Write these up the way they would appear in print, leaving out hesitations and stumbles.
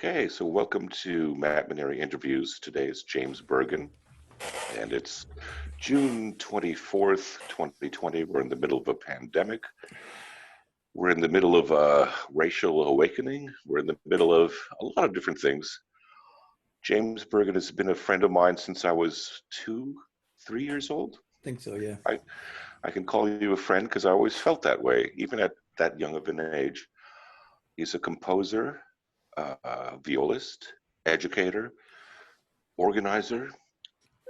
Okay, so welcome to Matt Maneri Interviews. Today is James Bergin, and it's June 24th, 2020. We're in the middle of a pandemic. We're in the middle of a racial awakening. We're in the middle of a lot of different things. James Bergin has been a friend of mine since I was 3 years old. I think so, yeah. I can call you a friend because I always felt that way, even at that young of an age. He's a composer, violist, educator, organizer,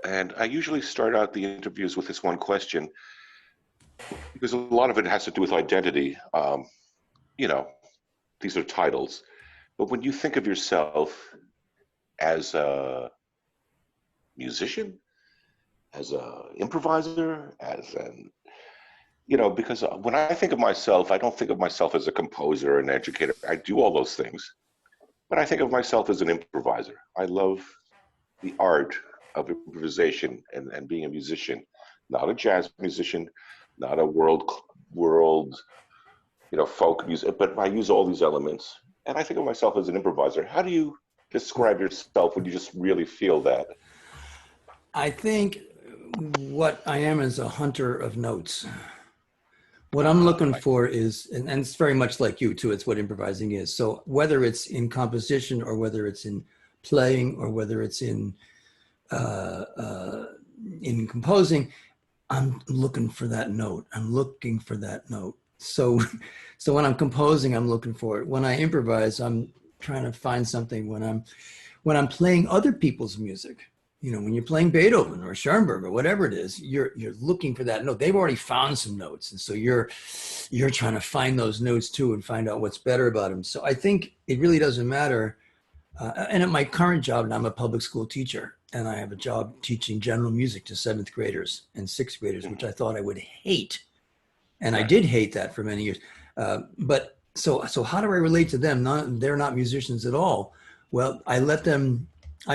and I usually start out the interviews with this one question because a lot of it has to do with identity. You know, these are titles, but when you think of yourself as a musician, as an improviser, because when I think of myself, I don't think of myself as a composer, an educator. I do all those things, but I think of myself as an improviser. I love the art of improvisation and being a musician, not a jazz musician, not a world, folk music, but I use all these elements. And I think of myself as an improviser. How do you describe yourself when you just really feel that? I think what I am is a hunter of notes. What I'm looking for is, and it's very much like you too, it's what improvising is. So whether it's in composition or whether it's in playing or whether it's in composing, I'm looking for that note. I'm looking for that note. So when I'm composing, I'm looking for it. When I improvise, I'm trying to find something. When I'm playing other people's music, when you're playing Beethoven or Schoenberg or whatever it is, you're looking for that note. They've already found some notes, and so you're trying to find those notes too and find out what's better about them. So I think it really doesn't matter. And at my current job, I'm a public school teacher, and I have a job teaching general music to 7th graders and 6th graders, which I thought I would hate, and I did hate that for many years. But so how do I relate to them? They're not musicians at all. Well, I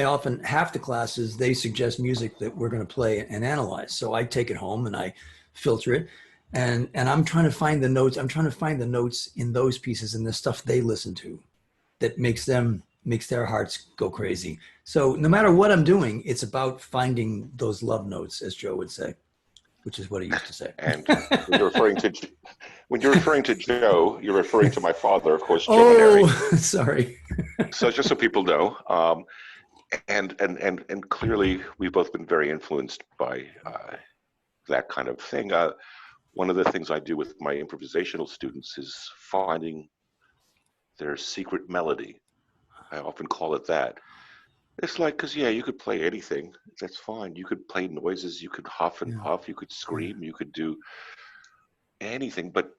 often, half the classes, they suggest music that we're going to play and analyze. So I take it home and I filter it. And I'm trying to find the notes. I'm trying to find the notes in those pieces and the stuff they listen to that makes their hearts go crazy. So no matter what I'm doing, it's about finding those love notes, as Joe would say, which is what he used to say. And when you're referring to Joe, you're referring to my father, of course, Joe Maneri. Oh, sorry. So just so people know, and clearly we've both been very influenced by that kind of thing. One of the things I do with my improvisational students is finding their secret melody. I often call it that. It's like, because you could play anything. That's fine. You could play noises. You could huff and puff. You could scream. You could do anything. But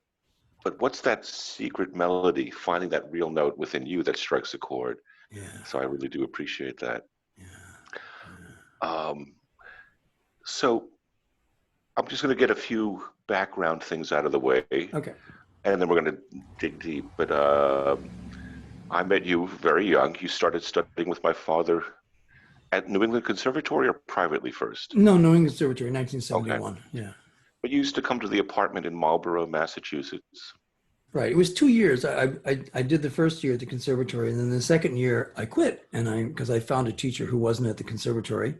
what's that secret melody? Finding that real note within you that strikes a chord. Yeah. So I really do appreciate that. Yeah. So I'm just going to get a few background things out of the way. Okay. And then we're going to dig deep. But I met you very young. You started studying with my father at New England Conservatory or privately first? No, New England Conservatory, 1971. Okay. Yeah. But you used to come to the apartment in Marlborough, Massachusetts. Right. It was 2 years. I did the first year at the conservatory, and then the second year I quit, because I found a teacher who wasn't at the conservatory,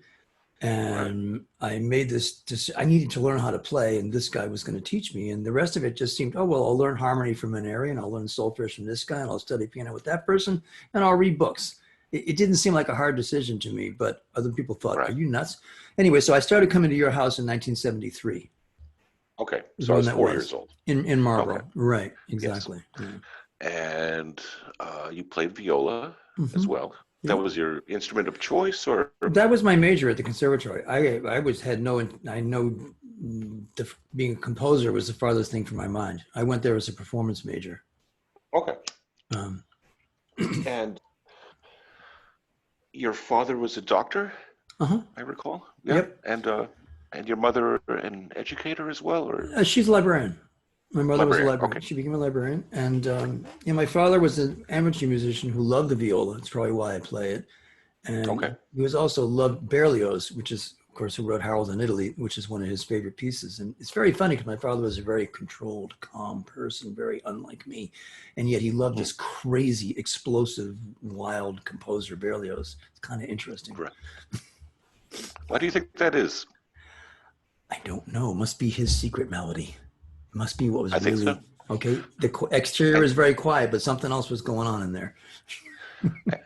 and I made this. I needed to learn how to play, and this guy was going to teach me, and the rest of it just seemed, I'll learn harmony from Maneri, and I'll learn solfege from this guy, and I'll study piano with that person, and I'll read books. It didn't seem like a hard decision to me, but other people thought, "Are you nuts?" Anyway, so I started coming to your house in 1973. Okay, so I was 4 years old. In Marlborough, right, exactly. Yes. Yeah. And you played viola as well. Yeah. That was your instrument of choice, or? That was my major at the conservatory. Being a composer was the farthest thing from my mind. I went there as a performance major. Okay. And your father was a doctor, I recall. Yeah. Yep. And your mother an educator as well, or? She's a librarian. My mother was a librarian. Okay. She became a librarian, and my father was an amateur musician who loved the viola. That's probably why I play it. And he was also loved Berlioz, which is course, who wrote Harold in Italy, which is one of his favorite pieces. And it's very funny because my father was a very controlled, calm person, very unlike me. And yet he loved this crazy, explosive, wild composer, Berlioz. It's kind of interesting. Right. Why do you think that is? I don't know. It must be his secret melody. It must be what was I think really, so. okay. The exterior is very quiet, but something else was going on in there.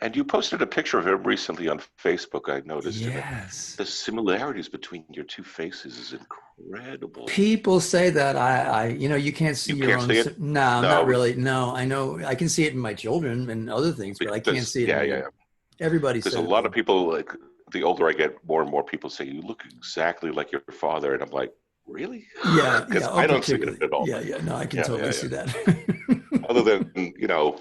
And you posted a picture of him recently on Facebook, I noticed. Yes. The similarities between your two faces is incredible. People say that you can't see You your can't own. see it? No, No. not really. No, I know. I can see it in my children and other things, but I can't see it. Yeah. Everybody Because says a lot of people, like, the older I get, more and more people say, you look exactly like your father. And I'm like, really? Yeah, Because yeah. I don't see it at all. Yeah. No, I can totally see that. Other than,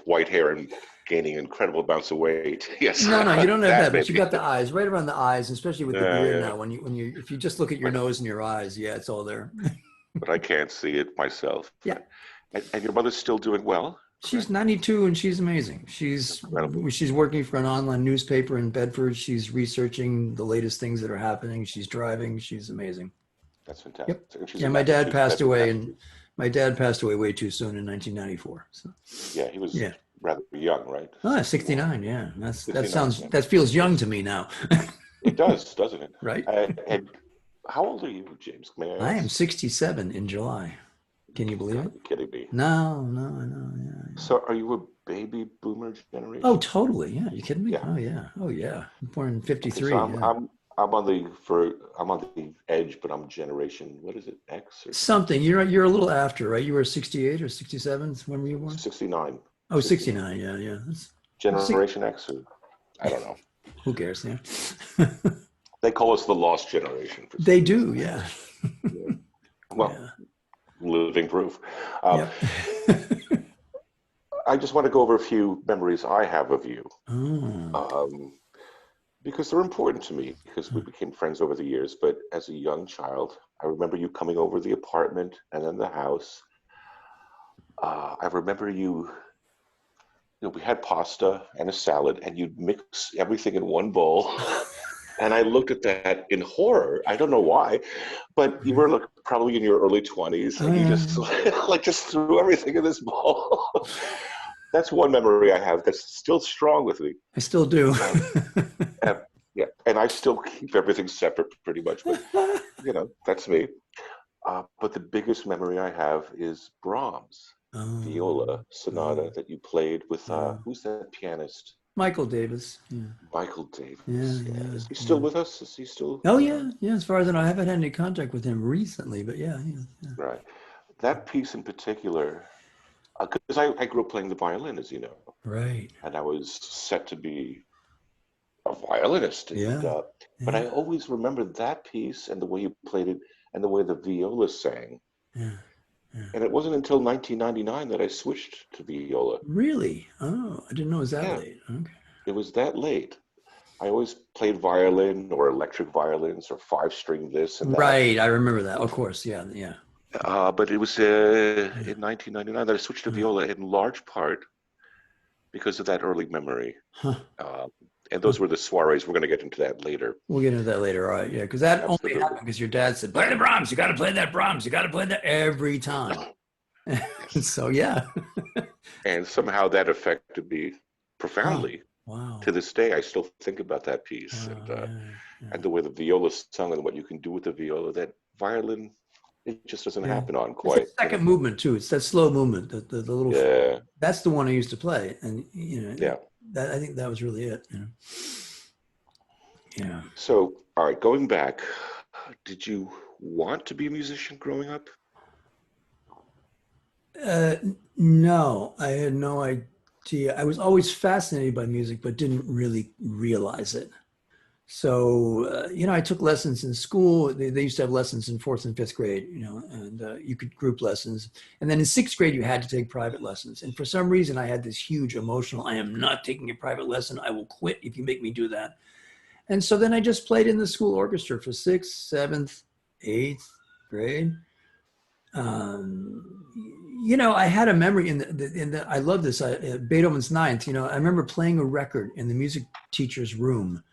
white hair and gaining incredible amounts of weight. Yes. No, you don't have that, but you maybe. got the eyes, right around the eyes, especially with the beard Yeah. now. If you just look at your nose and your eyes, yeah, it's all there. But I can't see it myself. Yeah. And your mother's still doing well? She's 92 and she's amazing. She's working for an online newspaper in Bedford. She's researching the latest things that are happening. She's driving. She's amazing. That's fantastic. Yep. Yeah, my dad passed away, and my dad passed away way too soon in 1994. So. Yeah, he was rather young, right? Oh, 69. Yeah, that that feels young to me now. It does, doesn't it? Right. And how old are you, James? May I ask? I am 67 in July. Can you believe it? You're kidding me. No, I know. Yeah. So, are you a baby boomer generation? Oh, totally. Yeah, you kidding me? Yeah. Oh yeah. Born in 53. Okay, so I'm on the edge, but I'm generation. What is it? X or something? You're a little after, right? You were 68 or 67. When were you born? 69. Oh, 69. Yeah. Generation X, or I don't know. Who cares? Yeah. They call us the lost generation. They do. Yeah. Well. Yeah. Living proof. Yep. I just want to go over a few memories I have of you, because they're important to me, because we became friends over the years. But as a young child, I remember you coming over the apartment and then the house. I remember we had pasta and a salad, and you'd mix everything in one bowl. And I looked at that in horror. I don't know why, but you were probably in your early 20s, and you just threw everything in this bowl. That's one memory I have that's still strong with me. I still do. And I still keep everything separate pretty much, but that's me. But the biggest memory I have is Brahms' viola sonata that you played with, who's that pianist? Michael Davis. Yeah. Michael Davis. Yeah. Is he still with us? Is he still? Oh, yeah. As far as I know, I haven't had any contact with him recently, but yeah. Right. That piece in particular, because I grew up playing the violin, as you know. Right. And I was set to be a violinist. But I always remembered that piece and the way you played it and the way the viola sang. Yeah. And it wasn't until 1999 that I switched to viola. Really? Oh, I didn't know it was that late. Okay. It was that late. I always played violin or electric violins or 5-string this and that. Right, I remember that. Of course, yeah. But it was in 1999 that I switched to viola, in large part because of that early memory. Huh. And those were the soirees. We're going to get into that later. We'll get into that later, all right? Yeah, because that only happened because your dad said, play the Brahms. You got to play that Brahms. You got to play that every time. So, yeah. And somehow that affected me profoundly. Wow. To this day, I still think about that piece and the way the viola sung and what you can do with the viola. That violin, it just doesn't happen on quite. It's the second movement, too. It's that slow movement, the little. Yeah. That's the one I used to play. And, I think that was really it. Yeah. So, all right, going back, did you want to be a musician growing up? No, I had no idea. I was always fascinated by music, but didn't really realize it. So, I took lessons in school. They used to have lessons in 4th and 5th grade, and you could group lessons. And then in 6th grade, you had to take private lessons. And for some reason, I had this huge emotional, I am not taking a private lesson. I will quit if you make me do that. And so then I just played in the school orchestra for 6th, 7th, 8th grade. I had a memory in the I love this, Beethoven's Ninth. I remember playing a record in the music teacher's room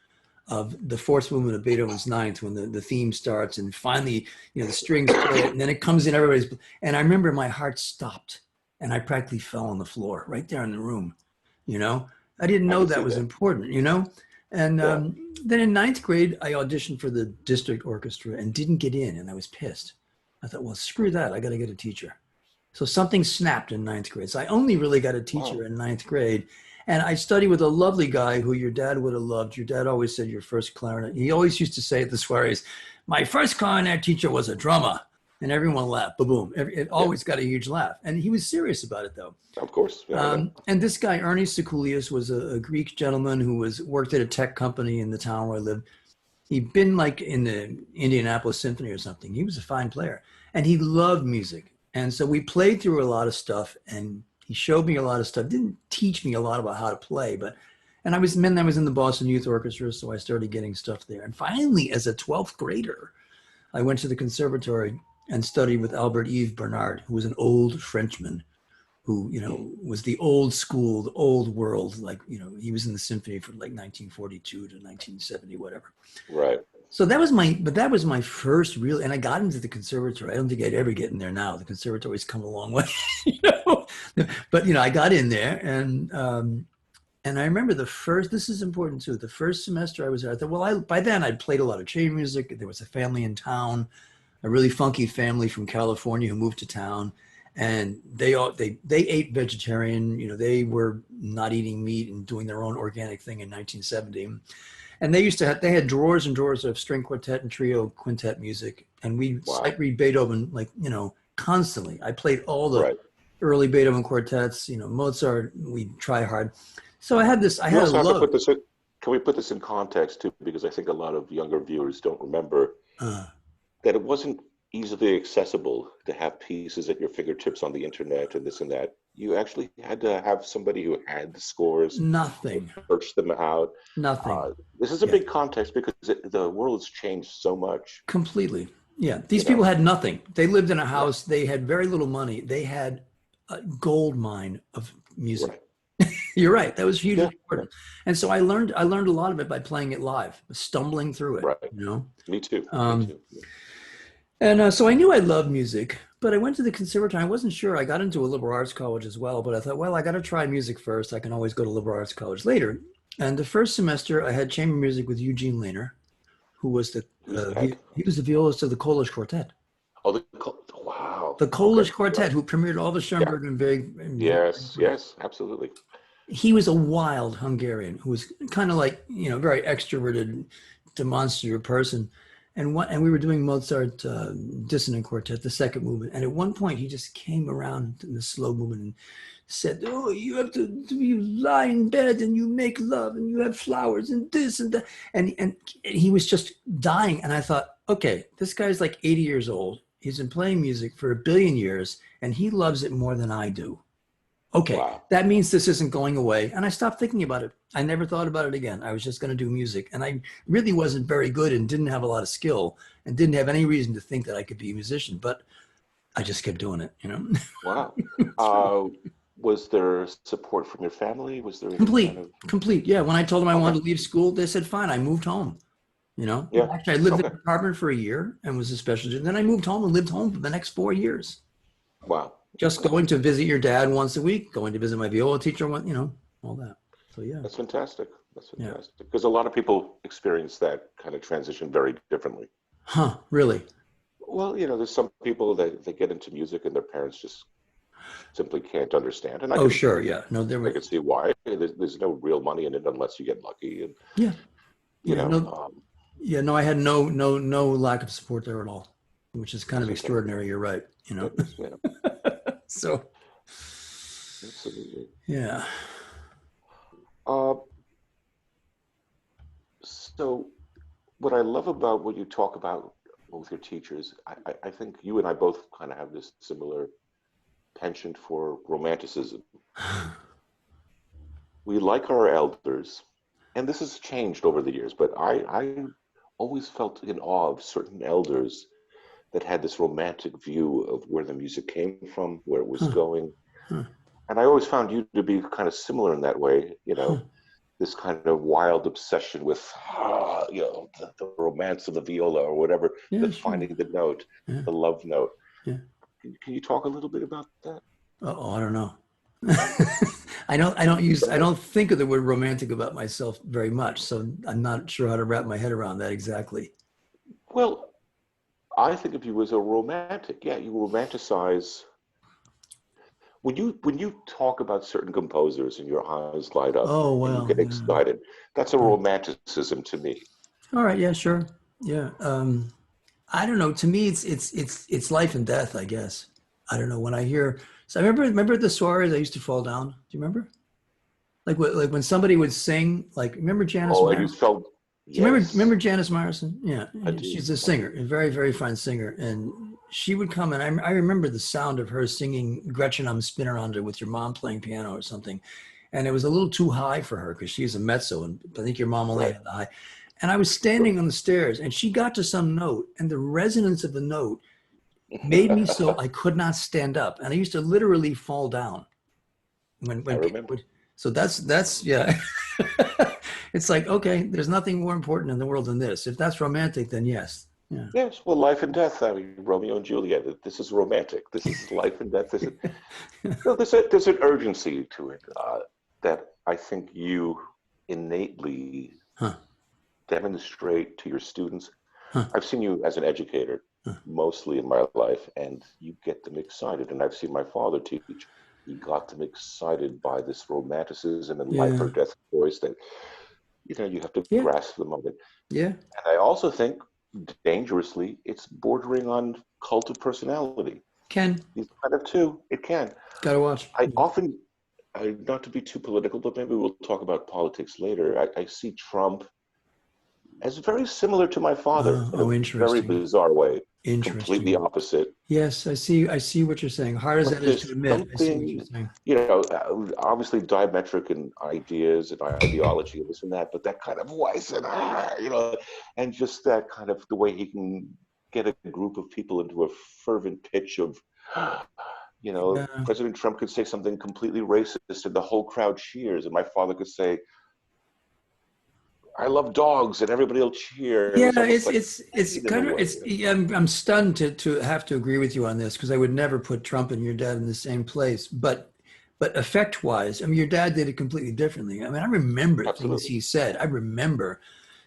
of the fourth movement of Beethoven's Ninth, when the theme starts and finally, the strings play it, and then it comes in, and I remember my heart stopped and I practically fell on the floor right there in the room. I didn't I know can that see was that. important, and Yeah. then in ninth grade, I auditioned for the district orchestra and didn't get in, and I was pissed. I thought, well, screw that. I got to get a teacher. So something snapped in ninth grade. So I only really got a Wow. teacher in ninth grade. And I studied with a lovely guy who your dad would have loved. Your dad always said your first clarinet. He always used to say at the soirees, my first clarinet teacher was a drummer. And everyone laughed. Boom. It Yeah. always got a huge laugh. And he was serious about it, though. Of course. Yeah, I know. And this guy, Ernie Sekoulias, was a Greek gentleman who worked at a tech company in the town where I lived. He'd been like in the Indianapolis Symphony or something. He was a fine player and he loved music. And so we played through a lot of stuff and he showed me a lot of stuff. Didn't teach me a lot about how to play, and I was in the Boston Youth Orchestra, so I started getting stuff there. And finally, as a 12th grader, I went to the conservatory and studied with Albert Yves Bernard, who was an old Frenchman who, was the old school, the old world. Like, he was in the symphony from like 1942 to 1970, whatever. Right. So that was my first real, and I got into the conservatory. I don't think I'd ever get in there now. The conservatory's come a long way, but I got in there, and I remember this is important too. The first semester I was there, I thought, well, by then I'd played a lot of chamber music. There was a family in town, a really funky family from California who moved to town, and they ate vegetarian. They were not eating meat and doing their own organic thing in 1970. And they had drawers and drawers of string quartet and trio quintet music. And we Wow. sight read Beethoven, constantly. I played all the Right. early Beethoven quartets, Mozart, we try hard. So I had We a also have to love. put this in, can we put this in context too? Because I think a lot of younger viewers don't remember Uh, that it wasn't easily accessible to have pieces at your fingertips on the internet and this and that. You actually had to have somebody who had the scores, Nothing, search them out. nothing. This is a Yeah, big context because the world has changed so much. completely. Yeah, these You people know, had nothing. They lived in a right, house. They had very little money. They had a gold mine of music. right, You're right. That was hugely yeah, yeah, important. And so I learned a lot of it by playing it live, stumbling through it, right. Me too. Me Um, too. Yeah. and so I knew I loved music, but I went to the conservatory. I wasn't sure. I got into a liberal arts college as well, but I thought, well, I got to try music first. I can always go to liberal arts college later. And the first semester, I had chamber music with Eugene Lehner, who was Who's that? he was the violist of the Polish Quartet. Oh, wow. The Okay. Polish Quartet, Right. who premiered all the Yeah. Schoenberg and Wig. Yes. Yes. Absolutely. He was a wild Hungarian who was kind of like, very extroverted, demonstrative person. And we were doing Mozart Dissonant Quartet, the second movement. And at one point, he just came around in the slow movement and said, oh, you lie in bed and you make love and you have flowers and this and that. And he was just dying. And I thought, okay, this guy's like 80 years old. He's been playing music for 1 billion years and he loves it more than I do. Okay, Wow. that means this isn't going away. And I stopped thinking about it. I never thought about it again. I was just going to do music. And I really wasn't very good and didn't have a lot of skill and didn't have any reason to think that I could be a musician, but I just kept doing it, Wow. Uh, was there support from your family? Was there any kind of? Complete. Yeah. When I told them I Okay. wanted to leave school, they said, fine, I moved home. Yeah. Actually, I lived in Okay. an apartment for a year and was a special student. Then I moved home and lived home for the next 4 years. Wow. Just going to visit your dad once a week, going to visit my viola teacher, all that. So yeah. That's fantastic. That's Yeah. fantastic. Because a lot of people experience that kind of transition very differently. Huh, really? Well, there's some people that they get into music and their parents just simply can't understand. And Oh, sure. Yeah. No, there I were, can see why. There's no real money in it unless you get lucky. And, yeah. you Yeah. know, No, um, yeah. No, I had no lack of support there at all, which is kind of that's extraordinary. You're right. goodness, yeah, So, absolutely. yeah. Uh, so what I love about what you talk about with your teachers, I think you and I both kind of have this similar penchant for romanticism. We like our elders, and this has changed over the years, but I always felt in awe of certain elders that had this romantic view of where the music came from, where it was Huh, going. huh, And I always found you to be kind of similar in that way, huh. this kind of wild obsession with, the romance of the viola or whatever, Yeah, sure. finding the note, Yeah, the love note. yeah. Can you talk a little bit about that? Oh, I don't know. I don't think of the word romantic about myself very much, so I'm not sure how to wrap my head around that exactly. Well, I think of you as a romantic. Yeah, you romanticize when you talk about certain composers and your eyes light up Oh, and you well, get yeah. excited. That's a Yeah. romanticism to me. All right, yeah, sure. Yeah. I don't know. To me, it's life and death, I guess. I don't know. When I hear, so I remember the soirees I used to fall down. Do you remember? Like when somebody would sing, like remember Janice Oh, and you Myers? felt, Do you remember yes, Janice Myerson? Yeah, I do. she's a singer, a very very fine singer, and she would come and I remember the sound of her singing Gretchen I'm Spinneranda with your mom playing piano or something, and it was a little too high for her because she's a mezzo and I think your mom only Right. had the high, and I was standing on the stairs and she got to some note and the resonance of the note made me so I could not stand up and I used to literally fall down I when people remember. would. So that's yeah. It's like, okay, there's nothing more important in the world than this. If that's romantic, then yes. Yeah. Yes, well, life and death. I mean, Romeo and Juliet. This is romantic. This is life and death. No, there's an urgency to it that I think you innately Huh. demonstrate to your students. Huh. I've seen you as an educator Huh. mostly in my life, and you get them excited. And I've seen my father teach. He got them excited by this romanticism and life or Yeah. death choice that you have to Yeah. grasp the moment. Yeah. And I also think dangerously, it's bordering on cult of personality. Ken, These kind of two, it can. gotta watch. I often, not to be too political, but maybe we'll talk about politics later. I see Trump as very similar to my father in a Oh, very interesting. bizarre way, completely Interesting. opposite. Yes, I see what you're saying. Hard as But that is to there's admit, I see what you're something, saying. obviously diametric in ideas and ideology and this and that, but that kind of voice and, and just that kind of the way he can get a group of people into a fervent pitch of, Yeah. President Trump could say something completely racist and the whole crowd cheers. And my father could say, I love dogs, and everybody will cheer. It Yeah, was almost like it's fate in a kind of way. it's yeah, I'm stunned to have to agree with you on this because I would never put Trump and your dad in the same place. But effect wise, I mean, your dad did it completely differently. I mean, I remember things Absolutely. he said. I remember,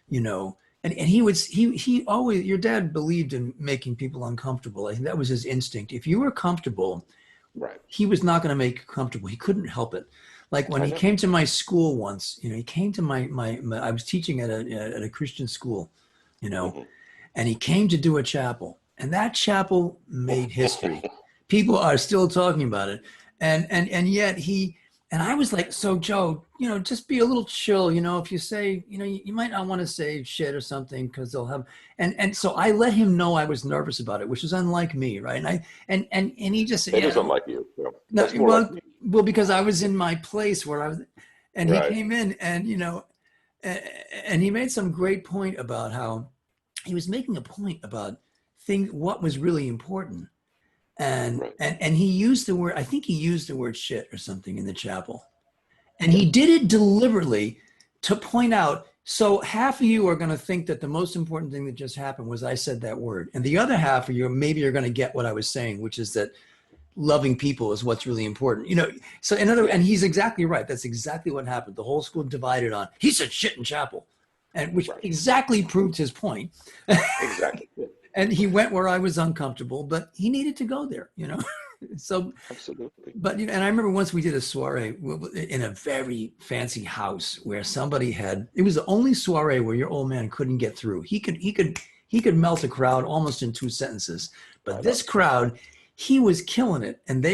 and he always your dad believed in making people uncomfortable. I think that was his instinct. If you were comfortable, Right. he was not going to make you comfortable. He couldn't help it. Like when I he know. came to my school once, he came to my I was teaching at a Christian school, you know, Hmm. and he came to do a chapel, and that chapel made history. People are still talking about it, and yet he and I was like, so Joe, just be a little chill, if you say, you might not want to say shit or something because they'll have, and so I let him know I was nervous about it, which is unlike me, right? And he just said, It yeah, isn't like you. No, no, that's more like well, me. because I was in my place where I was, and he Right. came in, and and he made some great point about how he was making a point about what was really important, and Right. and he used the word. I think he used the word shit or something in the chapel, and Yeah. he did it deliberately to point out. So half of you are going to think that the most important thing that just happened was I said that word, and the other half of you maybe are going to get what I was saying, which is that loving people is what's really important. So Yeah. and he's exactly right. That's exactly what happened. The whole school divided on he said shit in chapel, and which Right. exactly proved his point. Exactly. Yeah. And he went where I was uncomfortable, but he needed to go there. So, Absolutely. but and I remember once we did a soiree in a very fancy house where somebody had. It was the only soiree where your old man couldn't get through. He could melt a crowd almost in 2 sentences. But I know. this crowd, he was killing it, and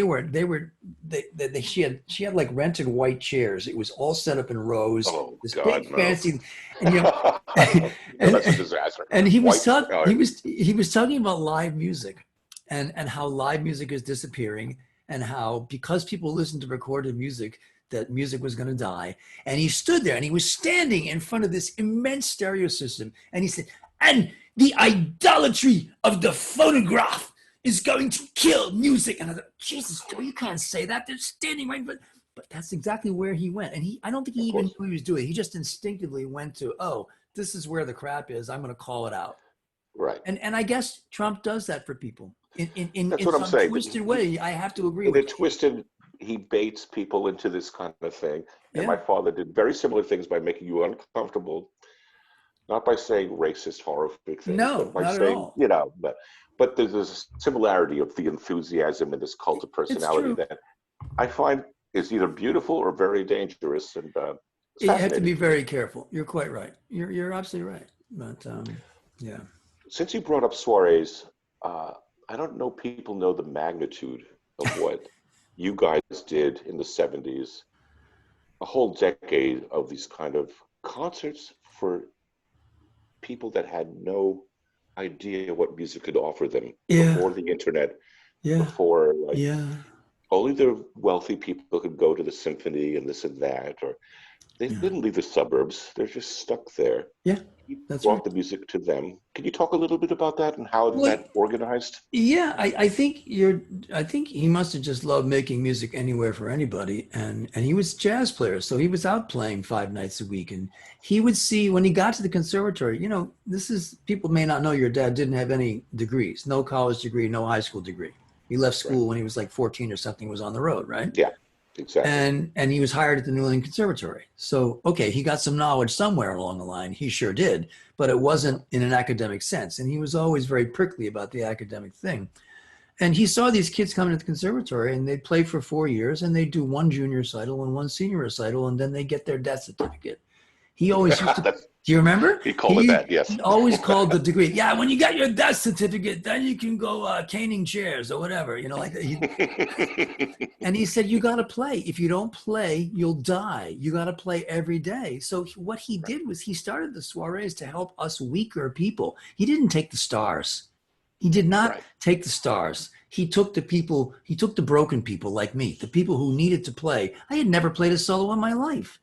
she had like rented white chairs. It was all set up in rows. Oh This God, big no. fancy, and No, that's a and disaster. and he was White. talking Oh, he was talking about live music, and how live music is disappearing, and how because people listen to recorded music that music was going to die. And he stood there and he was standing in front of this immense stereo system, and he said, and the idolatry of the phonograph is going to kill music. And I thought, Jesus, Joe, you can't say that. They're standing right in front. but that's exactly where he went. And I don't think he Of even course. knew what he was doing. He just instinctively went to, oh, this is where the crap is. I'm going to call it out. Right. And I guess Trump does that for people That's in what I'm some saying. twisted way. I have to agree In with a you. twisted, he baits people into this kind of thing. And Yeah. my father did very similar things by making you uncomfortable, not by saying racist, horrific things, No, but by not at saying, all. you know, but there's this similarity of the enthusiasm and this cult of It's personality true. that I find is either beautiful or very dangerous, and it's You have to be fascinating to me. very careful. You're quite right. You're absolutely right. But yeah. Since you brought up soirees, I don't know people know the magnitude of what you guys did in the 70s, a whole decade of these kind of concerts for people that had no idea what music could offer them Yeah. before the internet, Yeah. before like Yeah. only the wealthy people could go to the symphony and this and that, or they Yeah. didn't leave the suburbs. They're just stuck there. Yeah. He That's right. brought the music to them. Can you talk a little bit about that and how Well, that organized? yeah, I think he must have just loved making music anywhere for anybody. And he was a jazz player, so he was out playing 5 nights a week. And he would see when he got to the conservatory, this is people may not know your dad didn't have any degrees, no college degree, no high school degree. He left Right. school when he was like 14 or something, was on the road, right? Yeah, exactly. And he was hired at the New England Conservatory. So okay, he got some knowledge somewhere along the line. He sure did, but it wasn't in an academic sense. And he was always very prickly about the academic thing. And he saw these kids coming to the conservatory and they'd play for 4 years and they'd do one junior recital and one senior recital and then they get their death certificate. He always used to, do That's, you remember? he called it that, yes. He always called the degree. Yeah, when you got your death certificate, then you can go caning chairs or whatever, like and he said, you got to play. If you don't play, you'll die. You got to play every day. So what he did was he started the soirees to help us weaker people. He didn't take the stars. He did not Right. take the stars. He took the people, he took the broken people like me, the people who needed to play. I had never played a solo in my life.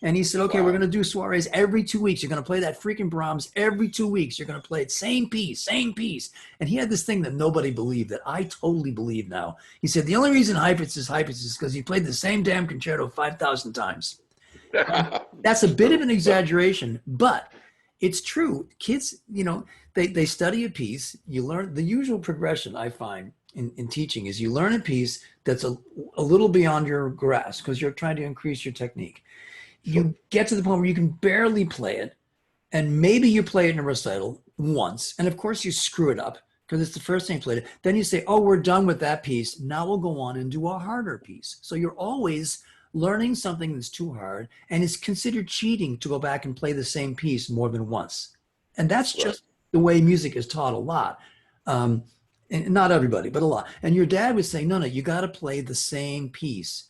And he said, okay, we're Wow. going to do soirees every 2 weeks. You're going to play that freaking Brahms every 2 weeks. You're going to play it same piece, same piece. And he had this thing that nobody believed that I totally believe now. He said, the only reason Heifetz is because he played the same damn concerto 5,000 times. And that's a bit of an exaggeration, but it's true. Kids, they study a piece. You learn the usual progression I find in teaching is you learn a piece that's a little beyond your grasp because you're trying to increase your technique. Sure. You get to the point where you can barely play it, and maybe you play it in a recital once, and of course you screw it up because it's the first time you played it. Then you say, oh, we're done with that piece. Now we'll go on and do a harder piece. So you're always learning something that's too hard, and it's considered cheating to go back and play the same piece more than once. And that's Right. just the way music is taught a lot. And not everybody, but a lot. And your dad was saying, no, you got to play the same piece.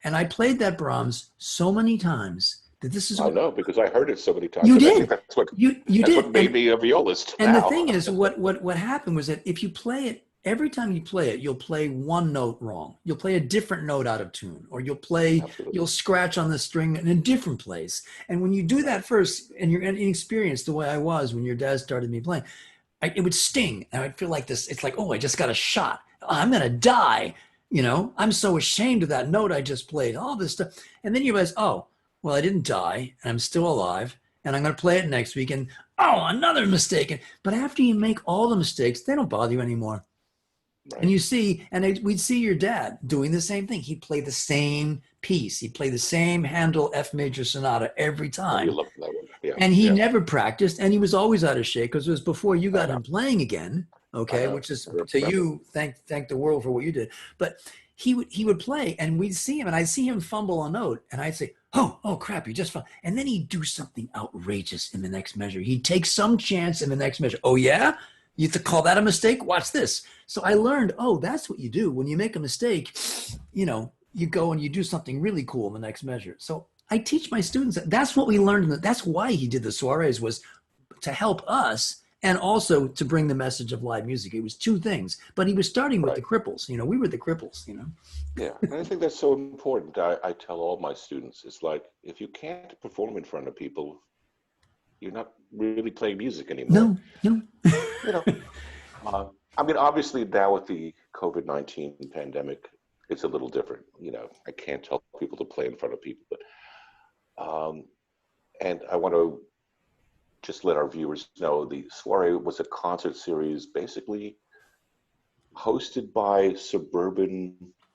And I played that Brahms so many times that this is I what know because I heard it so many times, you and I think did. that's what You that's did. what made me a violist And the now. thing is, what happened was that if you play it, every time you play it, you'll play one note wrong. You'll play a different note out of tune, or Absolutely. you'll scratch on the string in a different place. And when you do that first, and you're inexperienced the way I was when your dad started me playing, it would sting. And I'd feel like this, it's like, oh, I just got a shot. Oh, I'm going to die. I'm so ashamed of that note I just played, all this stuff. And then you realize, oh, well, I didn't die and I'm still alive and I'm going to play it next week. And oh, another mistake. But after you make all the mistakes, they don't bother you anymore. And Right. you see, we'd see your dad doing the same thing. He'd play the same piece. He'd play the same Handel F major sonata every Oh, you time. love that one. Yeah. And he Yeah. never practiced and he was always out of shape because it was before you I got know. him playing again. I Okay. know. Which is I to remember. you, thank the world for what you did. But he would play and we'd see him and I'd see him fumble a note and I'd say, oh crap, you just fumbled. And then he'd do something outrageous in the next measure. He'd take some chance in the next measure. Oh yeah? You have to call that a mistake? Watch this. So I learned, oh, that's what you do. When you make a mistake, you go and you do something really cool in the next measure. So I teach my students that's what we learned. That's why he did the soirees was to help us and also to bring the message of live music. It was two things, but he was starting with the Right. cripples. We were the cripples. Yeah. And I think that's so important. I tell all my students, it's like if you can't perform in front of people, you're not really playing music anymore. No, no. You know, I mean, obviously now with the COVID-19 pandemic, it's a little different. You know, I can't tell people to play in front of people, but and I want to just let our viewers know the soiree was a concert series basically hosted by suburban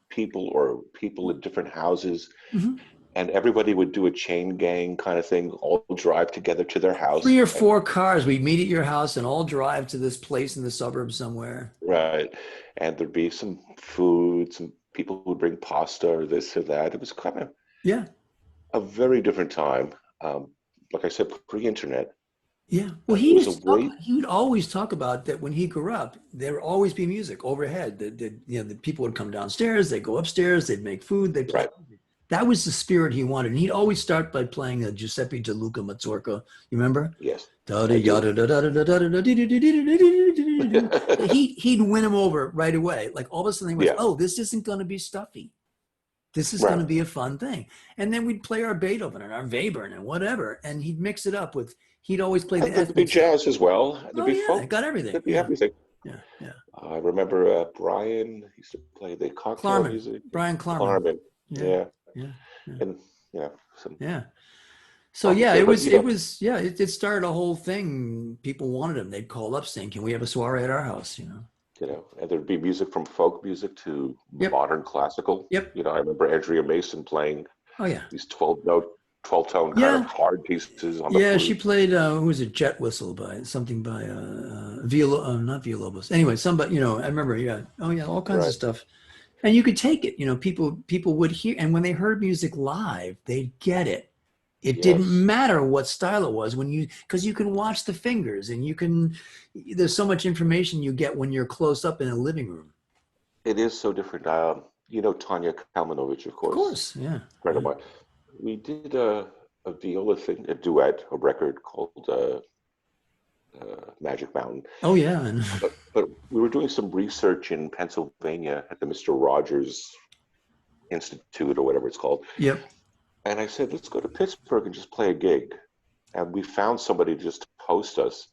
people or people in different houses, Mm-hmm. and everybody would do a chain gang kind of thing, all drive together to their house. 3 or 4 cars. We'd meet at your house and all drive to this place in the suburbs somewhere. Right. And there'd be some food, some people would bring pasta or this or that. It was kind of Yeah. a very different time. Like I said, pre-internet. Yeah. Well, It he was a used to talk, way, he would always talk about that when he grew up, there would always be music overhead. The people would come downstairs, they'd go upstairs, they'd make food, they'd play. right. That was the spirit he wanted. And he'd always start by playing a Giuseppe De Luca Mazurka. You remember? Yes, Da-da, I do. yada, da, da, da, da, da, da, da, dee, dee, dee, dee, dee, dee, dee, dee, dee. He'd win him over right away. Like all of a sudden he went, Yeah, oh, this isn't going to be stuffy. This is going to right. be a fun thing. And then we'd play our Beethoven and our Webern and whatever. And he'd mix it up with, he'd always play the And there'd be ethnic stuff. jazz as well. There'd Oh be yeah, folk. it got everything. There'd be Yeah, everything. yeah, yeah. I remember Brian used to play the cocktail Klarman, music. Brian Klarman. Klarman, Yeah, yeah, yeah, yeah, and some yeah. So yeah, orchestra. it But was, it was, yeah, it started a whole thing. People wanted him. They'd call up saying, "Can we have a soiree at our house?" and there'd be music from folk music to Yep, modern classical. yep. I remember Andrea Mason playing Oh yeah, these 12-note, 12-tone kind of yeah, hard pieces on the yeah. She flute. played. Who was it? Jet Whistle by something by Viola, not Villalobos. Anyway, somebody. I remember. Yeah. Oh yeah, all kinds of Right. stuff. And you could take it. People would hear, and when they heard music live, they'd get it. It didn't Yes, matter what style it was because you can watch the fingers and there's so much information you get when you're close up in a living room. it is so different. Tanya Kalmanovich, of Of course, course. Yeah. friend of Yeah. mine. We did a viola thing, a duet, a record called Magic Mountain. Oh yeah. And But we were doing some research in Pennsylvania at the Mr. Rogers Institute or whatever it's called. yep. And I said, let's go to Pittsburgh and just play a gig. And we found somebody to just host us,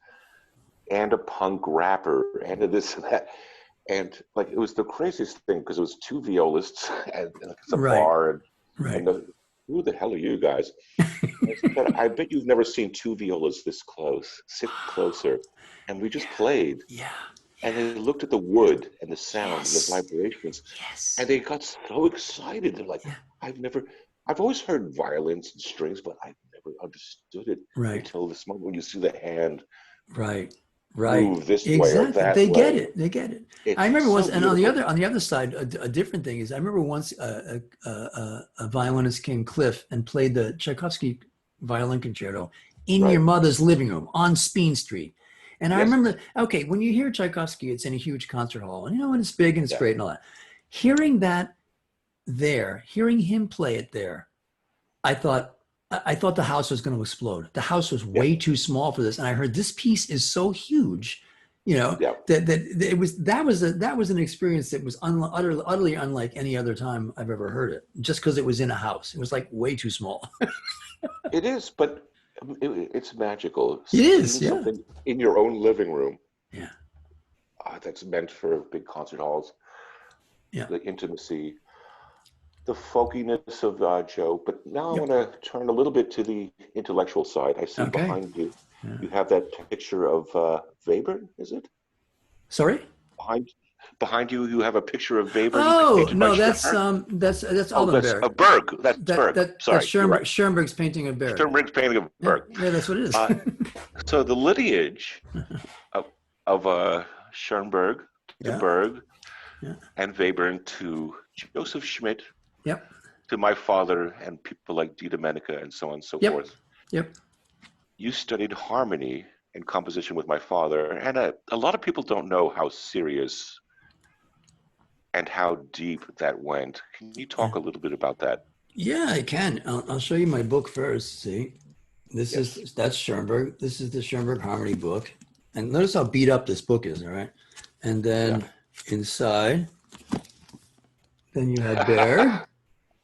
and a punk rapper and a this and that. And like, it was the craziest thing because it was two violists and it's a Right. bar Right. who the hell are you guys? I said, I bet you've never seen two violas this close. Sit closer. And we just played. Yeah. And they looked at the wood and the sound and the Yes. vibrations, Yes. and they got so excited. They're like, Yeah. I've always heard violins and strings, but I've never understood it Right. until this moment when you see the hand Right. Right. move this way or Exactly. that They get way. it. They get it. I It's remember once, so and on the beautiful. other side, a different thing is I remember once a violinist came, Cliff, and played the Tchaikovsky violin concerto in your Right. mother's living room on Speen Street. And I Yes. remember, okay, when you hear Tchaikovsky, it's in a huge concert hall, and it's big and it's Yeah. great and all that. Hearing that there, hearing him play it there, I thought the house was going to explode. The house was Yeah. way too small for this, and I heard this piece is so huge, Yeah. that it was an experience that was utterly unlike any other time I've ever heard it. Just because it was in a house, it was like way too small. It is, but it's magical. It is, Seeing yeah, something in your own living room yeah, that's meant for big concert halls, yeah. the intimacy, the folkiness of Joe. But now I Yep. want to turn a little bit to the intellectual side. I see Okay. behind you, Yeah. you have that picture of Webern, is it? Sorry. Behind behind you, you have a picture of Webern Oh painted by no, that's Schoenberg. Oh, that's Aldenberg. Berg. That's That Berg. that that's Sorry, you're right. Schoenberg's painting of Berg. Schoenberg's painting of Yeah, Berg. yeah, that's what it is. Uh, so the lineage of Schoenberg to Yeah, Berg yeah, and Webern to Joseph Schmidt yep, to my father and people like Di Domenica and so on and so yep, forth. yep. You studied harmony and composition with my father, and a lot of people don't know how serious and how deep that went. Can you Yeah, talk a little bit about that? yeah, I can. I'll show you my book first. See, Yes. that's Schoenberg. This is the Schoenberg Harmony book, and notice how beat up this book is. All right, and Yeah. then inside, then you have Berg,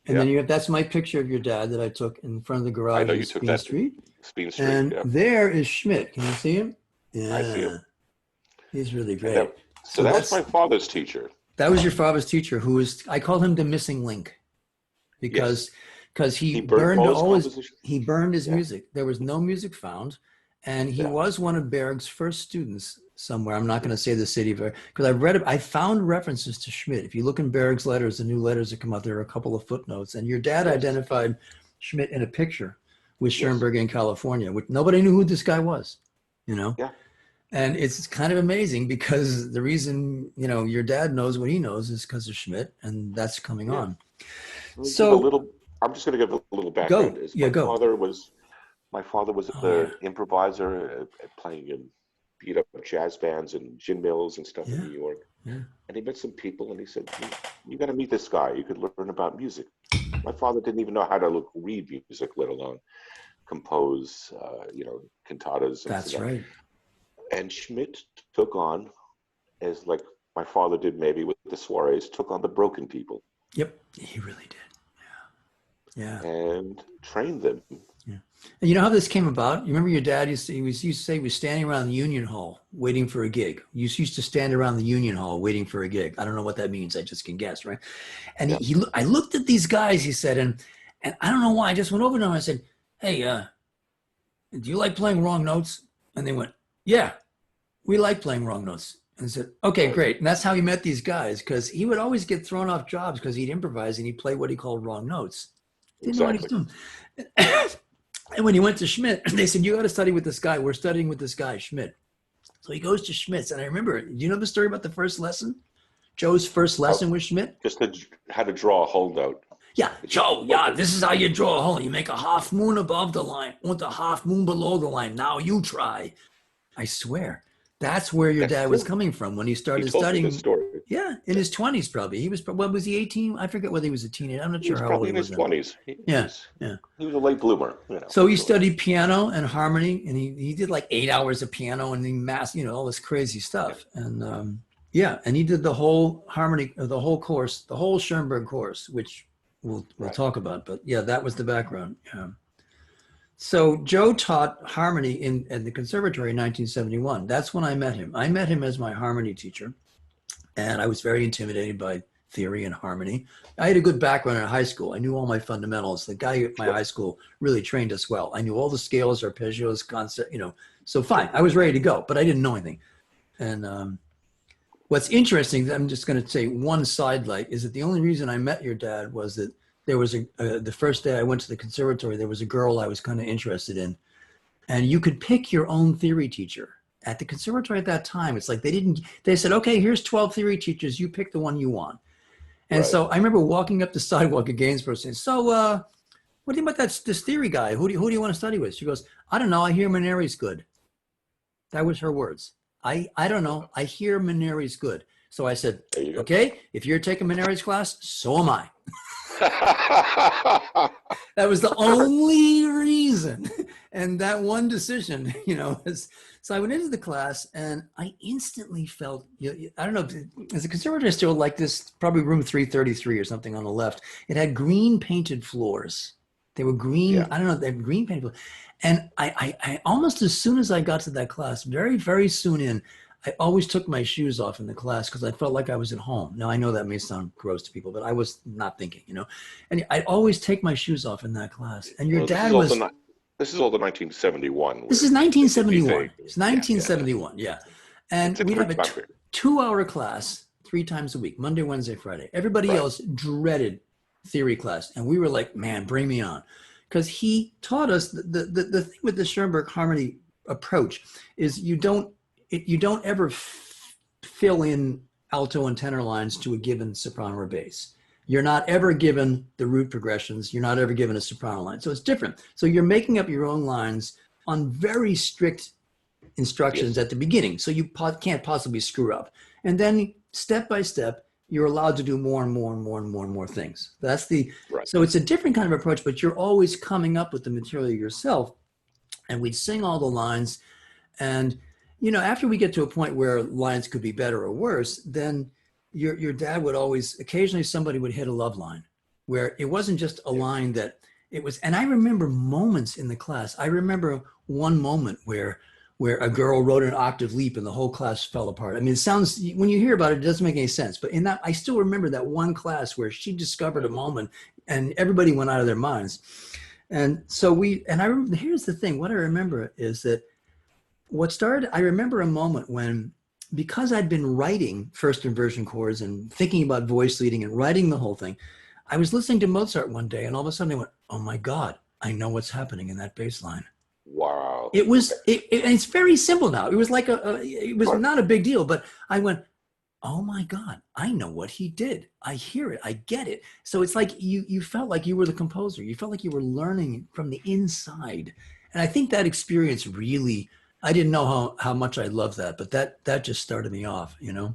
and Yeah. then that's my picture of your dad that I took in front of the I garage know in you took Speen that Street. Speen Street. And Yeah. there is Schmidt. Can you see him? I see Yeah, him. he's really And that, great. so So that was my that's father's teacher. That was your father's teacher, who was, I call him the missing link, Yes. because he He burned burned all his all his, compositions. he burned his Yeah. music. There was no music found. And he Yeah. was one of Berg's first students somewhere. I'm not going to say the city, because I found references to Schmidt. If you look in Berg's letters, the new letters that come out, there are a couple of footnotes. And your dad Yes. identified Schmidt in a picture with Yes. Schoenberg in California, which nobody knew who this guy was, you know? Yeah. And it's kind of amazing, because the reason, your dad knows what he knows is because of Schmidt, and that's coming Yeah. on. Let me give a So little. I'm just going to give a little background. Is go. my father was Oh, an yeah. improviser, playing in beat up jazz bands and gin mills and stuff in Yeah. New York. Yeah. And he met some people, and he said, "You got to meet this guy. You could learn about music." My father didn't even know how to read music, let alone compose, cantatas and That's so that. right. And Schmidt took on, as like my father did maybe with the soirees, took on the broken people Yep. He really did. Yeah. and trained them. Yeah. And you know how this came about? You remember your dad used to say he was standing around the Union Hall waiting for a gig. You used to stand around the Union Hall waiting for a gig. I don't know what that means. I just can guess, right? And Yeah. I looked at these guys, he said, and I don't know why. I just went over to them. I said, "Hey, do you like playing wrong notes?" And they went, "Yeah, we like playing wrong notes." And I said, "Okay, Right. great." And that's how he met these guys, because he would always get thrown off jobs because he'd improvise and he'd play what he called wrong notes. Didn't know what he was Exactly. doing. And when he went to Schmidt, they said, "You got to study with this guy. We're studying with this guy, Schmidt." So he goes to Schmidt's. And I remember, do you know the story about the first lesson? Joe's first Oh, lesson with Schmidt? just how to draw a whole note. Yeah, It's just Joe, yeah, focus. this is how you draw a hole. You make a half moon above the line and a half moon below the line. Now you try. I swear. That's where your That's dad was true. coming from when he He started told me this studying. story. Yeah, in Yeah. his 20s, probably. What was he, 18? I forget whether he was a teenager. I'm not He sure was how old probably he in was his then. 20s. Yeah, yeah. He was a late bloomer, So he for sure. studied piano and harmony, and he did like 8 hours of piano, and he all this crazy Yeah. stuff. And yeah, and he did the whole harmony, the whole course, the whole Schoenberg course, which we'll Right. talk about. But yeah, that was the background. Yeah. So Joe taught harmony in the conservatory in 1971. That's when I met him. I met him as my harmony teacher, and I was very intimidated by theory and harmony. I had a good background in high school. I knew all my fundamentals. The guy at my Sure. high school really trained us well. I knew all the scales, arpeggios, concept, so fine. Sure. I was ready to go, but I didn't know anything. And what's interesting, I'm just going to say one sidelight, is that the only reason I met your dad was that there was the first day I went to the conservatory, there was a girl I was kind of interested in, and you could pick your own theory teacher. At the conservatory at that time, it's like they said, "Okay, here's 12 theory teachers, you pick the one you want." And Right. so I remember walking up the sidewalk at Gainsborough saying, "So what do you think about this theory guy? Who do you want to study with?" She goes, "I don't know, I hear Maneri's good." That was her words. I don't know, I hear Maneri's good. So I said, There you "Okay, if you're taking Maneri's class, so am I." go. That was the only reason. And that one decision, so I went into the class and I instantly felt, I don't know, as a conservatory still like this, probably room 333 or something on the left. It had green painted floors. They were green. Yeah. I don't know, they had green painted floors. And I almost as soon as I got to that class, very, very soon in, I always took my shoes off in the class because I felt like I was at home. Now, I know that may sound gross to people, but I was not thinking, and I'd always take my shoes off in that class. And your Well, dad was, this is all the 1971 this where is they did these 1971. things. It's Yeah. Yeah. 1971, yeah. And It's a we'd have different a time period. 2 hour class 3 times a week, Monday, Wednesday, Friday. Everybody Right. else dreaded theory class. And we were like, man, bring me on. Because he taught us the thing with the Schoenberg harmony approach is you don't ever fill in alto and tenor lines to a given soprano or bass. You're not ever given the root progressions. You're not ever given a soprano line. So it's different. So you're making up your own lines on very strict instructions Yes. at the beginning. So you can't possibly screw up. And then step by step, you're allowed to do more and more and more and more and more things. Right. So it's a different kind of approach, but you're always coming up with the material yourself. And we'd sing all the lines. And, after we get to a point where lines could be better or worse, then your dad would always, occasionally somebody would hit a love line where it wasn't just a line that it was. And I remember moments in the class. I remember one moment where where a girl wrote an octave leap and the whole class fell apart. I mean, it sounds, when you hear about it, it doesn't make any sense. But in that, I still remember that one class where she discovered a moment and everybody went out of their minds. And so and I remember, here's the thing, what I remember is that I remember a moment when, because I'd been writing first inversion chords and thinking about voice leading and writing the whole thing, I was listening to Mozart one day and all of a sudden I went, oh my God, I know what's happening in that bass line. Wow. It was, it's very simple now. It was like it was not a big deal, but I went, oh my God, I know what he did. I hear it. I get it. So it's like you felt like you were the composer. You felt like you were learning from the inside. And I think that experience really, I didn't know how much I loved that, but that just started me off, you know?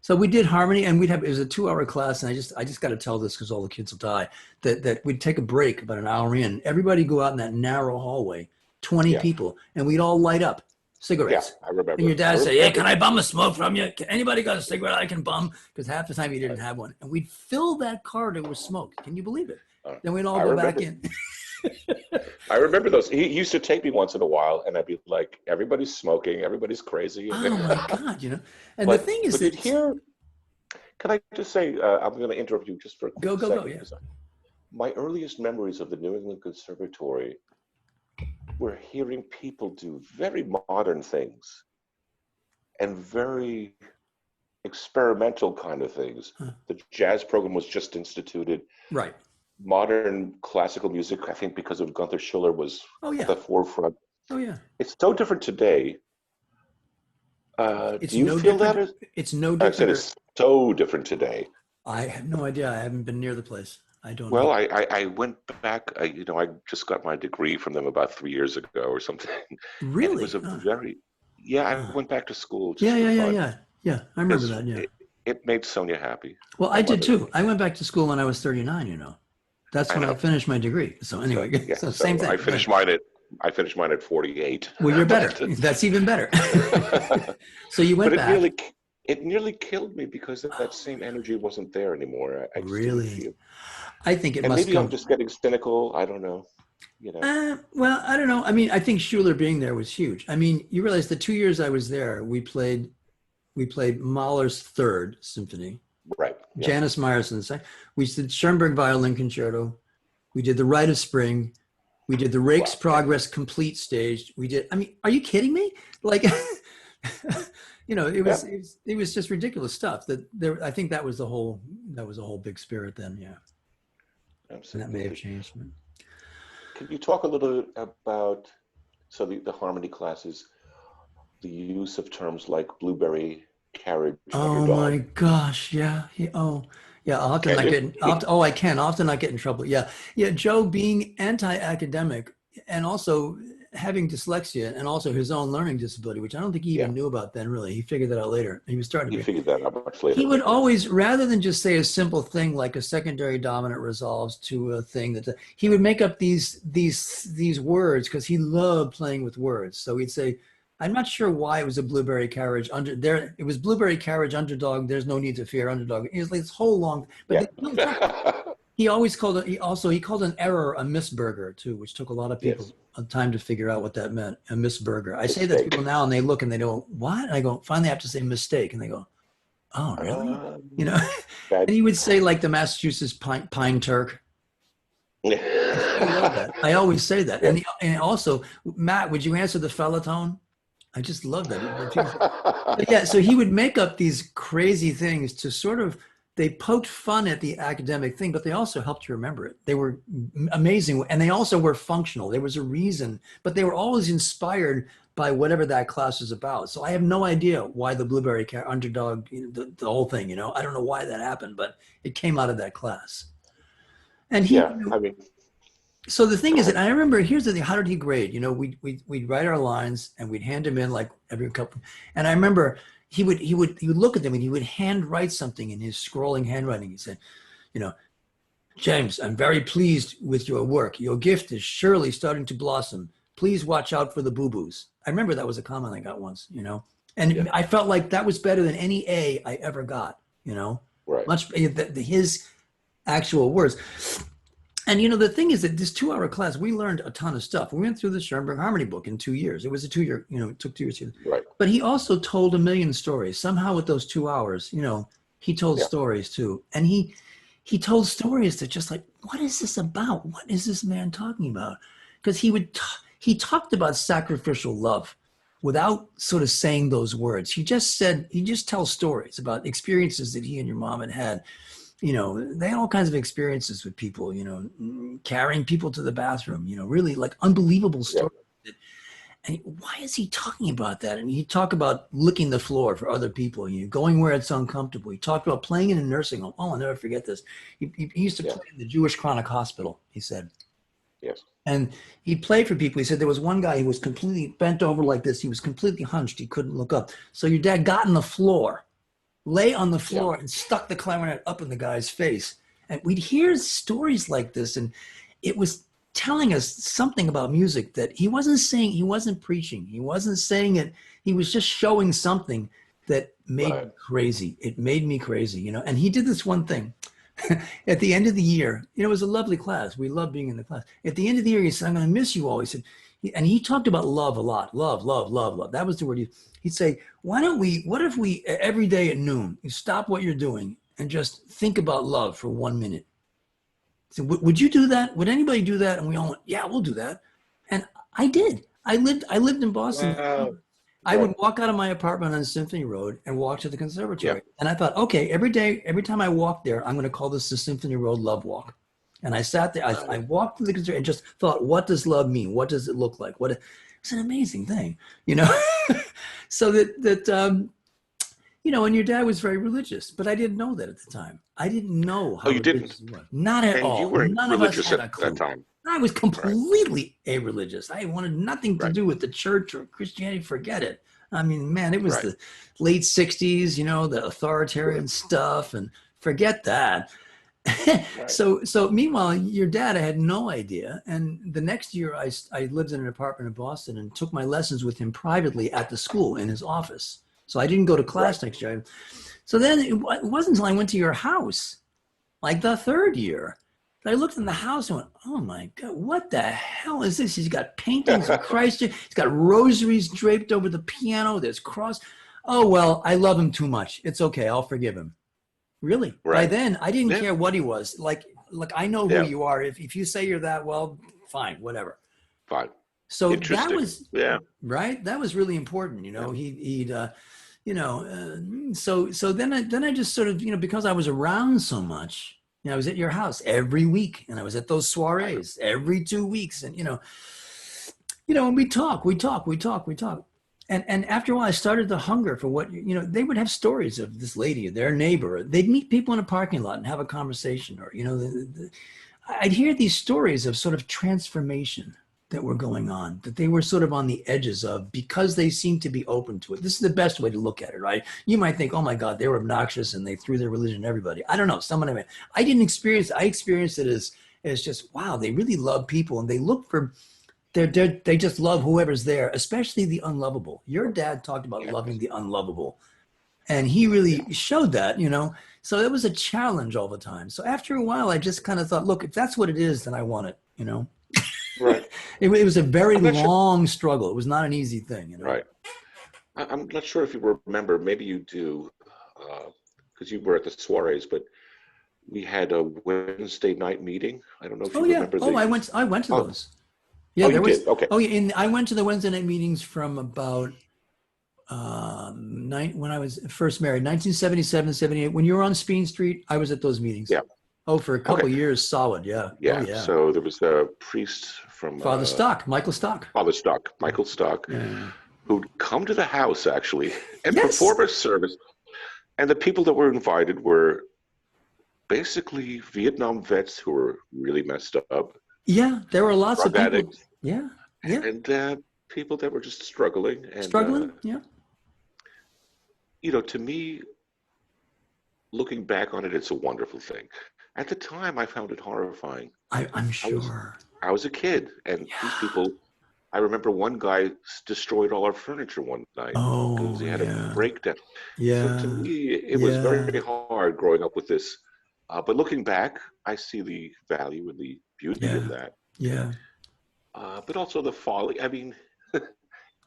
So we did harmony and it was a 2-hour class. And I just got to tell this because all the kids will die, that we'd take a break about an hour in, everybody go out in that narrow hallway, 20 people, and we'd all light up cigarettes. Yeah, I remember. And your dad said, hey, can I bum a smoke from you? Anybody got a cigarette I can bum? Because half the time he didn't have one. And we'd fill that corridor with smoke. Can you believe it? Then we'd all go back in. I remember those. He used to take me once in a while and I'd be like, everybody's smoking, everybody's crazy. Oh my God, you know? And the thing is that can I just say, I'm going to interrupt you just for a quick second. Go, yeah. My earliest memories of the New England Conservatory were hearing people do very modern things and very experimental kind of things. The jazz program was just instituted. Right. Modern classical music, I think because of Gunther Schuller, was at the forefront. Oh, yeah. It's so different today. Do you feel that? It's no different. I said it's so different today. I have no idea. I haven't been near the place. I don't know. Well, I went back, I just got my degree from them about 3 years ago or something. Really? And it was I went back to school. Yeah. I remember that, yeah. It made Sonia happy. Well, I did too. I went back to school when I was 39, you know. That's when I finished my degree. So anyway, so same thing. I finished mine at 48. Well, you're better. That's even better. So you went back. It nearly killed me because that same energy wasn't there anymore. I just really? didn't feel. I think it and must maybe come. I'm just getting cynical. I don't know. You know. Well, I don't know. I mean, I think Schuller being there was huge. I mean, you realize the 2 years I was there, we played Mahler's Third Symphony. Right. Yeah. Janis Meyerson second. We did Schoenberg Violin Concerto. We did The Rite of Spring. We did the Rake's Progress Complete Stage. We did. I mean, are you kidding me? Like, you know, it was just ridiculous stuff. I think that was a whole big spirit then. Yeah. Absolutely. And that may have changed. Can you talk a little bit about the harmony classes, the use of terms like blueberry carriage? Oh my gosh, yeah. I'll have to not get. I can. I'll have to not get in trouble. Yeah. Joe being anti-academic and also having dyslexia and also his own learning disability, which I don't think he even knew about then. Really, he figured that out later. He was starting. He figured that out much later. He would always, rather than just say a simple thing like a secondary dominant resolves to a thing he would make up these words because he loved playing with words. So he'd say, I'm not sure why it was a blueberry carriage it was blueberry carriage underdog. There's no need to fear underdog. It was like this whole long, but he always called it, he called an error a misburger too, which took a lot of people time to figure out what that meant, a misburger. I say that to people now and they look and they go, what? And I go, finally I have to say mistake. And they go, oh, really? You know, and he would say like the Massachusetts pine Turk. I love that. I always say that. And also, Matt, would you answer the fellatone? I just love that. So he would make up these crazy things to sort of, they poked fun at the academic thing, but they also helped you remember it. They were amazing. And they also were functional. There was a reason, but they were always inspired by whatever that class was about. So I have no idea why the blueberry underdog, the whole thing, you know, I don't know why that happened, but it came out of that class. And so the thing is that I remember, here's the thing, how did he grade? You know, we'd write our lines and we'd hand him in like every couple. And I remember he would look at them and he would handwrite something in his scrolling handwriting. He said, you know, James, I'm very pleased with your work. Your gift is surely starting to blossom. Please watch out for the boo-boos. I remember that was a comment I got once, you know, and I felt like that was better than any A I ever got, you know, much his actual words. And the thing is that this 2 hour class, we learned a ton of stuff. We went through the Schoenberg Harmony book in 2 years. It was a 2 year, it took 2 years. Right. But he also told a million stories. Somehow with those 2 hours, he told Yeah. stories too. And he told stories that just like, what is this about? What is this man talking about? Because he talked about sacrificial love without sort of saying those words. He just tells stories about experiences that he and your mom had had. They had all kinds of experiences with people, carrying people to the bathroom, really like unbelievable Yeah. stories. And why is he talking about that? And he talked about licking the floor for other people, going where it's uncomfortable. He talked about playing in a nursing home. Oh, I'll never forget this. He used to play in the Jewish Chronic Hospital, he said. Yes. And he played for people. He said there was one guy who was completely bent over like this. He was completely hunched. He couldn't look up. So your dad got on the floor, lay on the floor, and stuck the clarinet up in the guy's face. And we'd hear stories like this, and it was telling us something about music that he wasn't saying. He wasn't preaching. He wasn't saying it. He was just showing something that made me crazy. It made me crazy, And he did this one thing. At the end of the year, it was a lovely class. We loved being in the class. At the end of the year, he said, I'm going to miss you all. He said, and he talked about love a lot. Love, love, love, love. That was the word. He'd say, what if we, every day at noon, you stop what you're doing and just think about love for 1 minute? So would you do that? Would anybody do that? And we all went, yeah, we'll do that. And I did. I lived in Boston. Wow. I would walk out of my apartment on Symphony Road and walk to the conservatory. Yeah. And I thought, okay, every time I walk there, I'm going to call this the Symphony Road Love Walk. And I sat there, I walked to the conservatory and just thought, what does love mean? What does it look like? It's an amazing thing, So and your dad was very religious, but I didn't know that at the time. I didn't know how you religious didn't? he was. Not at all. And you weren't None of us religious had a at clue. that time. I was completely a-religious. I wanted nothing to do with the church or Christianity. Forget it. I mean, man, it was the late 60s, the authoritarian stuff, and forget that. So meanwhile, your dad, I had no idea. And the next year I lived in an apartment in Boston and took my lessons with him privately at the school in his office. So I didn't go to class next year. So then it wasn't until I went to your house, like the third year, that I looked in the house and went, oh my God, what the hell is this? He's got paintings of Christ. He's got rosaries draped over the piano. There's cross. Oh, well, I love him too much. It's okay. I'll forgive him. Really? By then, I didn't care what he was. Like I know who you are. If you say you're that, well, fine, whatever. Fine. So that was right. That was really important. So then I just sort of, because I was around so much, I was at your house every week, and I was at those soirees every 2 weeks, and and we talk. And after a while, I started to hunger for what, they would have stories of this lady, their neighbor. They'd meet people in a parking lot and have a conversation, or, I'd hear these stories of sort of transformation that were going on, that they were sort of on the edges of, because they seemed to be open to it. This is the best way to look at it, right? You might think, oh my God, they were obnoxious and they threw their religion at everybody. I don't know. I didn't experience it. I experienced it as just, wow, they really love people, and they look for, they just love whoever's there, especially the unlovable. Your dad talked about loving the unlovable, and he really showed that, so it was a challenge all the time. So after a while, I just kind of thought, look, if that's what it is, then I want it, Right. It was a very long struggle. It was not an easy thing, Right. I'm not sure if you remember, maybe you do, because you were at the soirees, but we had a Wednesday night meeting. I don't know if you remember. I went to those. Yeah, you did? Okay. Oh, yeah, and I went to the Wednesday night meetings from about when I was first married, 1977, 78. When you were on Speen Street, I was at those meetings. Yeah. Oh, for a couple of years, solid, yeah. Yeah. Oh, yeah. So there was a priest from Father Stock, Michael Stock. Michael Stock, who'd come to the house actually and perform a service. And the people that were invited were basically Vietnam vets who were really messed up. Yeah, there were lots of people. Addicts, yeah. And people that were just struggling. And, yeah. To me, looking back on it, it's a wonderful thing. At the time, I found it horrifying. I'm sure. I was a kid, and these people, I remember one guy destroyed all our furniture one night because he had a breakdown. Yeah. So to me, it was very hard growing up with this But looking back, I see the value and the beauty in Yeah. that. Yeah. But also the folly. I mean,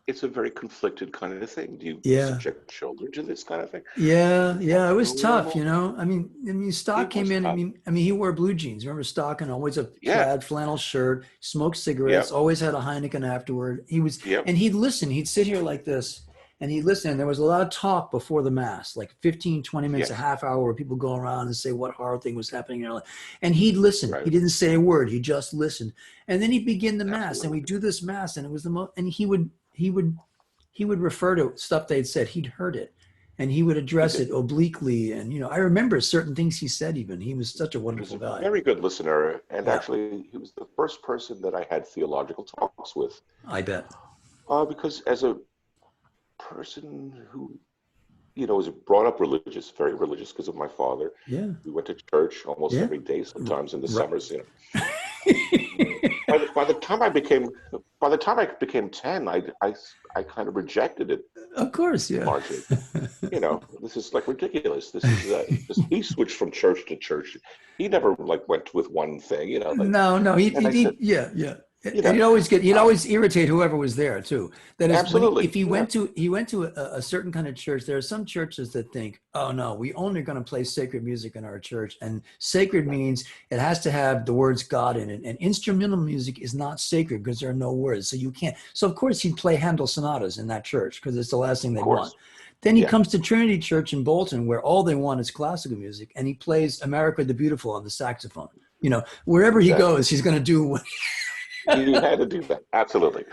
it's a very conflicted kind of thing. Do you Yeah. subject children to this kind of thing? Yeah, Is that yeah, it was tough, you normal? know. I mean, Stock It came was in. tough. I mean, he wore blue jeans. Remember Stock, and always a Yeah, plaid flannel shirt, smoked yeah, cigarettes, always had a Heineken afterward. yeah, And he'd listen. He'd sit here like this, and he'd listen. And there was a lot of talk before the mass, like 15, 20 minutes, a yes, half hour, where people go around and say what horror thing was happening. And he'd listen. He right, didn't say a word. He just listened. And then he'd begin the mass, and absolutely. we'd do this mass, and it was the most. And he would refer to stuff they'd said. He'd heard it, and he would He address did. it obliquely. And I remember certain things he said. Even he was such a He was wonderful a guy. very good listener, and Yeah, actually, he was the first person that I had theological talks with. I bet. Because as a person who, was brought up religious, very religious because of my father, Yeah, we went to church almost yeah, every day, sometimes in the right. summers. By the time I became 10, I kind of rejected it Of course, yeah. largely. This is like ridiculous. This he switched from church to church. He never like went with one thing, like. No, no, And I said, yeah, yeah. you And know, he'd uh, always irritate whoever was there too. That is, if absolutely, yeah, he went to a certain kind of church. There are some churches that think, oh no, we only going to play sacred music in our church, and sacred right, means it has to have the words God in it. And instrumental music is not sacred because there are no words, so you can't. So of course he'd play Handel sonatas in that church because it's the last thing of they want. course, Then he yeah, comes to Trinity Church in Bolton, where all they want is classical music, and he plays America the Beautiful on the saxophone. Wherever he exactly. goes, he's going to do. He had to do that, absolutely,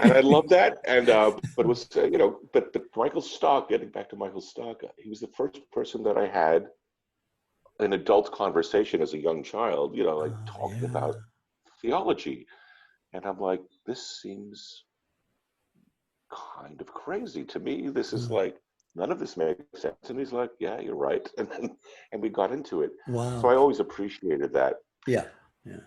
and I love that. And but it was but Michael Stock. Getting back to Michael Stock, he was the first person that I had an adult conversation as a young child. Like Oh, talking yeah. about theology, and I'm like, this seems kind of crazy to me. This is Mm. like none of this makes sense. And he's like, yeah, you're right. And we got into it. So Wow. I always appreciated that. Yeah. Yeah.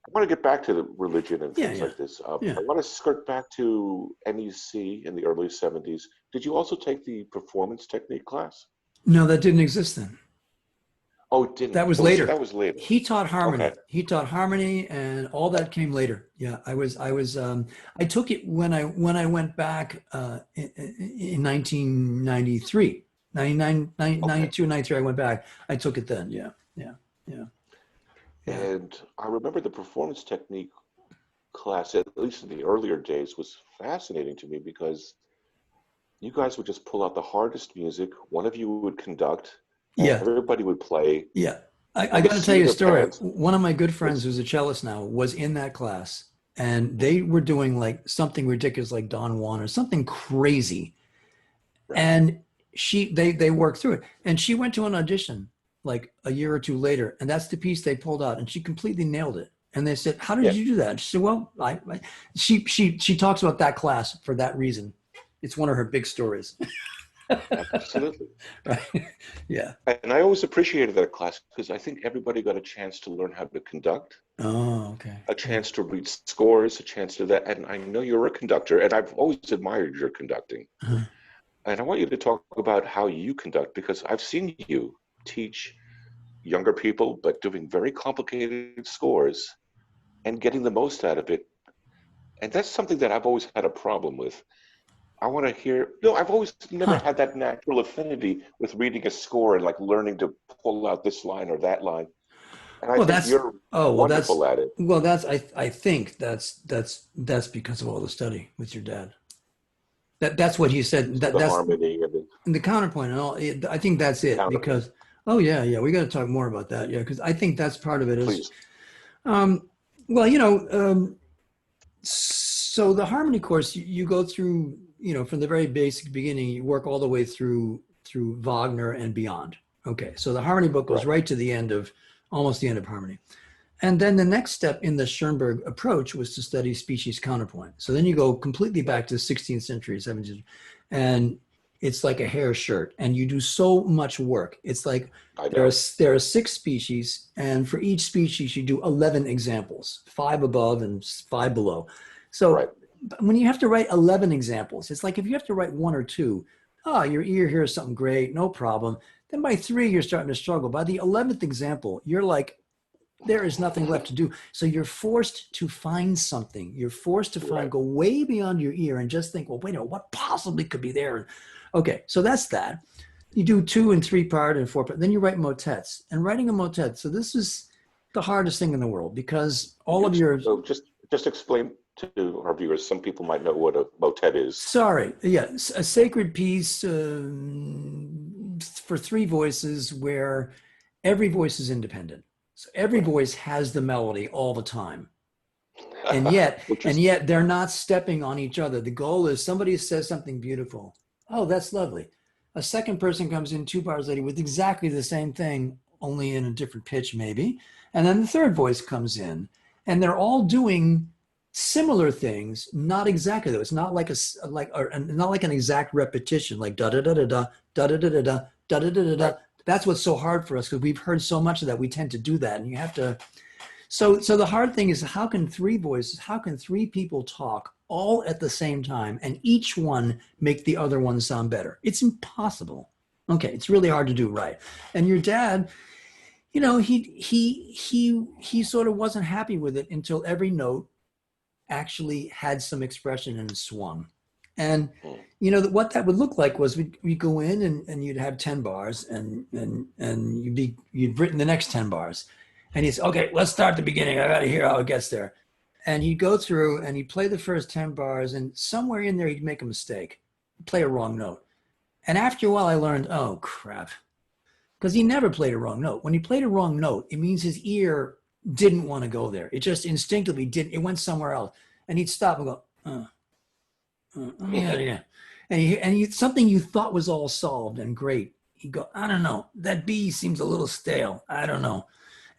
I want to get back to the religion and Yeah. things Yeah. like this. Yeah. I want to skirt back to NEC in the early 70s. Did you also take the performance technique class? No, that didn't exist then. Oh, it didn't. That was That later. was later. He taught Okay. harmony. He taught harmony, and all that came later. Yeah, I took it when I went back in 1993, 99, Okay. 92, 93. I went back. I took it then. Yeah. Yeah. Yeah. Yeah. And I remember the performance technique class, at least in the earlier days, was fascinating to me because you guys would just pull out the hardest music. One of you would conduct, and Yeah. everybody would play. Yeah. I And to got to tell see you a their story. parents One of my good friends was who's a cellist now was in that class, and they were doing like something ridiculous like Don Juan or something crazy. right. And they worked through it. And she went to an audition like a year or two later, and that's the piece they pulled out, and she completely nailed it. And they said, "How did Yeah, you do that?" And she said, "Well, she talks about that class for that reason. It's one of her big stories." absolutely. Right? Yeah. And I always appreciated that class because I think everybody got a chance to learn how to conduct, Oh, okay. a Yeah. chance to read scores, a chance to that. And I know you're a conductor, and I've always admired your conducting. Uh-huh. And I want you to talk about how you conduct because I've seen you teach younger people, but doing very complicated scores and getting the most out of it. And that's something that I've always had a problem with. I want to hear, no, I've always never Huh. had that natural affinity with reading a score and like learning to pull out this line or that line. And I Well, think that's you're oh well that's wonderful at it. well that's I think that's because of all the study with your dad. That's what he said. So the That's harmony and the the counterpoint and all. I think that's it counterpoint. because oh yeah, yeah, we got to talk more about that. Yeah, because I think that's part of it is Please. um well, so the harmony course you go through, from the very basic beginning, you work all the way through Wagner and beyond. Okay, so the harmony book goes Right. right to the end of almost the end of harmony. And then the next step in the Schoenberg approach was to study species counterpoint. So then you go completely Right. back to the 16th century, 17th, and it's like a hair shirt, and you do so much work. It's like I there are know. there are 6 species, and for each species you do 11 examples, 5 above and 5 below. Right. So when you have to write 11 examples, it's like if you have to write one or two, Oh, your ear hears something great, no problem. Then by 3, you're starting to struggle. By the 11th example, you're like, there is nothing left to do. So you're forced to find something. You're forced to Right. go way beyond your ear and just think, well, wait a minute, what possibly could be there? Okay, so that's that. You do 2 and 3 part and 4 part. Then you write motets. And writing a motet, so this is the hardest thing in the world because all of your... So just explain to our viewers. Some people might know what a motet is. Sorry, yeah, a sacred piece for 3 voices where every voice is independent. So every voice has the melody all the time. And yet they're not stepping on each other. The goal is somebody says something beautiful. Oh, that's lovely. A second person comes in 2 bars later with exactly the same thing, only in a different pitch maybe. And then the third voice comes in and they're all doing similar things, not exactly though. It's not like not like an exact repetition, like da da da da da da da da da da da da da da. That's what's so hard for us because we've heard so much of that. We tend to do that, and you have to. So the hard thing is how can 3 voices, how can 3 people talk all at the same time, and each one make the other one sound better? It's impossible. Okay, it's really hard to do right. And your dad, you know, he sort of wasn't happy with it until every note actually had some expression and swung. And you know what that would look like was we'd go in and you'd have 10 bars and you'd written the next 10 bars. And he'd say, okay, let's start the beginning. I got to hear how it gets there. And he'd go through and he'd play the first 10 bars and somewhere in there he'd make a mistake, play a wrong note. And after a while I learned, oh crap, because he never played a wrong note. When he played a wrong note, it means his ear didn't want to go there. It just instinctively didn't. It went somewhere else. And he'd stop and go, yeah. And something you thought was all solved and great. He'd go, I don't know. That B seems a little stale. I don't know.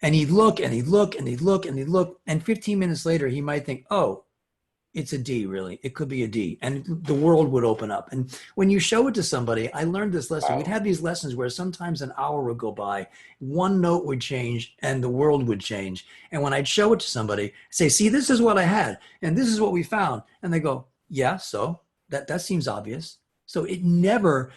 And he'd look and he'd look and he'd look and he'd look. And 15 minutes later, he might think, oh, it's a D, really. It could be a D. And the world would open up. And when you show it to somebody, I learned this lesson. Wow. We'd have these lessons where sometimes an hour would go by, one note would change, and the world would change. And when I'd show it to somebody, say, see, this is what I had, and this is what we found. And they go, yeah, so that seems obvious. So it never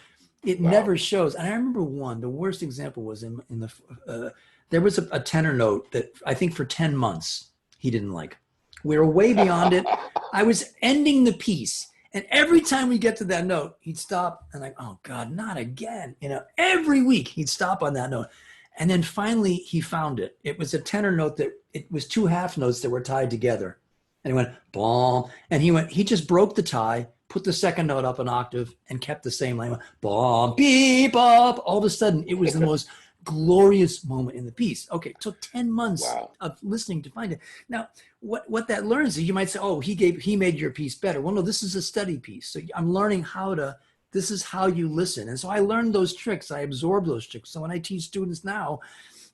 shows. And I remember the worst example was in the, there was a tenor note that I think for 10 months he didn't like. We were way beyond it. I was ending the piece. And every time we get to that note, he'd stop and like, oh God, not again. You know, every week he'd stop on that note. And then finally he found it. It was a tenor note that it was 2 half notes that were tied together. And he went, bomb. And he just broke the tie, put the second note up an octave and kept the same line. Bomb, beep, up. All of a sudden it was the most glorious moment in the piece. Okay, it took 10 months of listening to find it. Now, what that learns is you might say, oh, he made your piece better. Well, no, this is a study piece. So I'm learning this is how you listen. And so I learned those tricks. I absorb those tricks. So when I teach students now,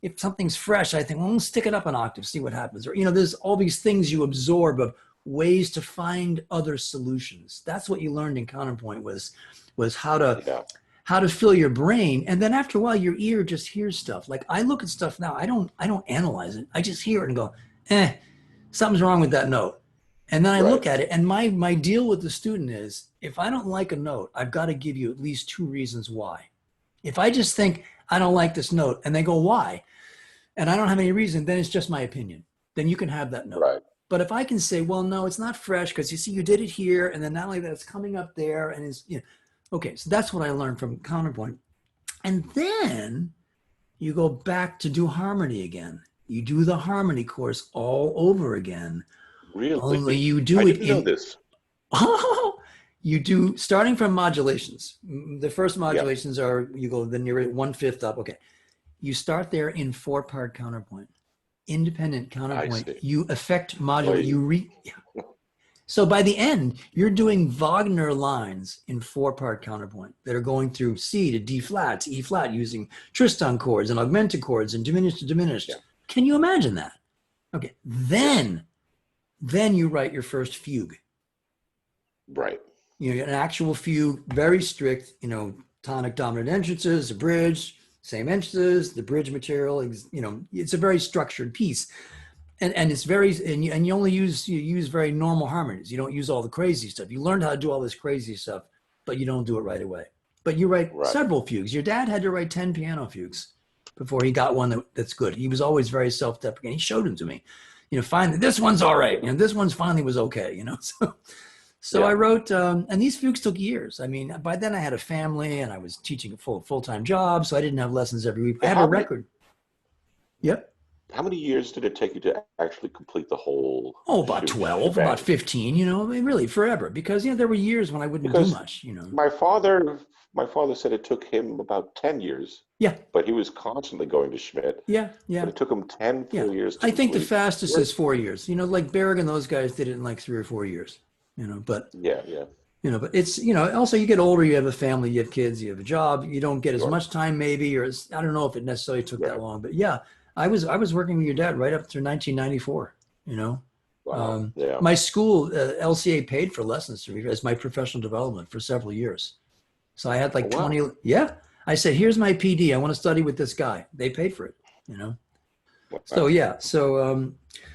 if something's fresh, I think, well, let's stick it up an octave, see what happens. Or, you know, there's all these things you absorb of ways to find other solutions. That's what you learned in Counterpoint was how to fill your brain. And then after a while, your ear just hears stuff. Like I look at stuff now, I don't analyze it. I just hear it and go, something's wrong with that note. And then I look at it, and my deal with the student is, if I don't like a note, I've got to give you at least 2 reasons why. If I just think, I don't like this note, and they go, why? And I don't have any reason, then it's just my opinion. Then you can have that note. Right. But if I can say, well, no, it's not fresh, because you see, you did it here, and then not only that, it's coming up there, and it's, you know. Okay, so that's what I learned from Counterpoint. And then you go back to do harmony again. You do the harmony course all over again. Really? Only you do I it didn't know this. Oh, you do, starting from modulations. The first modulations are, you go, then you're at 1/5 up. Okay. You start there in 4-part counterpoint. Independent counterpoint. You affect modulate. So by the end, you're doing Wagner lines in 4-part counterpoint that are going through C to D flat to E flat using Tristan chords and augmented chords and diminished to diminished. Yeah. Can you imagine that? Okay, then you write your first fugue. Right. You know, an actual fugue, very strict, you know, tonic dominant entrances, a bridge, same entrances, the bridge material, you know, it's a very structured piece. And it's very, and you only use very normal harmonies. You don't use all the crazy stuff. You learned how to do all this crazy stuff, but you don't do it right away. but you write Right. several fugues. Your dad had to write 10 piano fugues before he got one that's good. He was always very self-deprecating. He showed them to me. Finally, this one's all right. This one's finally was okay. So Yeah. I wrote, and these fugues took years. I mean, by then I had a family and I was teaching a full-time job, so I didn't have lessons every week. I had a record. Yep. How many years did it take you to actually complete the whole? Oh, about 12, about 15, I mean, really forever, because, there were years when I wouldn't do much, My father said it took him about 10 years. Yeah. But he was constantly going to Schmidt. Yeah. But it took him 10 full years to I think the complete. fastest is 4 years. Like Bergin, those guys did it in like 3 or 4 years, but Yeah. but it's, also you get older, you have a family, you have kids, you have a job, you don't get as Sure. much time maybe, or I don't know if it necessarily took that long, but yeah, I was working with your dad right up through 1994, Wow. Yeah. My school, LCA paid for lessons to me as my professional development for several years. So I had like 20. Yeah. I said, here's my PD. I want to study with this guy. They paid for it, Wow. So, yeah. So,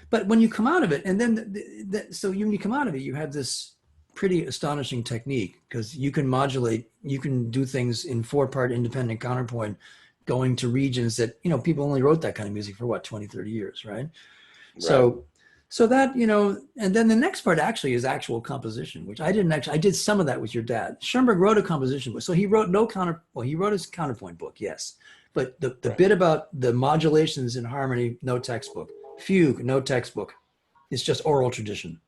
but when you come out of it, and then, when you come out of it, you have this pretty astonishing technique because you can modulate, you can do things in 4-part independent counterpoint, going to regions that, people only wrote that kind of music for what, 20, 30 years, right? So that, and then the next part actually is actual composition, which I did some of that with your dad. Schoenberg wrote a composition book. So he wrote he wrote his counterpoint book, yes. But the bit about the modulations in harmony, no textbook. Fugue, no textbook. It's just oral tradition.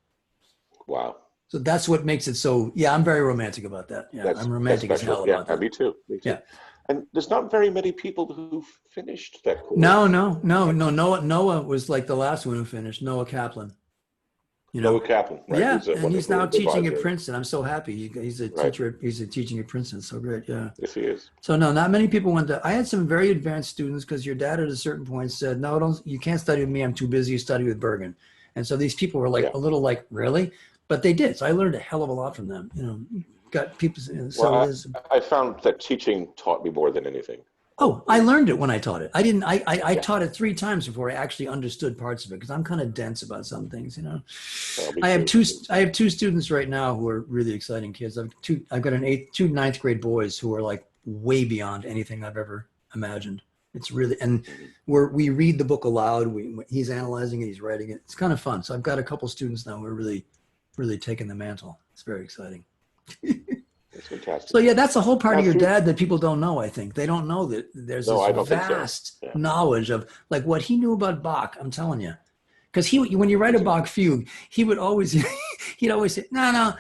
Wow. So that's what makes it so, I'm very romantic about that. Yeah, I'm romantic as hell about that. Me too. Yeah. And there's not very many people who finished that course. No. Noah was like the last one who finished. Noah Kaplan. Noah Kaplan, right? Yeah, and he's now teaching at Princeton. I'm so happy. He's a teacher. He's teaching at Princeton. So great. Yeah. Yes, he is. So no, not many people went to. I had some very advanced students because your dad at a certain point said, "No, you can't study with me. I'm too busy. You study with Bergin." And so these people were like a little like, really? But they did. So I learned a hell of a lot from them. Got people. I found that teaching taught me more than anything. Oh, I learned it when I taught it. I didn't. I taught it 3 times before I actually understood parts of it because I'm kind of dense about some things. I have two students right now who are really exciting kids. I've got two 9th grade boys who are like way beyond anything I've ever imagined. It's really, and we read the book aloud. He's analyzing it. He's writing it. It's kind of fun. So I've got a couple students now who are really, really taking the mantle. It's very exciting. That's fantastic. So that's a whole part of your dad that people don't know. I think they don't know that there's this vast knowledge of like what he knew about Bach. I'm telling you, because when you write a Bach fugue, he'd always say, no,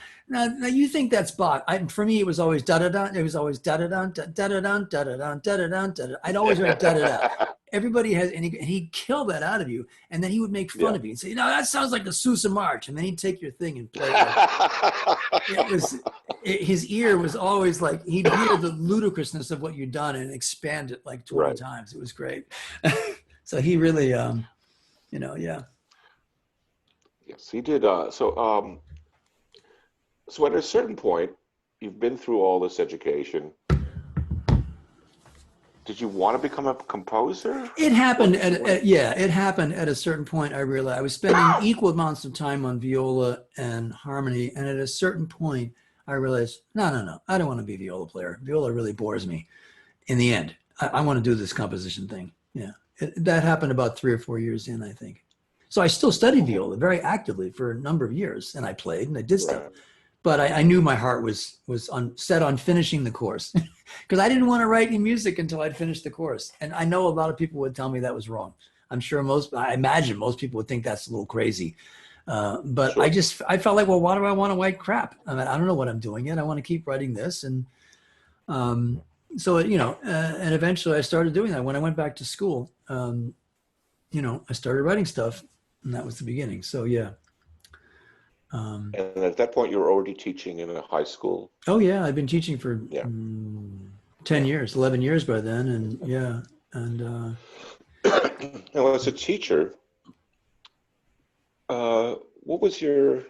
you think that's Bach. For me, it was always da da da. It was always da da da da da da da da da da da da. I'd always write da da da. Everybody has, and he'd kill that out of you, and then he would make fun of you and say, that sounds like the Sousa March, and then he'd take your thing and play it. His ear was always like, he'd hear the ludicrousness of what you'd done and expand it like 20 times. It was great. So he really, yeah. Yes, he did. So at a certain point, you've been through all this education. Did you want to become a composer? It happened it happened at a certain point. I realized I was spending equal amounts of time on viola and harmony. And at a certain point, I realized, no, I don't want to be a viola player. Viola really bores me in the end. I want to do this composition thing. Yeah. That happened about 3 or 4 years in, I think. So I still studied viola very actively for a number of years, and I played and I did stuff. But I knew my heart was set on finishing the course because I didn't want to write any music until I'd finished the course. And I know a lot of people would tell me that was wrong. I'm sure I imagine most people would think that's a little crazy. But I felt like, well, why do I want to write crap? I mean, I don't know what I'm doing yet. I want to keep writing this. And so, and eventually I started doing that. When I went back to school, I started writing stuff, and that was the beginning. So, yeah. And at that point, you were already teaching in a high school. Oh yeah, I've been teaching for 10 years, 11 years by then, and and. Now, as a teacher, what was your?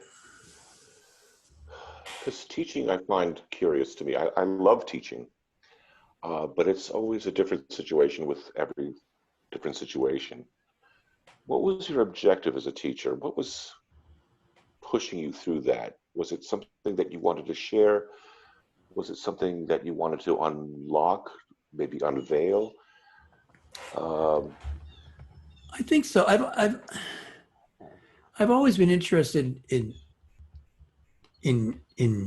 Because teaching, I find curious to me. I love teaching, but it's always a different situation with every different situation. What was your objective as a teacher? What was pushing you through that? Was it something that you wanted to share Was it something that you wanted to unlock, maybe unveil? Um, I think so. I've always been interested in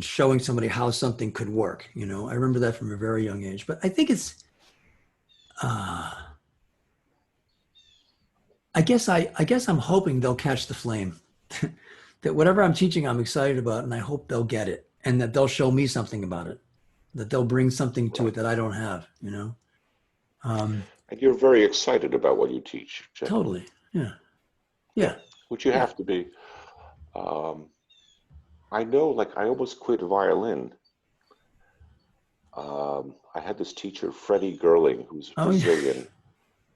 showing somebody how something could work. You know, I remember that from a very young age. But I think it's uh, I guess I'm hoping they'll catch the flame. That whatever I'm teaching, I'm excited about, and I hope they'll get it, and that they'll show me something about it, that they'll bring something to it that I don't have. You know, and you're very excited about what you teach, Jay. totally. Yeah, Yeah, yeah, which you yeah. have to be. Um, I know, like, I almost quit violin. I had this teacher, Freddie Gerling, who's Oh, yeah. Brazilian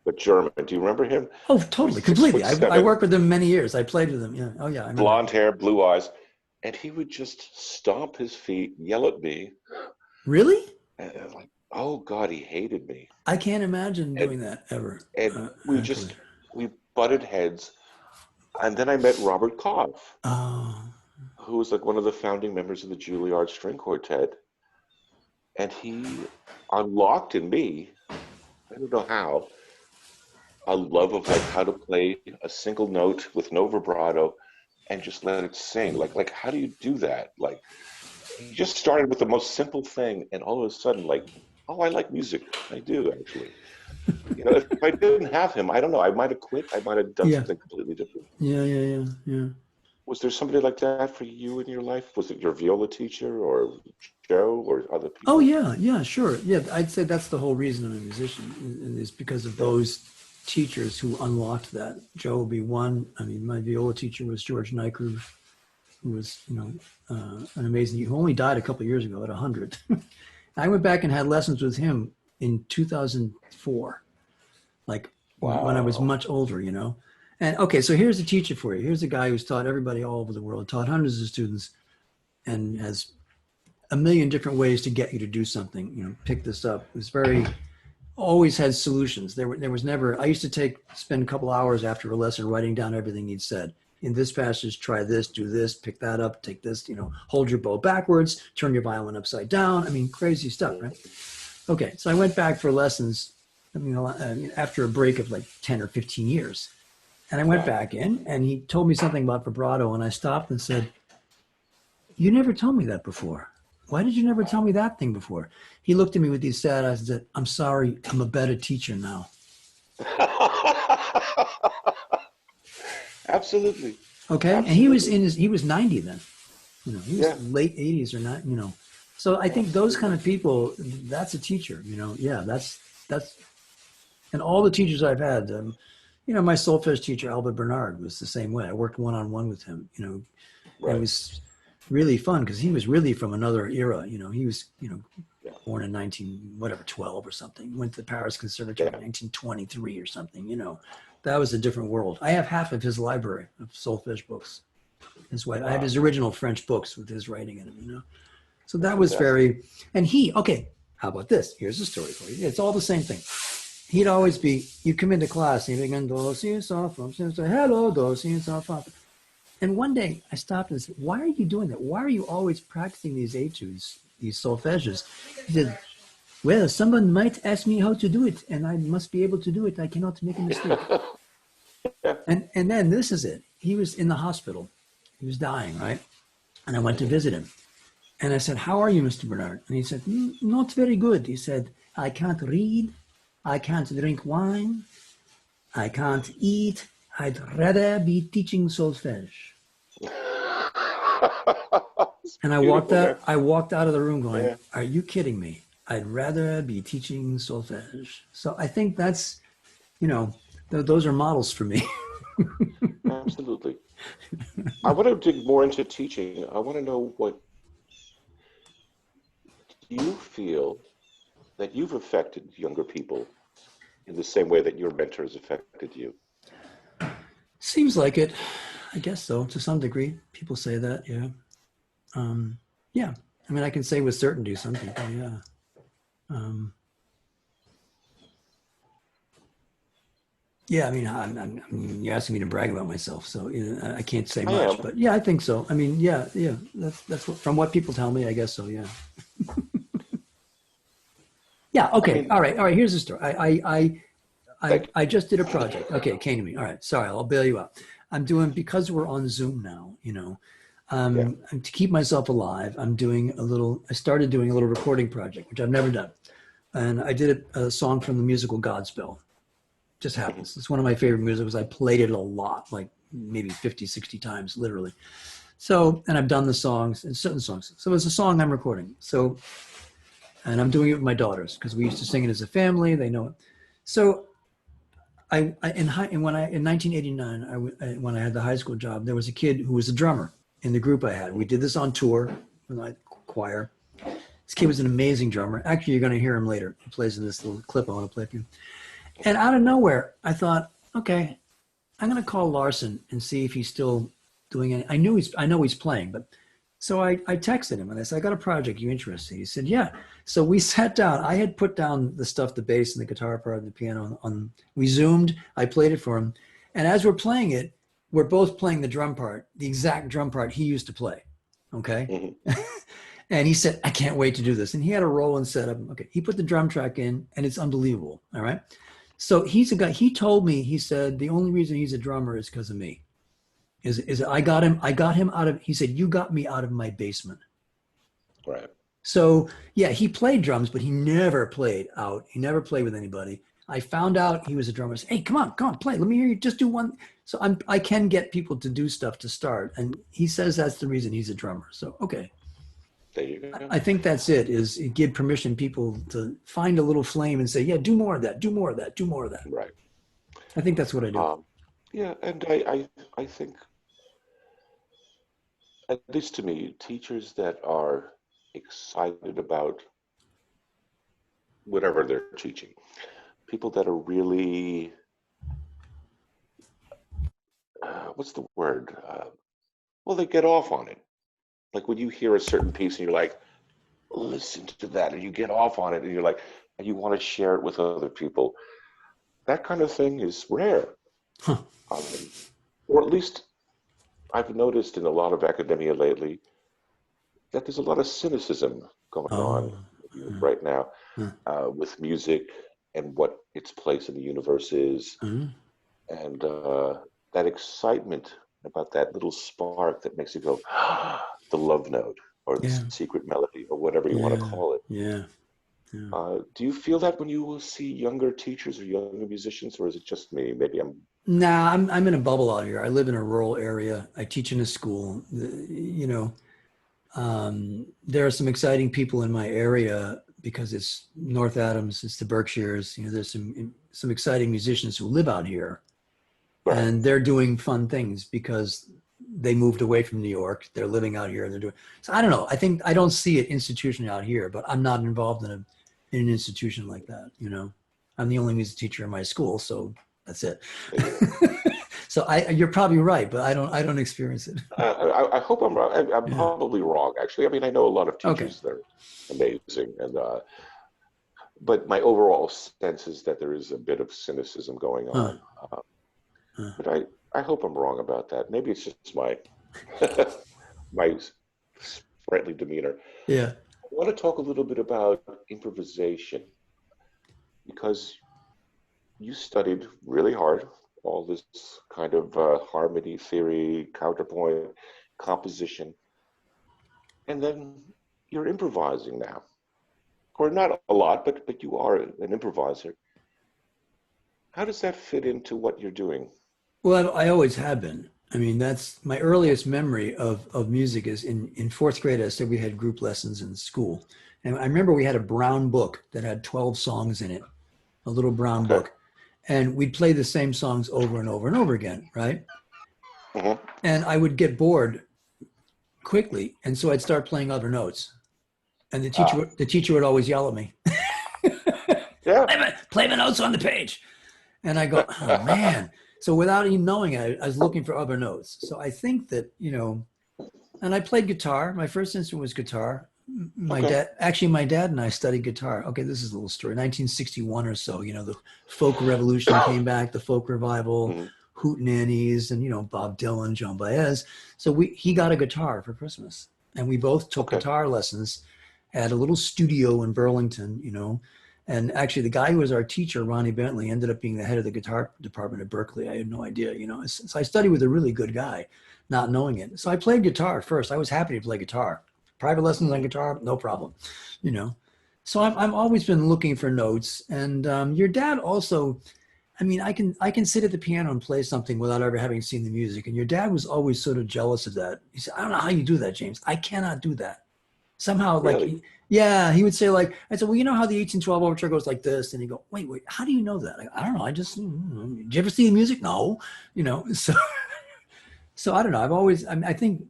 but German. Do you remember him? Oh, He was totally, six completely. foot I seven, worked with them many years. I played with them. Yeah. Oh, yeah. I remember. blonde hair, blue eyes, and he would just stomp his feet, yell at me, Really? and like, oh God, he hated me. I can't imagine And doing that ever. and Actually. we butted heads. And then I met Robert Koff, Oh, who was like one of the founding members of the Juilliard String Quartet, and he unlocked in me, I don't know how, a love of like how to play a single note with no vibrato and just let it sing. Like how do you do that? Like he just started with the most simple thing, and all of a sudden, like, oh, I like music. I do actually. You know, if I didn't have him, I don't know. I might have quit. I might have done yeah. something completely different. Yeah, yeah, yeah, yeah. Was there somebody like that for you in your life? Was it your viola teacher or Joe or other Oh, people? yeah, yeah, sure. Yeah, I'd say that's the whole reason I'm a musician is because of Yeah. those teachers who unlocked that. Joe would be one. I mean, my viola teacher was George Nycrew, who was, an amazing, who only died a couple of years ago at 100. I went back and had lessons with him in 2004, like when I was Wow. much older. And okay, so here's a teacher for you. Here's a guy who's taught everybody all over the world, taught hundreds of students, and has a million different ways to get you to do something. Pick this up. It was very always had solutions. There was never. I used to spend a couple hours after a lesson writing down everything he'd said. In this passage, try this, do this, pick that up, take this. Hold your bow backwards, turn your violin upside down. I mean, crazy stuff, right? Okay, so I went back for lessons. After a break of like 10 or 15 years, and I went Wow. back in, and he told me something about vibrato, and I stopped and said, "You never told me that before. Why did you never tell me that thing before?" He looked at me with these sad eyes and said, "I'm sorry, I'm a better teacher now." Absolutely. Okay, and Absolutely. he was 90 then. He was Yeah. late 80s or not. So I think those kind Absolutely. of people, that's a teacher. Yeah, that's and all the teachers I've had. My solfege teacher Albert Bernard was the same way. I worked one on one with him. And it Right. was really fun because he was really from another era. He was Yeah. born in 19 whatever 12 or something. Went to the Paris Conservatory in Yeah. 1923 or something. That was a different world. I have half of his library of solfege books. His wife. I have Wow. his original French books with his writing in them. So That's that was fantastic. very. And okay. How about this? Here's a story for you. It's all the same thing. He'd always be. You come into class and he'd begin do si so from say hello do si so from. And one day I stopped and said, "Why are you doing that? Why are you always practicing these etudes, these solfeges?" He said, "Well, someone might ask me how to do it, and I must be able to do it. I cannot make a mistake." Yeah. And then this is it. He was in the hospital. He was dying, right? And I went to Mhm. visit him. And I said, "How are you, Mr. Bernard?" And he said, "Not very good." He said, "I can't read. I can't drink wine. I can't eat. I'd rather be teaching solfege." It's And beautiful, man. I walked out of the room going, Yeah. "Are you kidding me? I'd rather be teaching solfege." So I think that's, those are models for me. Absolutely. I want to dig more into teaching. I want to know, what do you feel that you've affected younger people in the same way that your mentors affected you? Seems like it. I guess so, to some degree. People say that, yeah. Um, yeah. I mean, I can say with certainty some people, yeah. Um, yeah, I mean, you're asking me to brag about myself, so I can't say I much, am. but yeah, I think so. I mean, yeah, yeah, that's from what people tell me, I guess so, yeah. Yeah. I Okay. mean, All right. All right. Here's the story. thank I just did a project. Okay, it came to me. All right. Sorry, I'll bail you out. I'm doing, because we're on Zoom now, you. Yeah. to keep myself alive, I started doing a little recording project, which I've never done. And I did a song from the musical Godspell. Just Mhm. happens. It's one of my favorite musicals. I played it a lot, like maybe 50, 60 times, literally. So, and I've done the songs and certain songs. So it's a song I'm recording. So, and I'm doing it with my daughters because we used to sing it as a family. They know it. So in 1989, when I had the high school job, there was a kid who was a drummer in the group I had. We did this on tour with my choir. This kid was an amazing drummer. Actually, you're going to hear him later. He plays in this little clip I want to play for you. And out of nowhere, I thought, okay, I'm going to call Larson and see if he's still doing it. I know he's playing, but so I texted him and I said, I got a project. You interested? He said, yeah. So we sat down. I had put down the stuff, the bass and the guitar part and the piano we Zoomed. I played it for him. And as we're playing it, we're both playing the drum part, the exact drum part he used to play. Okay. Mhm. And he said, I can't wait to do this. And he had a Roland setup. Okay. He put the drum track in and it's unbelievable. All right. So he's a guy, he told me, he said, the only reason he's a drummer is because of me. Is I got him out of, he said, you got me out of my basement. Right. So yeah, he played drums, but he never played out. He never played with anybody. I found out he was a drummer. I said, hey, come on, play. Let me hear you. Just do one. So I can get people to do stuff to start. And he says that's the reason he's a drummer. So, okay. There you go. I think that's it, is give permission people to find a little flame and say, yeah, do more of that, do more of that, do more of that. Right. I think that's what I do. Yeah, and I think, at least to me, teachers that are excited about whatever they're teaching, people that are really, what's the word? Well, they get off on it. Like when you hear a certain piece and you're like, listen to that, and you get off on it and you're like, and you want to share it with other people. That kind of thing is rare. Huh. Or at least I've noticed in a lot of academia lately that there's a lot of cynicism going Oh, on right now huh, with music and what its place in the universe is, huh. and that excitement about that little spark that makes you go, the love note or the Yeah, secret melody or whatever you want to yeah, call it. yeah, yeah. Do you feel that when you will see younger teachers or younger musicians, or is it just me? Maybe I'm. Nah, I'm in a bubble out here. I live in a rural area. I teach in a school. There are some exciting people in my area because it's North Adams, it's the Berkshires. There's some exciting musicians who live out here, Right. and they're doing fun things because they moved away from New York. They're living out here, and they're doing. So I don't know. I think I don't see it institutionally out here, but I'm not involved in an institution like that. I'm the only music teacher in my school, so that's it. There you go. So you're probably right, but I don't experience it. I hope I'm wrong. I'm Yeah. probably wrong, actually. I mean, I know a lot of Okay. teachers that are amazing, and but my overall sense is that there is a bit of cynicism going Huh. on. Uh, Huh. but I hope I'm wrong about that. Maybe it's just my my sprightly demeanor. Yeah. I want to talk a little bit about improvisation because you studied really hard all this kind of harmony theory, counterpoint, composition, and then you're improvising now, or not a lot, but you are an improviser. How does that fit into what you're doing? Well, I always have been. I mean, that's my earliest memory of music is in fourth grade. I said we had group lessons in school. And I remember we had a brown book that had 12 songs in it, a little brown Okay. book. And we'd play the same songs over and over and over again, right? Hmm. And I would get bored quickly. And so I'd start playing other notes. And Ah, the teacher would always yell at me, yeah. play the notes on the page. And I go, oh man. So without even knowing it, I was looking for other notes. So I think that, and I played guitar. My first instrument was guitar. Okay. My dad and I studied guitar. Okay, this is a little story. 1961 or so, the folk revolution came back, the folk revival, Hmm. hootenannies, and Bob Dylan, Joan Baez. So he got a guitar for Christmas, and we both took Okay. guitar lessons at a little studio in Burlington, And actually, the guy who was our teacher, Ronnie Bentley, ended up being the head of the guitar department at Berkeley. I had no idea, you know. So I studied with a really good guy, not knowing it. So I played guitar first. I was happy to play guitar. Private lessons on guitar, no problem, you know. So I've always been looking for notes. And your dad also, I mean, I can sit at the piano and play something without ever having seen the music. And your dad was always sort of jealous of that. He said, "I don't know how you do that, James. I cannot do that." Somehow, like, Really? yeah, he would say, like, I said, "Well, you know how the 1812 overture goes like this?" And he'd go, "Wait, how do you know that?" I don't know. I just, did you ever see the music? No, you know. So, so I don't know. I've always, I think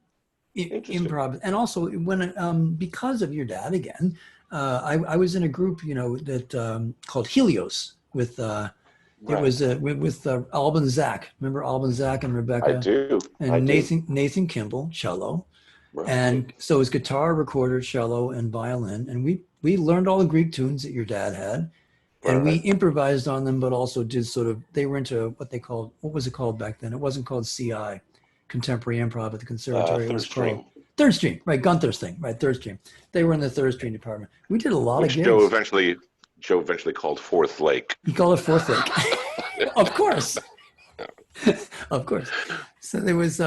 Interesting. improv, and also when because of your dad again, I was in a group, you know, that called Helios with it Right. was with Alban Zach. Remember Alban Zach and I Rebecca do. I and do. Nathan Kimball, cello. Right. And so it was guitar, recorder, cello, and violin. And we learned all the Greek tunes that your dad had, and we Right. improvised on them, but also did sort of, they were into what was it called back then? It wasn't called CI, Contemporary Improv at the Conservatory. It Third was called stream, Third Stream, right? Gunther's thing, right? Third Stream. They were in the Third Stream department. We did a lot of which Joe gigs. eventually Joe eventually called Fourth Lake. You call it Fourth Lake. Of course. Of course. So there was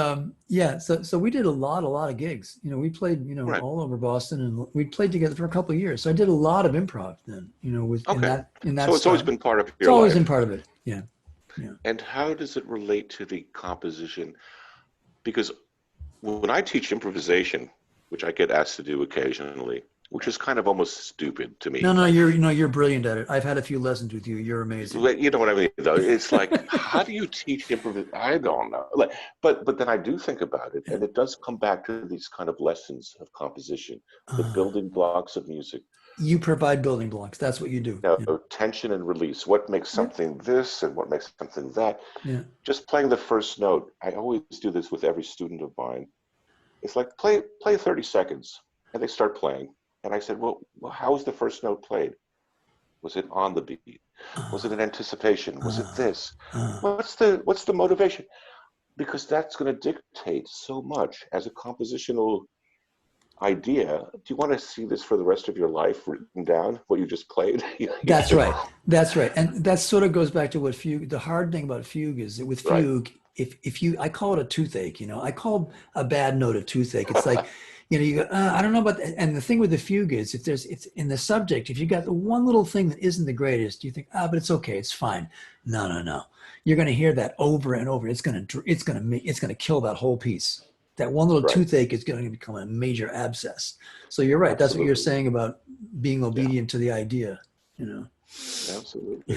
yeah, so we did a lot of gigs. You know, we played, you know, Right. all over Boston, and we played together for a couple of years. So I did a lot of improv then, you know, with Okay. in that So it's always style. been part of It's your always been life. part of it. Yeah. Yeah. And how does it relate to the composition? Because when I teach improvisation, which I get asked to do occasionally, which is kind of almost stupid to No, me. no, you're brilliant at it. I've had a few lessons with you. You're amazing. You know what I mean, though? It's like, how do you teach improvisation? I don't know. Like, but then I do think about it, Yeah. and it does come back to these kind of lessons of composition, the Uh, building blocks of music. you provide building blocks. That's what you do. You Yeah. know, tension and release. What makes Yeah. something this and what makes something that? Yeah. Just playing the first note. I always do this with every student of mine. It's like play 30 seconds, and they start playing. And I said, well, how was the first note played? Was it on the beat? Was it Uh, an anticipation? Was it uh, this? uh. What's the motivation? Because that's going to dictate so much as a compositional idea. Do you want to see this for the rest of your life written down? What you just played? That's right. That's right. And that sort of goes back to what fugue, the hard thing about fugue is that with Right. fugue, if you, I call it a toothache, you know, I call a bad note a toothache. It's like, you know, you go, I don't know about that. And the thing with the fugue is if there's, it's in the subject, if you got the one little thing that isn't the greatest, you think, but it's okay. It's fine. No, no, no. You're going to hear that over and over. It's going to kill that whole piece. That one little Right. toothache is going to become a major abscess. So you're right. That's what you're Absolutely. saying about being Yeah. obedient to the idea, you know. Absolutely.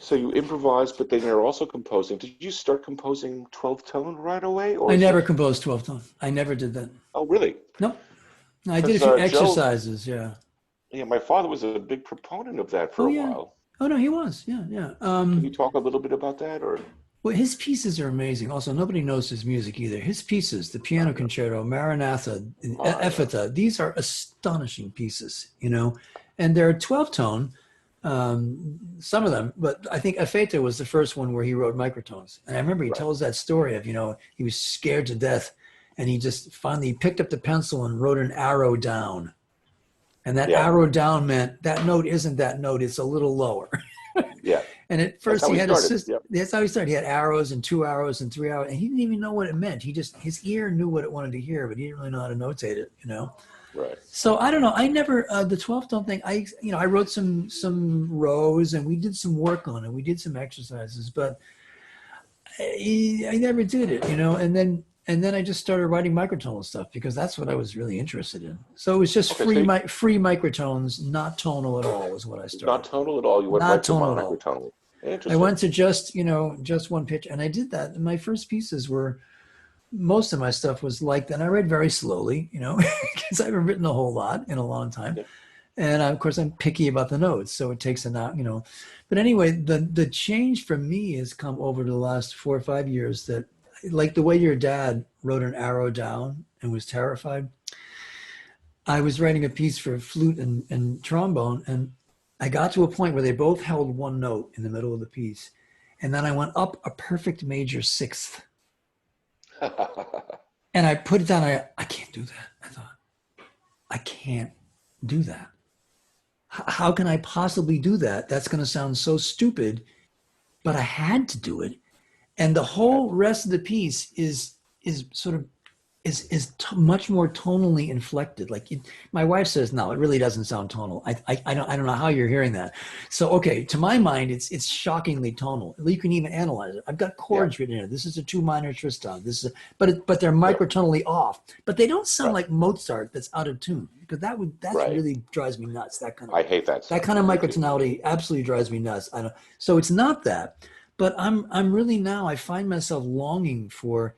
So you improvise, but then you're also composing. Did you start composing 12 tone right away, or I is never it? composed 12 tone. I never did that. Oh, really? Nope. I did a Because few Joe, exercises. Yeah. yeah, my father was a big proponent of that Oh for a yeah. while. Oh no, he was. Yeah, yeah. Can you talk a little bit about that, or Well, his pieces are amazing. Also, nobody knows his music either. His pieces, the I piano know, concerto, Maranatha, I know. Ephata, these are astonishing pieces, you know, and they're 12 tone, some of them, but I think Ephata was the first one where he wrote microtones. And I remember he Right. tells that story of, you know, he was scared to death and he just finally picked up the pencil and wrote an arrow down. And that Yeah, arrow down meant that note isn't that note, it's a little lower. yeah. And at That's first how he he had a started. system. Yep. That's how he started. He had arrows and 2 arrows and 3 arrows, and he didn't even know what it meant. He just, his ear knew what it wanted to hear, but he didn't really know how to notate it, you know? Right. So I don't know. I never, the 12 tone thing, you know, I wrote some rows and we did some work on it. We did some exercises, but I never did it, you know? And then I just started writing microtonal stuff because that's what I was really interested in. So it was just Okay, so free microtones, not tonal at all was what I not started. tonal at all. You went Not right to tonal at all. microtonal. I Interesting. went to just, you know, just one pitch. And I did that. And my first pieces were, most of my stuff was like that. And I read very slowly, you know, because I haven't written a whole lot in a long time. Yeah. And of course, I'm picky about the notes. So it takes an out, you know. But anyway, the change for me has come over the last 4 or 5 years that, like the way your dad wrote an arrow down and was terrified. I was writing a piece for flute and trombone, and I got to a point where they both held one note in the middle of the piece. And then I went up a perfect major sixth. And I put it down. I can't do that. I thought, I can't do that. how can I possibly do that? That's going to sound so stupid, but I had to do it. And the whole rest of the piece is sort of much more tonally inflected. Like my wife says, no, it really doesn't sound tonal. I don't know how you're hearing that. So okay, to my mind, it's shockingly tonal. You can even analyze it. I've got chords written in it. This is a 2 minor Tristan. This is but they're microtonally off. But they don't sound like Mozart that's out of tune, because that really drives me nuts. That kind of I hate that. That kind of microtonality absolutely drives me nuts. I don't. So it's not that, but I'm really now, I find myself longing for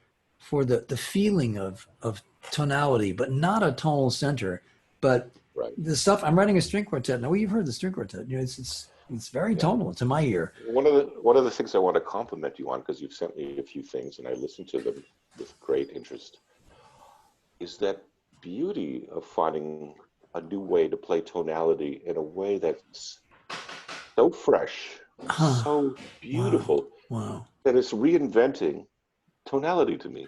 the feeling of tonality, but not a tonal center. But the stuff, I'm writing a string quartet now. Well, you've heard the string quartet. You know, it's very tonal to my ear. One of the things I want to compliment you on, because you've sent me a few things and I listened to them with great interest, is that beauty of finding a new way to play tonality in a way that's so fresh, so beautiful, that it's reinventing tonality to me.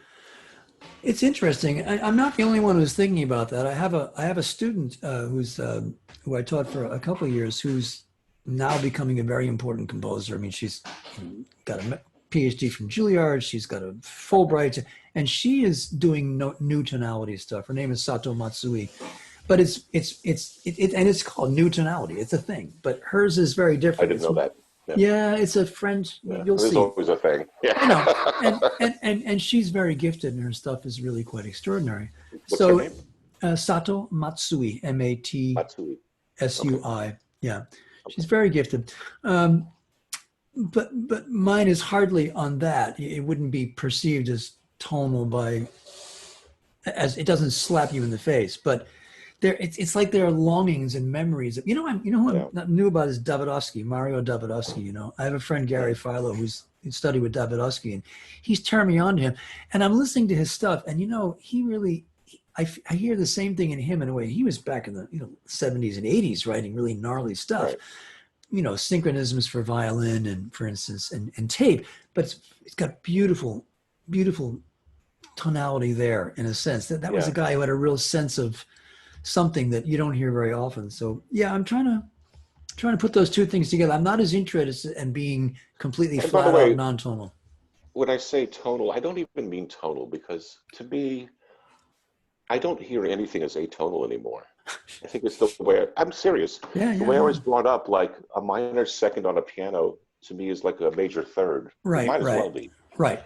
It's interesting. I'm not the only one who's thinking about that. I have a student who I taught for a couple of years, who's now becoming a very important composer. I mean, she's got a PhD from Juilliard. She's got a Fulbright, and she is doing new tonality stuff. Her name is Sato Matsui, but it's called new tonality. It's a thing, but hers is very different. I didn't know that. Yeah, it's a French. You'll see. There's always a thing. Yeah. And she's very gifted, and her stuff is really quite extraordinary. What's her name? Sato Matsui, Matsui. Okay. Yeah, she's very gifted. But mine is hardly on that. It wouldn't be perceived as tonal as it doesn't slap you in the face, but it's like there are longings and memories. Who I knew about is Davidovsky, Mario Davidovsky. You know, I have a friend, Gary Philo, who's studied with Davidovsky, and he's turned me on to him. And I'm listening to his stuff, and he really, I hear the same thing in him in a way. He was back in the 70s and 80s writing really gnarly stuff. Right. Synchronisms for violin, and for instance, and tape. But it's got beautiful, beautiful tonality there, in a sense. That was a guy who had a real sense of something that you don't hear very often. So yeah, I'm trying to put those two things together. I'm not as interested in being completely flat out non-tonal. When I say tonal, I don't even mean tonal, because to me, I don't hear anything as atonal anymore. I think it's the way I'm serious. The way I was brought up, like a minor second on a piano to me is like a major third. Right. It might as well be. Right.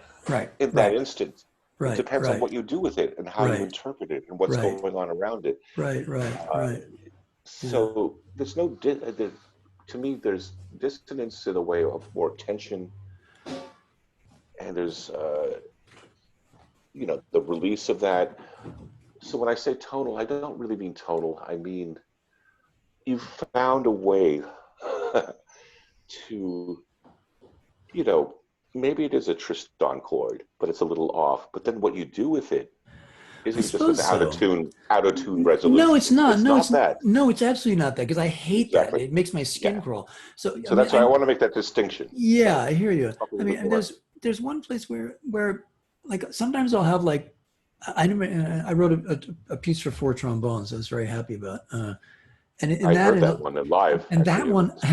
In that instant. Right. It depends on what you do with it and how you interpret it and what's going on around it. Right. So there's no, to me, there's dissonance in a way of more tension, and there's, the release of that. So when I say tonal, I don't really mean tonal. I mean, you've found a way to, maybe it is a Tristan chord, but it's a little off. But then what you do with it isn't just an out of tune resolution. No, it's not. No, it's absolutely not that, because I hate that. It makes my skin crawl. So that's why I want to make that distinction. Yeah, I hear you. I mean, there's one place where like sometimes I'll have like, I wrote a piece for 4 trombones I was very happy about. And I heard that one live. And that one, I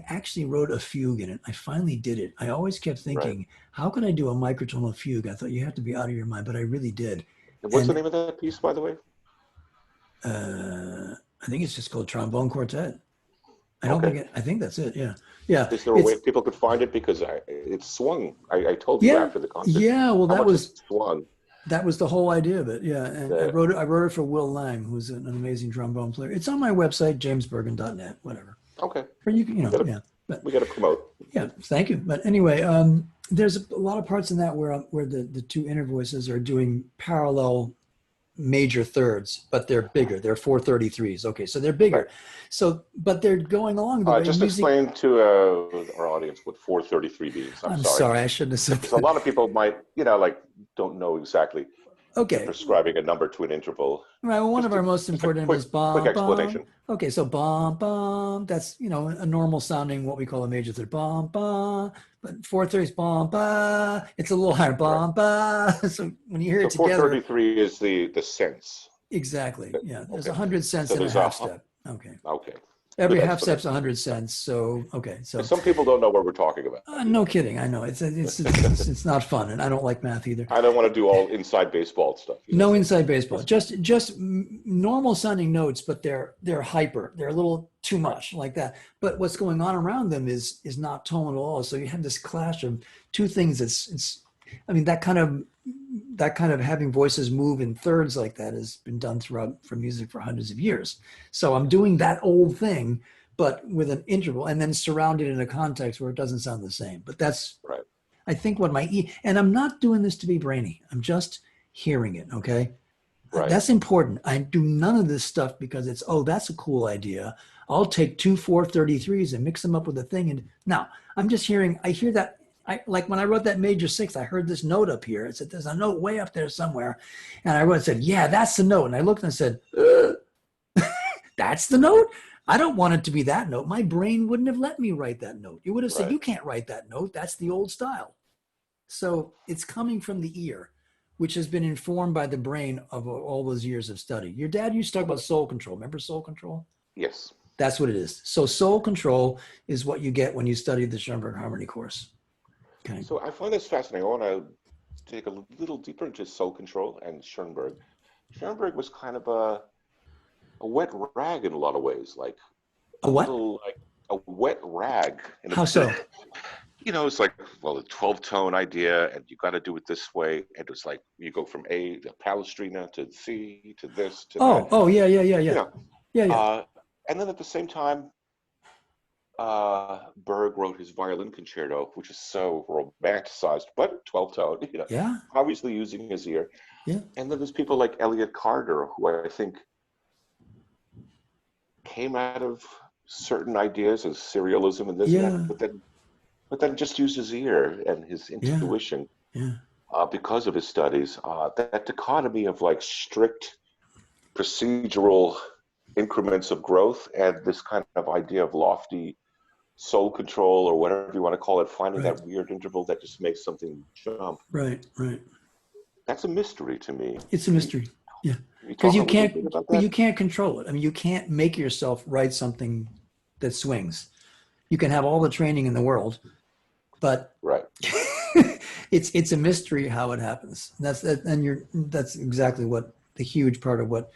actually wrote a fugue in it. I finally did it. I always kept thinking, how could I do a microtonal fugue? I thought you have to be out of your mind, but I really did. And what's the name of that piece, by the way? I think it's just called Trombone Quartet. I think that's it. Yeah. Is there a way people could find it? Because it's swung. I told you after the concert. Yeah, well, that was swung. That was the whole idea of it. Yeah. And I wrote it for Will Lang, who's an amazing trombone player. It's on my website, jamesbergin.net, whatever. Okay. Or you can, we got to promote. Yeah. Thank you. But anyway, there's a lot of parts in that where the 2 inner voices are doing parallel major thirds, but they're bigger. They're 433s. Okay. So they're bigger. Right. So, but they're going along the way. Just explain to our audience what 433 means. I'm sorry. I shouldn't have said that. A lot of people might, don't know exactly. Okay. Prescribing a number to an interval. Right. Well, one of our most important is bum. Quick explanation. Okay. So bum, bum. That's, a normal sounding, what we call a major third. Bum, bum. But 430 is bum, ba. It's a little higher. Bum, ba. So when you hear it together. 433 is the sense. Exactly. Yeah. There's 100 cents in a half step. Okay. Every Good half step's explanation. 100 cents. So okay, Because so some people don't know what we're talking about. no kidding. I know it's not fun, and I don't like math either. I don't want to do all inside baseball stuff. No So inside baseball, just normal sounding notes, but they're hyper. They're a little too right, much like that. But what's going on around them is not tone at all. So you have this clash of two things. It's I mean that kind of having voices move in thirds like that has been done throughout for music for hundreds of years. So I'm doing that old thing, but with an interval and then surrounded in a context where it doesn't sound the same. But that's right, I think what and I'm not doing this to be brainy. I'm just hearing it. Okay. right. That's important. I do none of this stuff because it's, oh, that's a cool idea. I'll take two 433s and mix them up with a thing. And now I'm just I hear that. Like when I wrote that major six, I heard this note up here. It said, there's a note way up there somewhere. And I wrote, it said, yeah, that's the note. And I looked and I said, that's the note? I don't want it to be that note. My brain wouldn't have let me write that note. It would have said, Right. you can't write that note. That's the old style. So it's coming from the ear, which has been informed by the brain of all those years of study. Your dad used to talk about soul control. Remember soul control? Yes. That's what it is. So soul control is what you get when you study the Schoenberg harmony course. Okay. So I find this fascinating. I want to dig a little deeper into soul control and Schoenberg. Schoenberg was kind of a wet rag in a lot of ways, like A what? like a wet rag. In How so? it's like, well, the 12-tone idea, and you got to do it this way. And it's like you go from A, the Palestrina, to C, to this, to that. Oh, yeah, yeah, yeah, You yeah. know, Yeah, yeah. and then at the same time, Berg wrote his violin concerto, which is so romanticized, but 12-tone, Yeah, obviously using his ear. yeah, And then there's people like Elliot Carter, who I think came out of certain ideas of serialism and this and that, yeah, but then just used his ear and his yeah, intuition yeah. because of his studies. That dichotomy of like strict procedural increments of growth and this kind of idea of lofty soul control, or whatever you want to call it, finding Right, that weird interval that just makes something jump. right, right. That's a mystery to me. It's a mystery. Yeah. Can you Because talk a little bit about but that? you can't control it. I mean, you can't make yourself write something that swings. You can have all the training in the world, but Right. it's a mystery how it happens. That's exactly what the huge part of what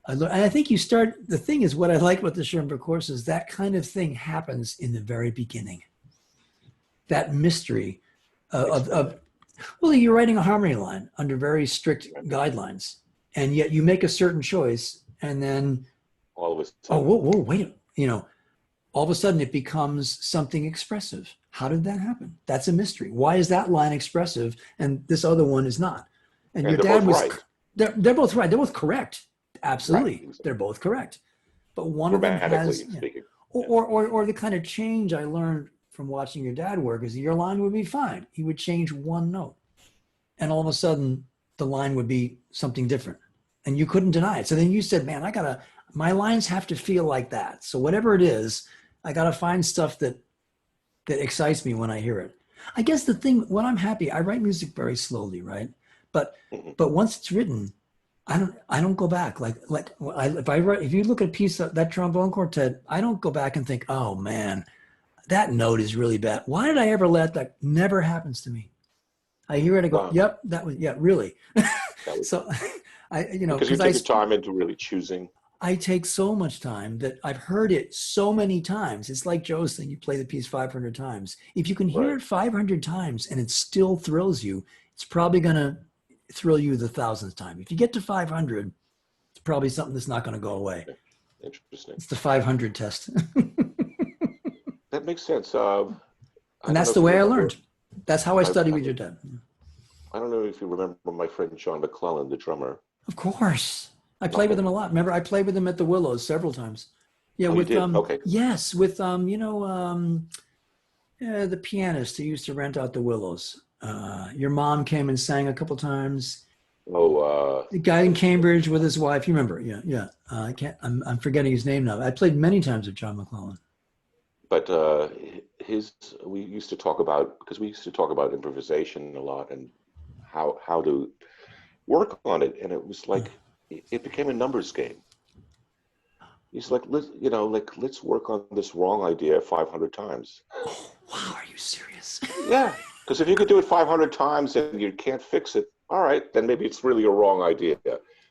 I learned. And I think the thing is, what I like about the Schoenberg course is that kind of thing happens in the very beginning. That mystery Explain of that. well, you're writing a harmony line under very strict Right. guidelines, and yet you make a certain choice, and then, All of a oh, sudden. whoa, wait, all of a sudden it becomes something expressive. How did that happen? That's a mystery. Why is that line expressive and this other one is not? And And your they're dad both was, right. they're both right. They're both correct. Right. Absolutely. They're both correct. But one of them has, Grammatically speaking. Yeah. or the kind of change I learned from watching your dad work is your line would be fine. He would change one note, and all of a sudden the line would be something different, and you couldn't deny it. So then you said, man, my lines have to feel like that. So whatever it is, I gotta find stuff that excites me when I hear it. I guess when I'm happy, I write music very slowly, right? But Mhm. but once it's written, I don't go back. If you look at a piece of that trombone quartet, I don't go back and think, oh man, that note is really bad. Why did I ever let that? Never happens to me. I hear it, I go, Wow. yep, that was, yeah, really. That was So because you because took your time into really choosing. I take so much time that I've heard it so many times. It's like Joe's thing. You play the piece 500 times. If you can hear Right. it 500 times and it still thrills you, it's probably going to thrill you the thousandth time. If you get to 500, it's probably something that's not going to go away. Interesting. It's the 500 test. That makes sense. I And don't that's know the if you way I remember. learned. That's how I I, study I with your dad. I don't know if you remember my friend John McClellan, the drummer. Of course. I play with Okay. him a lot. Remember, I played with him at the Willows several times. Yeah, Oh, you did? Okay. yes, with the pianist who used to rent out the Willows. Your mom came and sang a couple times. Oh, The guy in Cambridge with his wife. You remember? Yeah, yeah. I can't. I'm forgetting his name now. I played many times with John McClellan. but his we used to talk about because we used to talk about improvisation a lot and how to work on it, and it was like it became a numbers game. He's like, let's work on this wrong idea 500 times. Oh, wow, are you serious? Yeah, because if you could do it 500 times and you can't fix it, all right, then maybe it's really a wrong idea.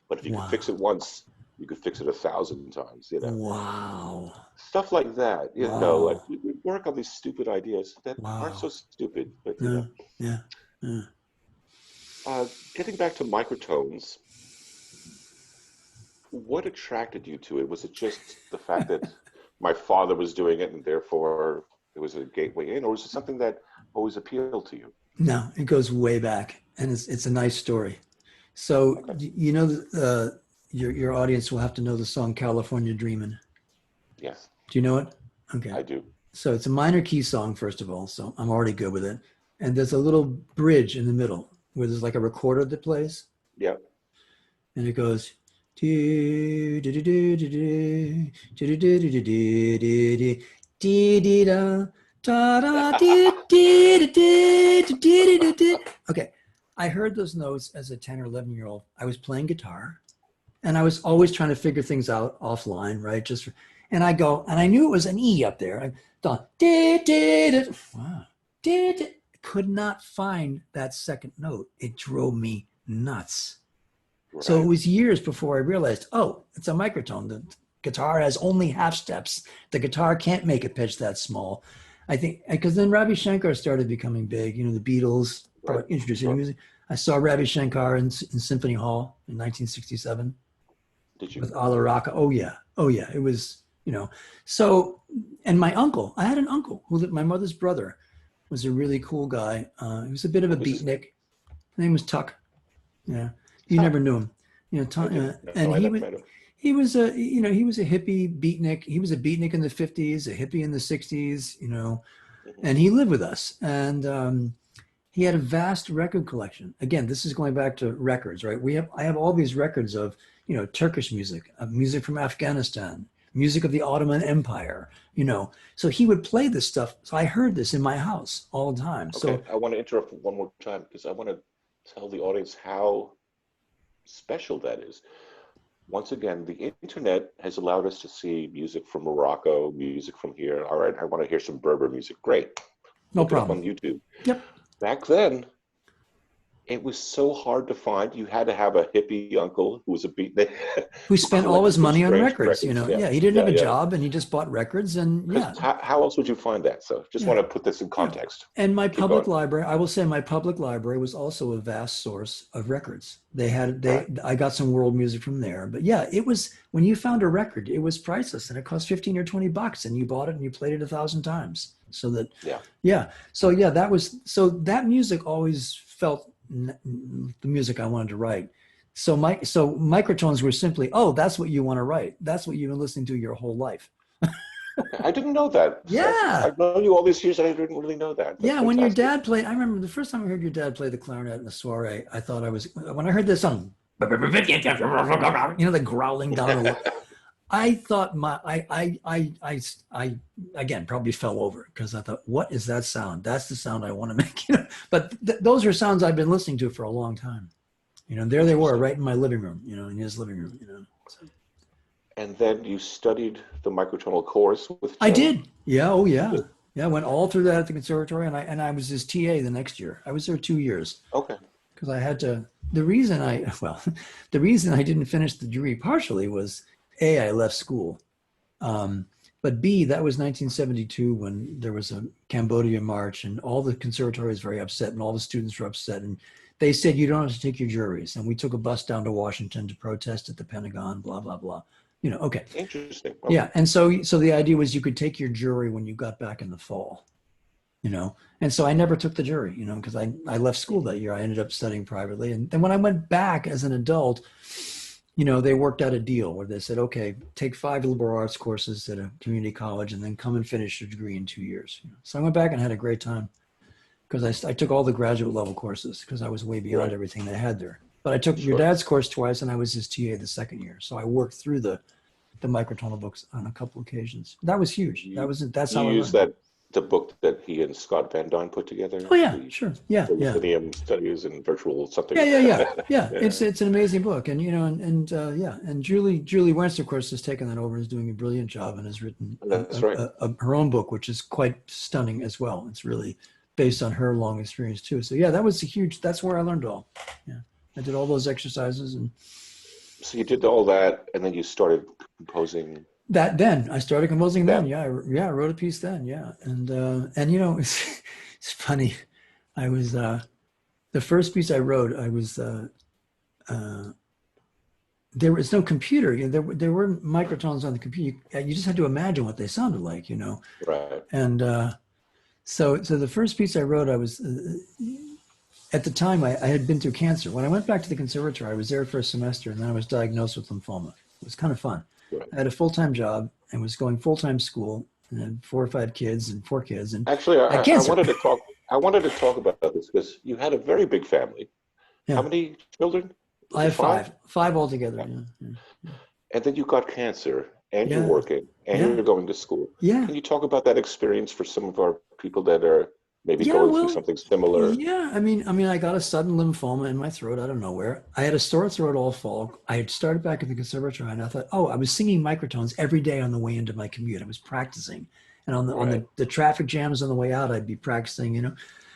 But if you could fix Wow. it once, you could fix it 1,000 times. Wow. Stuff like that. Like Wow. we work on these stupid ideas that aren't so Wow. stupid, but Yeah. Yeah. Yeah. getting back to microtones, what attracted you to it? Was it just the fact that my father was doing it and therefore it was a gateway in, or was it something that always appealed to you? No, it goes way back, and it's a nice story. So Okay. your audience will have to know the song "California Dreamin'." Yes, Do you know it? Okay. I do. So it's a minor key song, first of all. So I'm already good with it. And there's a little bridge in the middle where there's like a recorder that plays, Yeah. and it goes. Do, do, do, do, do, do, do, do, do, do, do, do, do, dee, dee, da, da, da, dee, dee, dee, dee, dee, dee, dee. Okay. I heard those notes as a 10 or 11-year-old. I was playing guitar and I was always trying to figure things out offline, right? And I go, and I knew it was an E up there. I thought, wow, could not find that second note. It drove me nuts. So it Right. was years before I realized, oh, it's a microtone. The guitar has only half steps. The guitar can't make a pitch that small. I think because then Ravi Shankar started becoming big. The Beatles Right. introduced Sure. music. I saw Ravi Shankar in Symphony Hall in 1967 Did with you? Ala Raka. Oh yeah. It was, So, and my uncle, I had an uncle who lived, my mother's brother was a really cool guy. He was a bit of a What was his name? beatnik. His name was Tuck. Yeah, you Huh. never knew him. I didn't And know. I never met him. he was a hippie beatnik. He was a beatnik in the 50s, a hippie in the 60s, Hmm. and he lived with us. And he had a vast record collection. Again, this is going back to records, right? I have all these records of, Turkish music, music from Afghanistan, music of the Ottoman Empire. So he would play this stuff. So I heard this in my house all the time. Okay, So I want to interrupt one more time because I want to tell the audience how special that is. Once again, the internet has allowed us to see music from Morocco, music from here. All right, I want to hear some Berber music. Great. no Look it up problem. on YouTube. Yep. Back then, it was so hard to find. You had to have a hippie uncle who was a beat Who who spent all his collected some money on strange records, records. Yeah, Yeah, he didn't have yeah, a yeah. job and he just bought records and Because yeah, how else would you find that? So just yeah, want to put this in yeah. context. And my Keep public going. library, I will say my public library was also a vast source of records. Right. I got some world music from there. But yeah, it was when you found a record, it was priceless and it cost 15 or 20 bucks and you bought it and you played it 1,000 times. So that, Yeah. yeah. So yeah, that music always felt the music I wanted to write. So microtones were simply, oh, that's what you want to write. That's what you've been listening to your whole life. Okay. I didn't know that. Yeah. I've known you all these years and I didn't really know that. That's Yeah, when your fantastic. dad played, I remember the first time I heard your dad play the clarinet in the soiree, I thought when I heard this song, the growling down the, I thought I again probably fell over because I thought, what is that sound? That's the sound I want to make. But those are sounds I've been listening to for a long time. There they were Interesting. right in my living room, in his living room. So, And then you studied the microtonal course with I Joe. did. Yeah. Oh, yeah. Good. Yeah. I went all through that at the conservatory, and I was his TA the next year. I was there 2 years Okay. because I had to. The reason the reason I didn't finish the degree partially was A, I left school, but B, that was 1972 when there was a Cambodia march, and all the conservatory was very upset, and all the students were upset, and they said you don't have to take your juries, and we took a bus down to Washington to protest at the Pentagon, blah blah blah. Okay. Interesting. Okay. Yeah, and so the idea was you could take your jury when you got back in the fall, and so I never took the jury, because I left school that year. I ended up studying privately, and then when I went back as an adult, they worked out a deal where they said, okay, take 5 liberal arts courses at a community college and then come and finish your degree in 2 years. So I went back and had a great time because I took all the graduate level courses because I was way beyond Right. everything they had there. But I took your Sure. dad's course twice and I was his TA the second year. So I worked through the microtonal books on a couple occasions. That was huge. You That's you how I use learned. that the book that he and Scott Van Dyne put together? Oh yeah, The sure. Yeah, yeah. Delphinium Studies in Virtual Yeah, something. yeah, yeah, yeah. Yeah, It's an amazing book, and yeah, and Julie Wentz, of course, has taken that over and is doing a brilliant job and has written that's right. her own book, which is quite stunning as well. It's really based on her long experience too. So yeah, that was a huge. That's where I learned all. Yeah, I did all those exercises, and So you did all that, and then you started composing that then I started composing. Then them. yeah, I wrote a piece then. Yeah, and it's funny. I was the first piece I wrote. I was. Uh, there was no computer. There were microtones on the computer. You just had to imagine what they sounded like. Right. And so the first piece I wrote, I was at the time I had been through cancer. When I went back to the conservatory, I was there for a semester, and then I was diagnosed with lymphoma. It was kind of fun. Right. I had a full-time job and was going full-time school, and had 4 or 5 kids and 4 kids, and Actually, I had I cancer. wanted to talk. I wanted to talk about this because you had a very big family. How Yeah, many children? Was I it have 5 altogether. Yeah. Yeah, And then you got cancer, and you're yeah, working, and yeah, you're going to school. yeah. Can you talk about that experience for some of our people that are maybe Yeah, going through well, something similar? yeah. I mean, I got a sudden lymphoma in my throat out of nowhere. I had a sore throat all fall. I had started back at the conservatory, and I thought, oh, I was singing microtones every day on the way into my commute. I was practicing, and on Right. the traffic jams on the way out, I'd be practicing.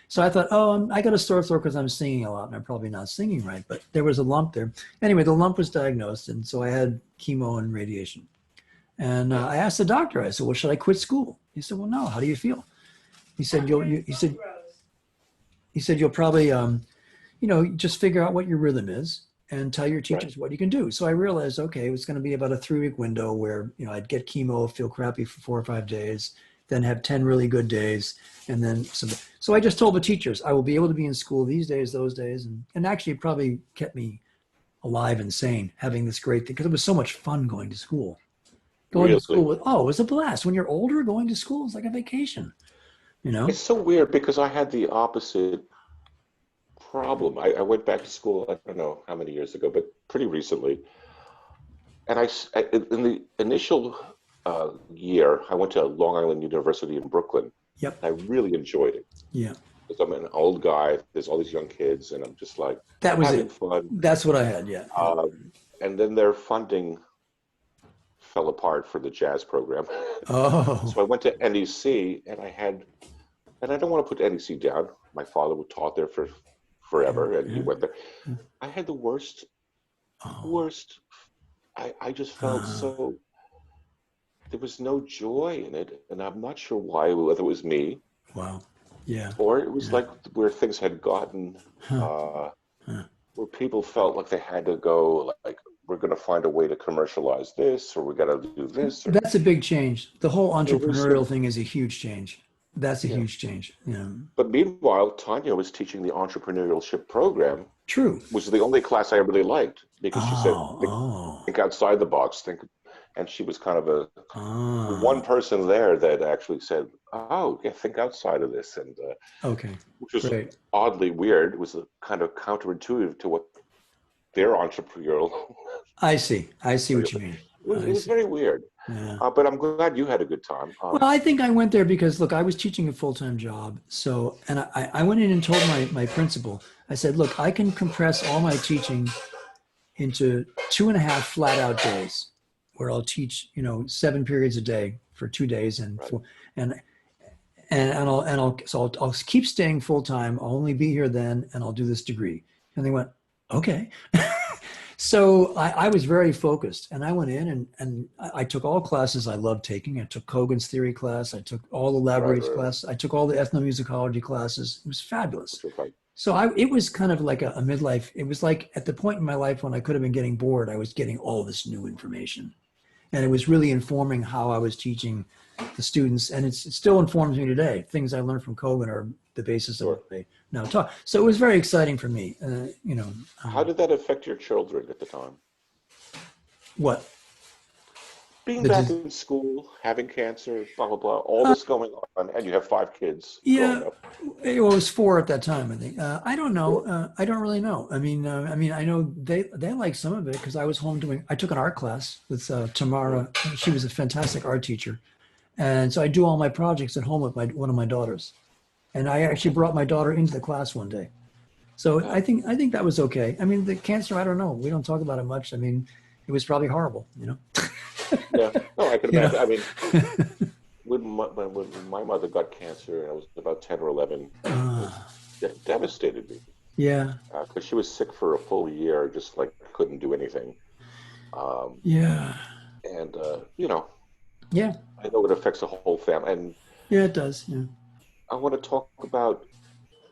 So I thought, oh, I got a sore throat because I'm singing a lot, and I'm probably not singing right. But there was a lump there. Anyway, the lump was diagnosed, and so I had chemo and radiation. And I asked the doctor. I said, well, should I quit school? He said, well, no. How do you feel? He said, he said you'll probably just figure out what your rhythm is and tell your Right. teachers what you can do. So I realized, okay, it was going to be about a 3-week window where I'd get chemo, feel crappy for 4 or 5 days, then have 10 really good days, and then some. So I just told the teachers I will be able to be in school these days, those days, and actually it probably kept me alive and sane having this great thing because it was so much fun going to school. Going to school Really. it was a blast. When you're older, going to school is like a vacation, you know? It's so weird because I had the opposite problem. I went back to school, I don't know how many years ago, but pretty recently. And in the initial year, I went to Long Island University in Brooklyn. Yep. I really enjoyed it Yeah. because I'm an old guy. There's all these young kids, and I'm just like That was having it. fun. That's what I had. Yeah. And then their funding fell apart for the jazz program. Oh, So I went to NEC, and I don't want to put NEC down. My father taught there for yeah, forever, and he yeah. went there. Yeah. I had the Oh, worst. I just felt uh, so, there was no joy in it, and I'm not sure why, whether it was me wow. Yeah. or it was Yeah. like where things had gotten, Huh. uh, Huh. where people felt like they had to go, like, we're going to find a way to commercialize this, or we got to do this, or That's a big change. The whole it was, entrepreneurial thing is a huge change. That's a yeah. huge change. Yeah. But meanwhile, Tanya was teaching the entrepreneurship program, True. which is the only class I really liked because she said, Oh, oh, think outside the box, and she was kind of the one oh. person there that actually said, "Oh, yeah, think outside of this," and Okay. which was Great. oddly weird. It was kind of counterintuitive to what their entrepreneurial. I see. I see what you it mean. was it I was see. very weird. Yeah. But I'm glad you had a good time. Well, I think I went there because look, I was teaching a full-time job. So, and I went in and told my principal, I said, look, I can compress all my teaching into 2.5 flat out days where I'll teach, 7 periods a day for 2 days and Right. four, I'll keep staying full time. I'll only be here then and I'll do this degree. And they went, okay. So I was very focused and I went in and I took all classes I loved taking. I took Kogan's theory class. I took all the Right, Labyrinth right, class. I took all the ethnomusicology classes. It was fabulous. which was like, So it was kind of like a midlife. It was like at the point in my life when I could have been getting bored, I was getting all this new information. And it was really informing how I was teaching the students. And it still informs me today. Things I learned from Kogan are the basis of sure. what they now taught. So it was very exciting for me. How did that affect your children at the time? What? Being The, back dis- in school, having cancer, blah blah blah, all this going on, and you have 5 kids growing yeah, up. it was 4 at that time, I think. I don't know. Sure. I don't really know. I mean, I know they like some of it because I was home I took an art class with Tamara. She was a fantastic art teacher. And so I do all my projects at home with one of my daughters. And I actually Okay. brought my daughter into the class one day. So Yeah. I think that was okay. I mean, the cancer, I don't know. We don't talk about it much. I mean, it was probably horrible, Yeah. No, I can you know. imagine. I mean, when my mother got cancer, and I was about 10 or 11, it uh, devastated me yeah, because she was sick for a full year, just like couldn't do anything. Um, yeah, and yeah, I know it affects the whole family. And yeah. It does. Yeah, I want to talk about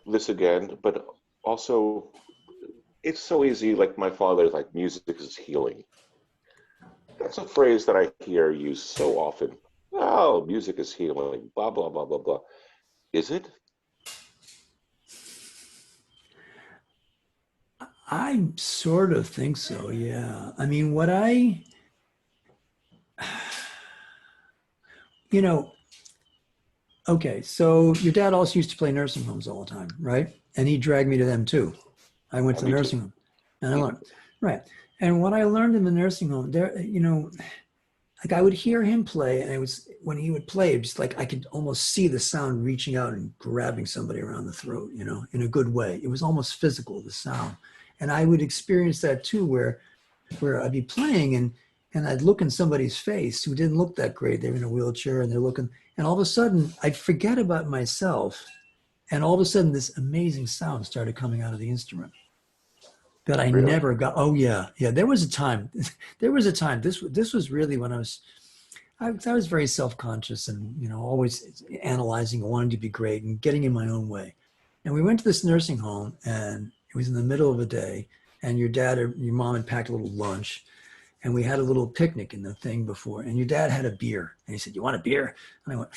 this again, but also it's so easy. Like my father, like music is healing. That's a phrase that I hear used so often. Oh, music is healing. Blah blah blah blah blah. Is it? I sort of think so. Yeah. I mean, you know, okay. So your dad also used to play nursing homes all the time, right? And he dragged me to them too. I went to the Me too. nursing home, and I learned, right. And what I learned in the nursing home, there, like I would hear him play, and it was when he would play, just like I could almost see the sound reaching out and grabbing somebody around the throat, in a good way. It was almost physical, the sound. And I would experience that too, where I'd be playing and I'd look in somebody's face who didn't look that great. They're in a wheelchair and they're looking, and all of a sudden I'd forget about myself, and all of a sudden this amazing sound started coming out of the instrument that I Really? never got. Oh yeah, yeah. There was a time. There was a time. This was really when I was very self-conscious and always analyzing, wanting to be great and getting in my own way. And we went to this nursing home, and it was in the middle of the day, and your dad or your mom had packed a little lunch, and we had a little picnic in the thing before, and your dad had a beer, and he said, "You want a beer?" And I went,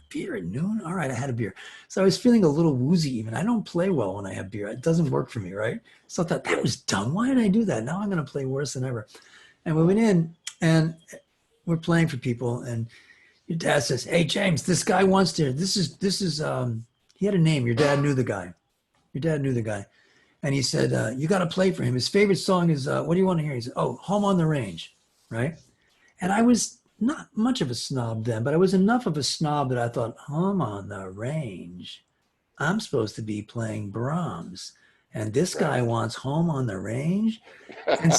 "Beer at noon? All right." I had a beer. So I was feeling a little woozy even. I don't play well when I have beer. It doesn't work for me, right? So I thought that Right. was dumb. Why did I do that? Now I'm going to play worse than ever. And we went Oh, in, and we're playing for people, and your dad says, "Hey James, this guy wants to. This is. He had a name. Your dad knew the guy. Your dad knew the guy, and he said, you got to play for him. His favorite song is what do you want to hear?" He said, "Oh, Home on the Range," right? And I okay. was not much of a snob then, but I was enough of a snob that I thought, "Home on the Range. I'm supposed to be playing Brahms, and this Right. guy wants Home on the Range." And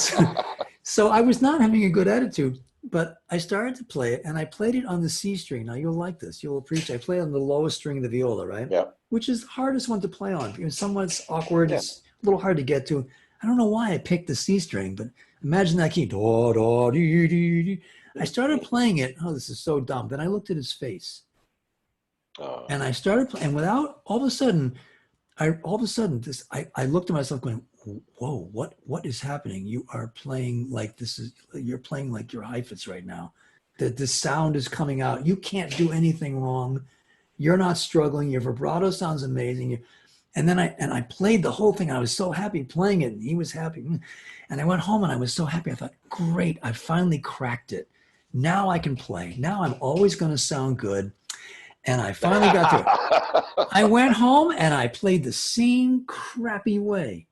so I was not having a good attitude, but I started to play it, and I played it on the C string. Now you'll like this. You'll appreciate. I play on the lowest string of the viola, right? Yeah. Which is the hardest one to play on. Somewhat awkward. Yeah. It's a little hard to get to. I don't know why I picked the C string, but imagine that key. Da, da, dee, dee, dee. I started playing it. Oh, this is so dumb. Then I looked at his face, Uh, and I started playing. And without all of a sudden I looked at myself going, "Whoa, what is happening? You are playing like you're playing like your Heifetz right now. The sound is coming out. You can't do anything wrong. You're not struggling. Your vibrato sounds amazing." And then I played the whole thing. I was so happy playing it, and he was happy. And I went home and I was so happy. I thought, great, I finally cracked it. Now I can play. Now I'm always going to sound good. And I finally got through it. I went home and I played the same crappy way.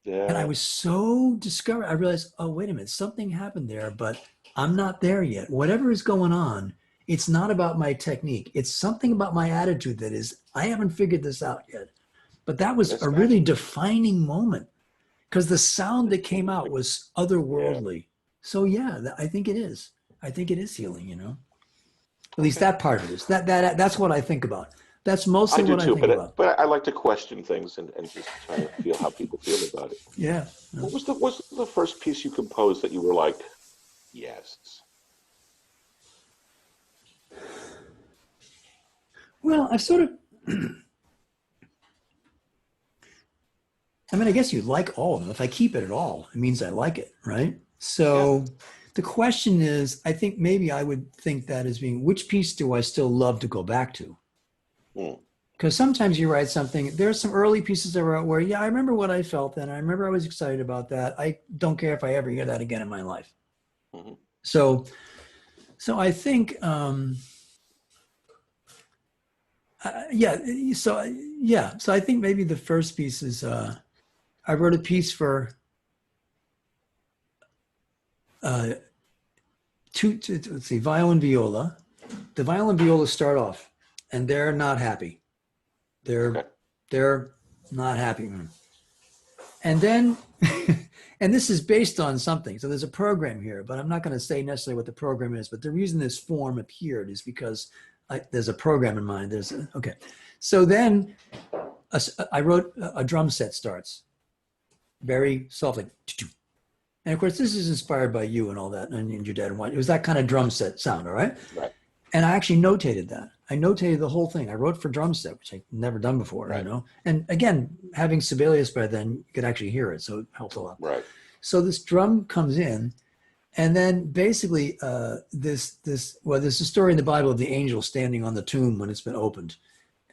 And I yeah. was so discovered. I realized, oh, wait a minute, something happened there, but I'm not there yet. Whatever is going on, it's not about my technique. It's something about my attitude that is, I haven't figured this out yet. But that was That's a really magic. defining moment because the sound that came out was Yeah. otherworldly. So yeah, I think it is. I think it is healing, At least Okay. that part of it is. That's what I think about. That's I mostly do what I too, think but about. I like to question things and just try to feel how people feel about it. Yeah. What was the first piece you composed that you were like, yes? Well, I've sort of, I mean, I guess you like all of them. If I keep it at all, it means I like it, right? Yeah. So the question is, I think maybe I would think that as being, which piece do I still love to go back to? Hmm. Because sometimes you write something, there's some early pieces I wrote where, yeah, I remember what I felt then. I remember I was excited about that. I don't care if I ever hear that again in my life. Hmm. So, so I think, yeah, so I think maybe the first piece is, I wrote a piece for uh, let's see, violin, viola, the violin viola start off, and they're not happy. Okay. They're not happy. And then, and this is based on something. So there's a program here, but I'm not going to say necessarily what the program is. But the reason this form appeared is because there's a program in mind. Okay. So then I wrote a drum set starts very softly. And of course, this is inspired by you and all that, and your dad and what. It was that kind of drum set sound, all right? Right. And I actually notated that. I notated the whole thing. I wrote for drum set, which I'd never done before, Right. you know? And again, having Sibelius by then, you could actually hear it, so it helped a lot. Right. So this drum comes in, and then basically there's a story in the Bible of the angel standing on the tomb when it's been opened.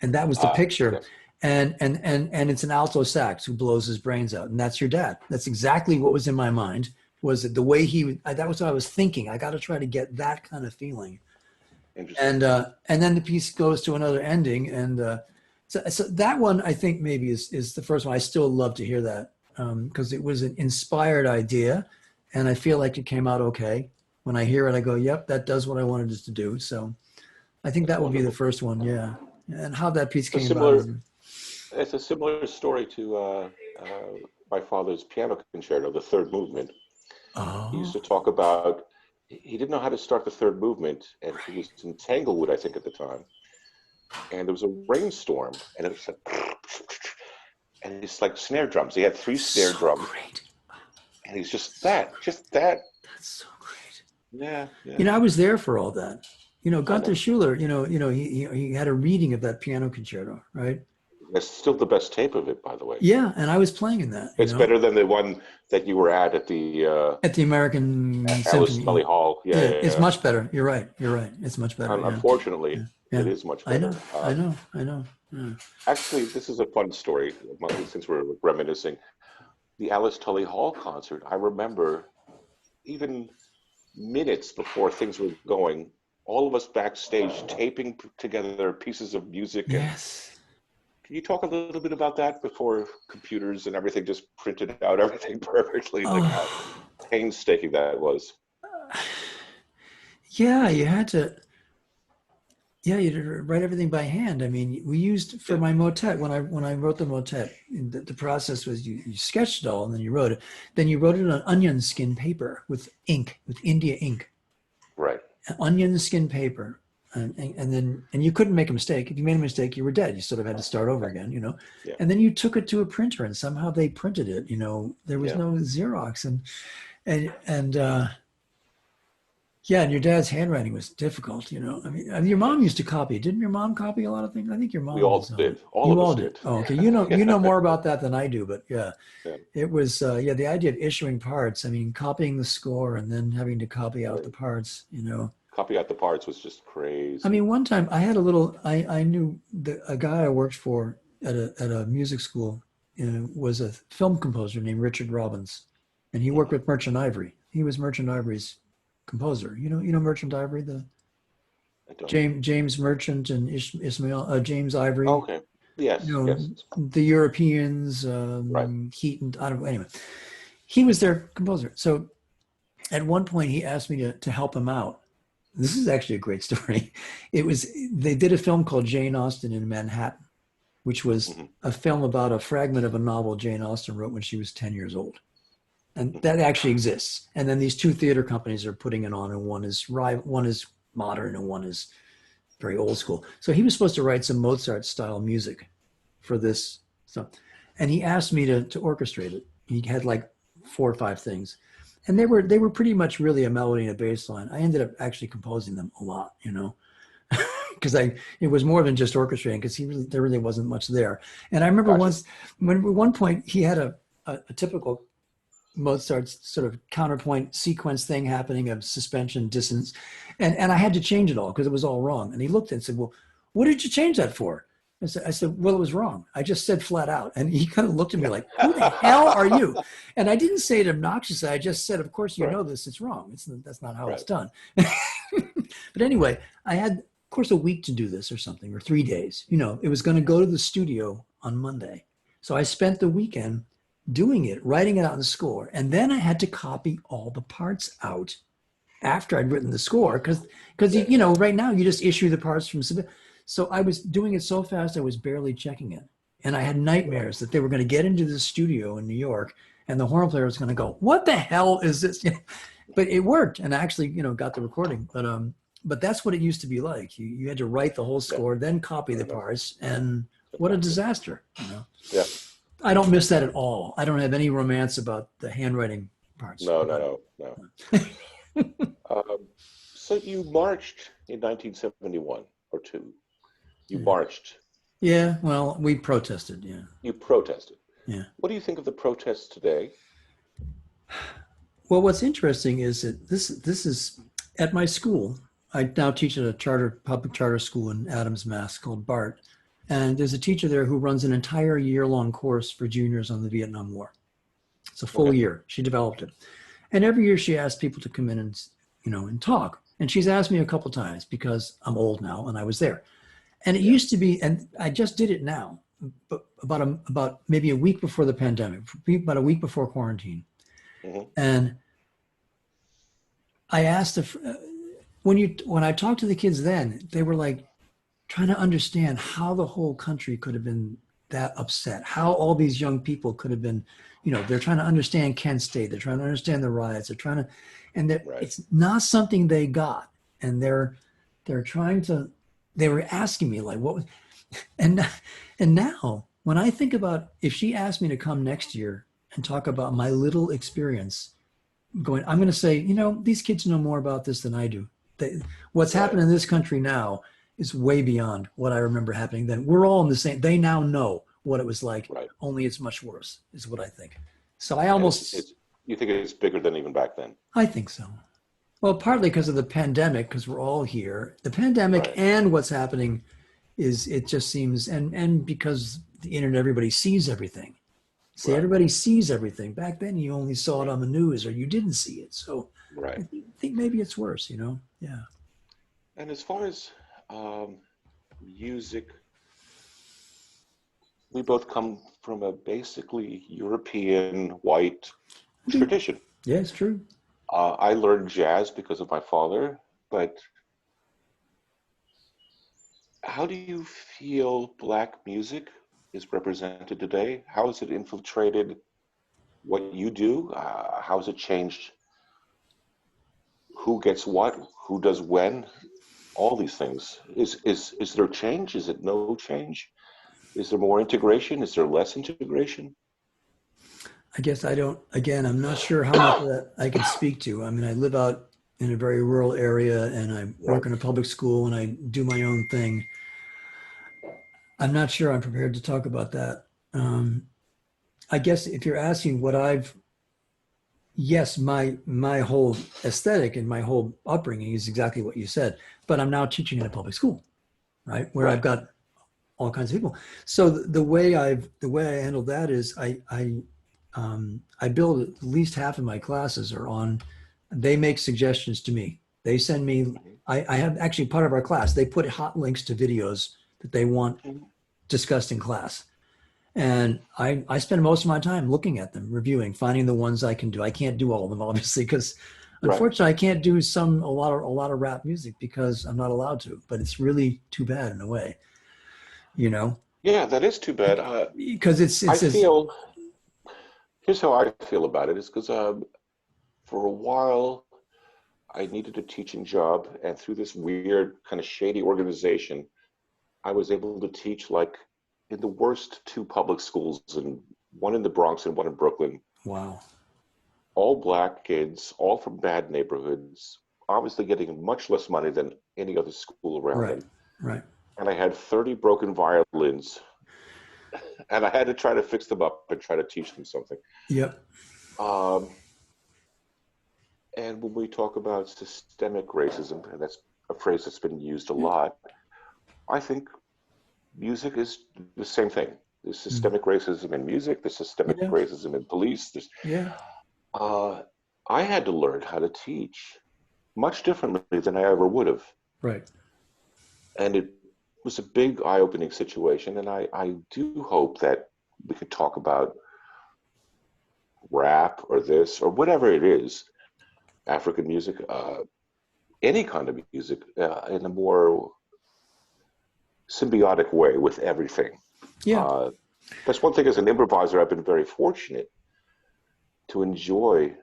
And that was the picture. Yes. And it's an alto sax who blows his brains out. And that's your dad. That's exactly what was in my mind, was that the way that was what I was thinking. I got to try to get that kind of feeling. And then the piece goes to another ending. And so that one, I think maybe is the first one. I still love to hear that because it was an inspired idea. And I feel like it came out okay. When I hear it, I go, yep, that does what I wanted it to do. So I think that would be the first one. Yeah. And how that piece came about. It's a similar story to my father's piano concerto, the third movement. Oh. He used to talk about, he didn't know how to start the third movement, and he was in Tanglewood, I think, at the time. And there was a rainstorm, and it was like, and it's like snare drums. He had 3 snare drums. Great. And he's just that. That's so great. Yeah. You know, I was there for all that. You know, Gunther Schuller, he had a reading of that piano concerto, right? That's still the best tape of it, by the way. Yeah, and I was playing in that. It's better than the one that you were at the American Alice Symphony. Tully Hall. Yeah, it's much better. You're right. It's much better. Unfortunately, it is much better. I know. Yeah. Actually, this is a fun story, since we're reminiscing. The Alice Tully Hall concert, I remember even minutes before things were going, all of us backstage taping together pieces of music. Yes. Can you talk a little bit about that before computers and everything just printed out everything perfectly? Like how painstaking that was. Yeah, you had to write everything by hand. I mean, we used for my motet, when I wrote the motet, the process was you sketched it all and then you wrote it. Then you wrote it on onion skin paper with ink, with India ink. Right. Onion skin paper. And you couldn't make a mistake. If you made a mistake, you were dead. You sort of had to start over again, you know. Yeah. And then you took it to a printer, and somehow they printed it. You know, there was no Xerox, and your dad's handwriting was difficult. You know, I mean, your mom used to copy. Didn't your mom copy a lot of things? I think your mom. We all did. All of us did. Oh, okay. You know more about that than I do, but yeah. It was the idea of issuing parts. I mean, copying the score and then having to copy out the parts. You know. Copy out the parts was just crazy. I mean, one time I had I knew a guy I worked for at a music school was a film composer named Richard Robbins, and he worked with Merchant Ivory. He was Merchant Ivory's composer. You know Merchant Ivory, James Merchant and James Ivory. Okay. Yes. Yes. The Europeans, Heaton. I don't know. Anyway, he was their composer. So at one point he asked me to help him out. This is actually a great story. They did a film called Jane Austen in Manhattan, which was a film about a fragment of a novel Jane Austen wrote when she was 10 years old. And that actually exists. And then these 2 theater companies are putting it on, and one is modern and one is very old school. So he was supposed to write some Mozart style music for this stuff. And he asked me to orchestrate it. He had like 4 or 5 things. And they were pretty much really a melody and a bass line. I ended up actually composing them a lot, you know, because it was more than just orchestrating, because there really wasn't much there. And I remember at one point he had a typical Mozart sort of counterpoint sequence thing happening of suspension, dissonance, and I had to change it all because it was all wrong. And he looked and said, "Well, what did you change that for?" I said, well, it was wrong. I just said flat out. And he kind of looked at me like, who the hell are you? And I didn't say it obnoxiously. I just said, of course, you know this. It's wrong. That's not how it's done. But anyway, I had, of course, a week to do this or something, or 3 days. You know, it was going to go to the studio on Monday. So I spent the weekend doing it, writing it out in the score. And then I had to copy all the parts out after I'd written the score, because you know, right now you just issue the parts from. So I was doing it so fast I was barely checking it, and I had nightmares that they were going to get into the studio in New York, and the horn player was going to go, "What the hell is this?" You know, but it worked, and I actually, you know, got the recording. But that's what it used to be like. You had to write the whole score, then copy the parts, and what a disaster, you know. Yeah. I don't miss that at all. I don't have any romance about the handwriting parts. No. Um, so you marched in 1971 or two. You Yeah. marched. Yeah, well, we protested. Yeah, You protested. yeah. What do you think of the protests today? Well, what's interesting is that this is at my school. I now teach at a public charter school in Adams, Mass, called BART, and there's a teacher there who runs an entire year-long course for juniors on the Vietnam War. It's a full Okay. year. She developed it, and every year she asks people to come in and, you know, and talk. And she's asked me a couple times because I'm old now and I was there. And it Yeah. used to be, and I just did it now, but about maybe a week before the pandemic, about a week before quarantine. Hmm. And I asked if when I talked to the kids then, they were like trying to understand how the whole country could have been that upset, how all these young people could have been, you know, they're trying to understand Kent State, they're trying to understand the riots, they're trying to, and that Right. it's not something they got, and they're trying to, they were asking me like what was, and and now when I think about if she asked me to come next year and talk about my little experience going, I'm going to say, you know, these kids know more about this than I do. What's Right. happened in this country now is way beyond what I remember happening then. We're all in the same, they now know what it was like, Right. only it's much worse, is what I think. So And it's you think it's bigger than even back then? I think so. Well, partly because of the pandemic, because we're all here. The pandemic Right. and what's happening is it just seems, and because the internet, everybody sees everything. See, Right. everybody sees everything. Back then, you only saw it Right. on the news or you didn't see it. So Right. I think maybe it's worse, you know? Yeah. And as far as um, music, we both come from a basically European white tradition. Yeah, it's true. I learned jazz because of my father, but how do you feel black music is represented today? How has it infiltrated what you do? How has it changed who gets what, who does when, all these things? Is there change? Is it no change? Is there more integration? Is there less integration? I guess I don't, again, I'm not sure how much of that I can speak to. I mean, I live out in a very rural area and I Right. work in a public school and I do my own thing. I'm not sure I'm prepared to talk about that. Um, I guess if you're asking what I've, yes, my whole aesthetic and my whole upbringing is exactly what you said, but I'm now teaching in a public school, right? Where I've Right. got all kinds of people. So the way I handle that is I build at least half of my classes are on. They make suggestions to me. They send me. Mhm. I have actually part of our class. They put hot links to videos that they want Mhm. discussed in class, and I spend most of my time looking at them, reviewing, finding the ones I can do. I can't do all of them obviously because Right. unfortunately I can't do a lot of rap music because I'm not allowed to. But it's really too bad in a way, you know, Yeah, that is too bad. because I it's as feel, here's how I feel about it is because for a while I needed a teaching job, and through this weird kind of shady organization, I was able to teach like in the worst two public schools, and one in the Bronx and one in Brooklyn, wow, all black kids, all from bad neighborhoods, obviously getting much less money than any other school around right, them. right. And I had 30 broken violins, and I had to try to fix them up and try to teach them something. Yep. Um, and when we talk about systemic racism, and that's a phrase that's been used a lot, I think music is the same thing. There's Mm. systemic racism in music, there's systemic Yeah. racism in police. Yeah. Uh, I had to learn how to teach much differently than I ever would have. Right. And it was a big eye-opening situation. And I do hope that we could talk about rap or this or whatever it is African music, any kind of music, in a more symbiotic way with everything. Yeah, That's one thing as an improviser, I've been very fortunate to enjoy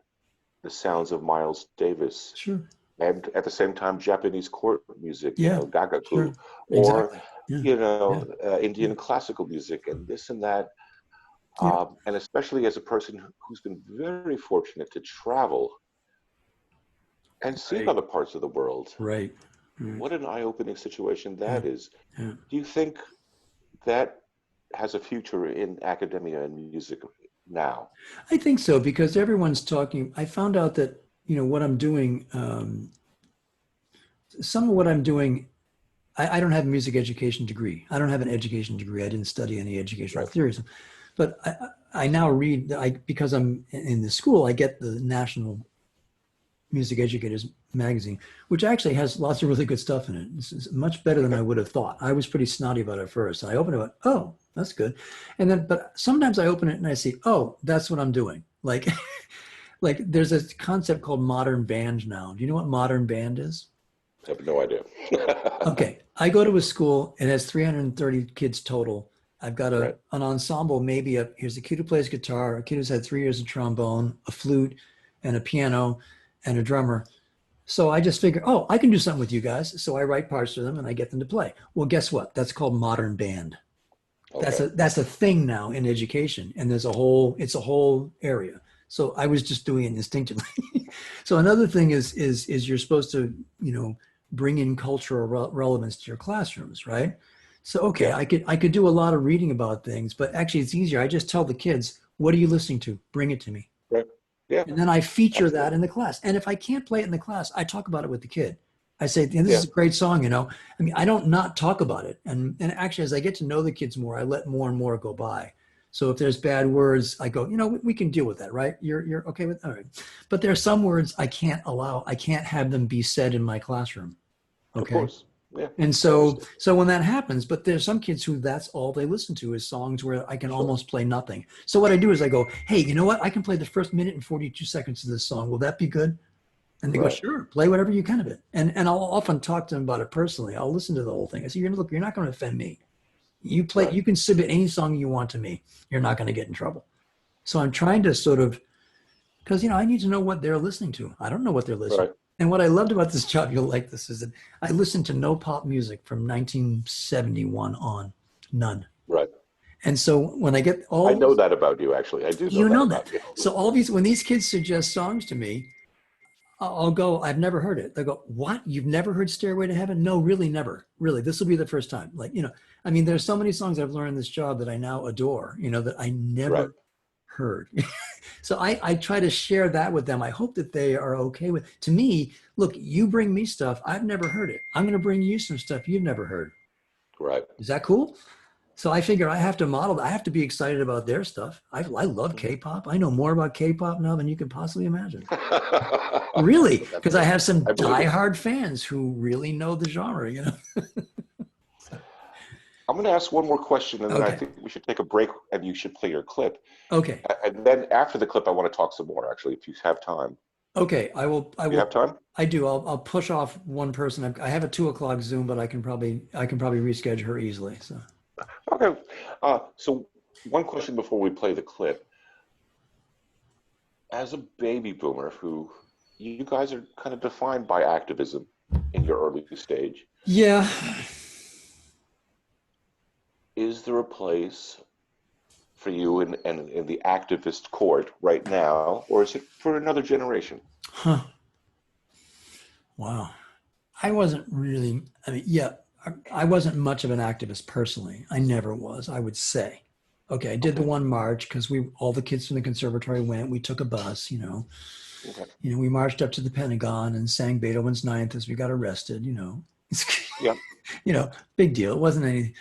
the sounds of Miles Davis sure. and at the same time Japanese court music, Yeah, gagaku, sure. or Exactly. Yeah, yeah, Indian classical music and this and that. yeah. And especially as a person who's been very fortunate to travel and see Right, other parts of the world, right, right. what an eye-opening situation Yeah, that is. yeah. Do you think that has a future in academia and music now? I think so because everyone's talking. I found out that what I'm doing. Some of what I'm doing. I don't have a music education degree. I don't have an education degree. I didn't study any educational Right. theories, but I now read. Because I'm in the school. I get the National Music Educators magazine, which actually has lots of really good stuff in it. It's much better than I would have thought. I was pretty snotty about it first. I opened it, went, oh, that's good. And then, but sometimes I open it and I see, oh, that's what I'm doing. Like, like there's a concept called modern band now. Do you know what modern band is? I have no idea. Okay. I go to a school, it has 330 kids total. I've got Right. an ensemble, maybe here's a kid who plays guitar, a kid who's had 3 years of trombone, a flute, and a piano, and a drummer. So I just figure, oh, I can do something with you guys. So I write parts for them and I get them to play. Well, guess what? That's called modern band. Okay. That's a thing now in education, and it's a whole area. So I was just doing it instinctively. So another thing is you're supposed to bring in cultural relevance to your classrooms, right? So okay, Yeah. I could do a lot of reading about things, but actually it's easier. I just tell the kids, what are you listening to? Bring it to me. Right. Yeah. And then I feature that Absolutely. in the class. And if I can't play it in the class, I talk about it with the kid. I say, this Yeah. is a great song. I mean, I don't not talk about it. And actually, as I get to know the kids more, I let more and more go by. So if there's bad words, I go, we can deal with that, right? You're okay with, all right. But there are some words I can't have them be said in my classroom. Of Okay. course. Yeah. And I so, understand. so when that happens, but there's some kids who that's all they listen to is songs where I can Sure. almost play nothing. So what I do is I go, hey, you know what? I can play the first minute and 42 seconds of this song. Will that be good? And they go, Right. sure, play whatever you can of it. And I'll often talk to them about it personally. I'll listen to the whole thing. I say, look, you're not going to offend me. Right. You can submit any song you want to me. You're not going to get in trouble. So I'm trying to sort of, because I need to know what they're listening to. I don't know what they're listening to. Right. And what I loved about this job, you'll like this, is that I listened to no pop music from 1971 on, none. Right. And so when I get I all know these, that about you, actually. I do know you that know that. about you. So all these, when these kids suggest songs to me, I'll go, I've never heard it. They go, what? You've never heard Stairway to Heaven? No, really, never. Really, this will be the first time. Like, I mean, there's so many songs I've learned in this job that I now adore, that I Right. never heard. So I try to share that with them. I hope that they are okay with. To me, look, you bring me stuff I've never heard it. I'm going to bring you some stuff you've never heard. Right. Is that cool? So I figure I have to model. I have to be excited about their stuff. I love K-pop. I know more about K-pop now than you can possibly imagine. Really, That's because I good. have some I believe it. diehard fans who really know the genre. I'm going to ask one more question, and then I Okay. think we should take a break, and you should play your clip. Okay. And then after the clip, I want to talk some more, actually, if you have time. Okay. I will. I Do you have will. time? I do. I'll push off one person. I have a 2 o'clock Zoom, but I can probably reschedule her easily. So. Okay. So one question before we play the clip. As a baby boomer who you guys are kind of defined by activism in your early stage, Yeah. is there a place for you in the activist court right now, or is it for another generation? Huh. Wow. I wasn't really. I mean, yeah. I wasn't much of an activist personally. I never was. I would say. Okay, I did the Okay. one march because all the kids from the conservatory went. We took a bus. Okay. We marched up to the Pentagon and sang Beethoven's Ninth as we got arrested. Yeah. Big deal. It wasn't any.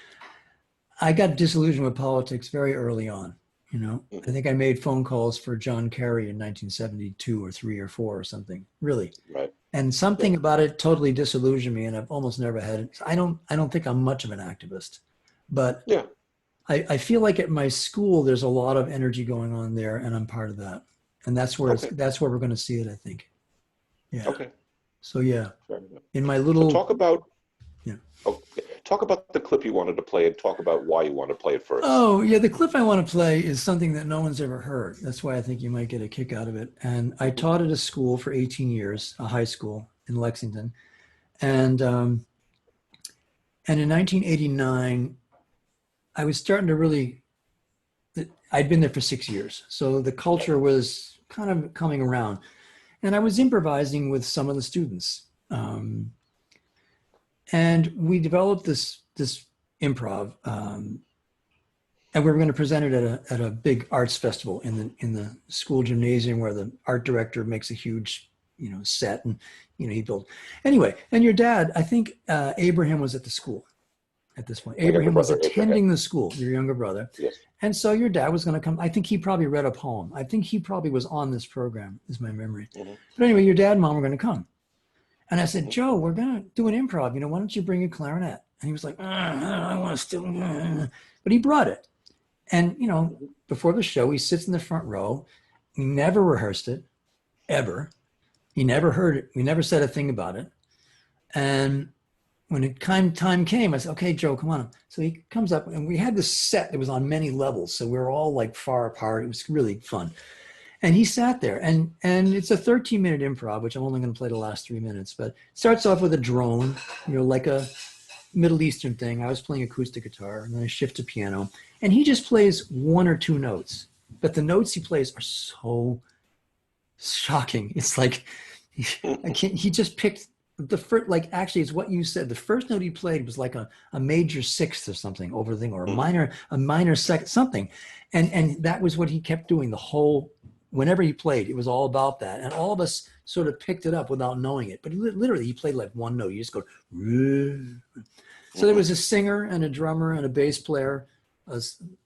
I got disillusioned with politics very early on. I Hmm. think I made phone calls for John Kerry in 1972 or three or four or something. Really, Right. and Yeah. something about it totally disillusioned me, and I've almost never had it. I don't think I'm much of an activist, but Yeah. I feel like at my school there's a lot of energy going on there, and I'm part of that, and that's where Okay. we're going to see it. I think. Yeah. Okay. So yeah, Fair enough. in my So little, talk about yeah. talk about the clip you wanted to play and talk about why you want to play it first. Oh, yeah, the clip I want to play is something that no one's ever heard. That's why I think you might get a kick out of it. And I Mhm. taught at a school for 18 years, a high school in Lexington. And in 1989, I was starting to really, I'd been there for 6 years. So the culture was kind of coming around. And I was improvising with some of the students. And we developed this improv. And we were going to present it at a big arts festival in the school gymnasium where the art director makes a huge set, and he built anyway. And your dad, I think Abraham was at the school at this point. My younger Abraham was brother, Abraham. attending the school, your younger brother. Yes. And so your dad was going to come. I think he probably read a poem. I think he probably was on this program, is my memory. Mm-hmm. But anyway, your dad and mom were going to come. And I said, Mm-hmm. Joe, we're going to do an improv. Why don't you bring a clarinet? And he was like, I want to still. But he brought it. And, before the show, he sits in the front row. He never rehearsed it, ever. He never heard it. We never said a thing about it. And when time came, I said, okay, Joe, come on. So he comes up, and we had this set that was on many levels. So we were all like far apart. It was really fun. And he sat there, and it's a 13-minute improv, which I'm only going to play the last 3 minutes. But it starts off with a drone, like a Middle Eastern thing. I was playing acoustic guitar, and then I shift to piano. And he just plays one or two notes. But the notes he plays are so shocking. It's like, he just picked the first, like, actually it's what you said. The first note he played was like a major sixth or something over the thing, or a minor second, something. And that was what he kept doing the whole, whenever he played, it was all about that. And all of us sort of picked it up without knowing it. But literally he played like one note. You just go, so there was a singer and a drummer and a bass player, a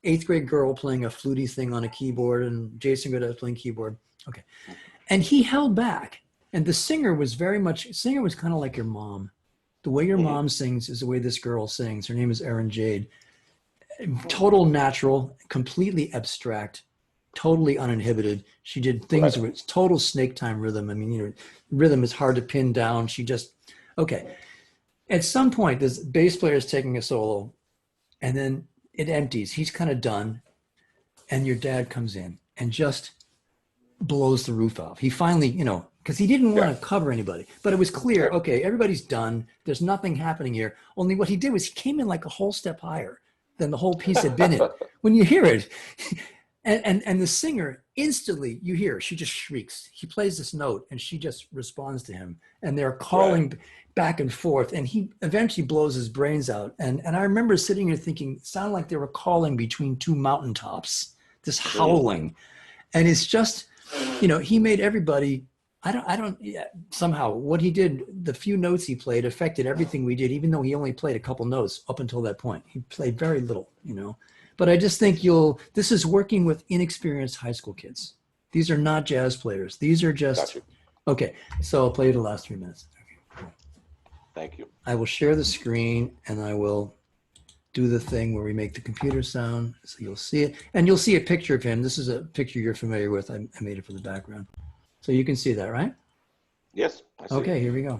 8th grade girl playing a fluty thing on a keyboard, and Jason Goodell playing keyboard. Okay. And he held back. And the singer was kind of like your mom. The way your mom sings is the way this girl sings. Her name is Erin Jade. Total natural, completely abstract, totally uninhibited. She did things with total snake time rhythm. I mean, rhythm is hard to pin down. Okay. At some point, this bass player is taking a solo, and then it empties. He's kind of done. And your dad comes in and just blows the roof off. He finally, because he didn't want to cover anybody, but it was clear, okay, everybody's done. There's nothing happening here. Only what he did was he came in like a whole step higher than the whole piece had been in. When you hear it, and the singer, instantly you hear, she just shrieks. He plays this note and she just responds to him. And they're calling back and forth, and he eventually blows his brains out. And I remember sitting here thinking, it sounded like they were calling between two mountaintops, this howling. And it's just, he made everybody, somehow what he did, the few notes he played affected everything we did, even though he only played a couple notes up until that point. He played very little, But I just think this is working with inexperienced high school kids. These are not jazz players. These are just, okay, so I'll play you the last 3 minutes. Okay, cool. Thank you. I will share the screen, and I will do the thing where we make the computer sound, so you'll see it. And you'll see a picture of him. This is a picture you're familiar with. I made it for the background. So you can see that, right? Yes, I see. Okay, here we go.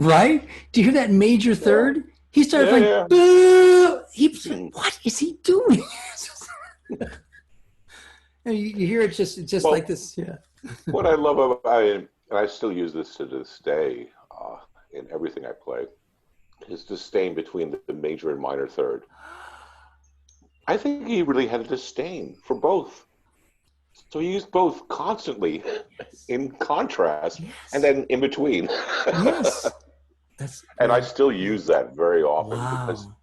Right? Do you hear that major third? He started Yeah, like, yeah. boo! Hmm. What is he doing? You hear it's just like Well, this. Yeah. what I love about it, and I still use this to this day in everything I play, is disdain between the major and minor third. I think he really had a disdain for both. So he used both constantly Yes. in contrast and Yes. then in between. Yes. That's And I yeah. still Yeah. use that very often because Wow.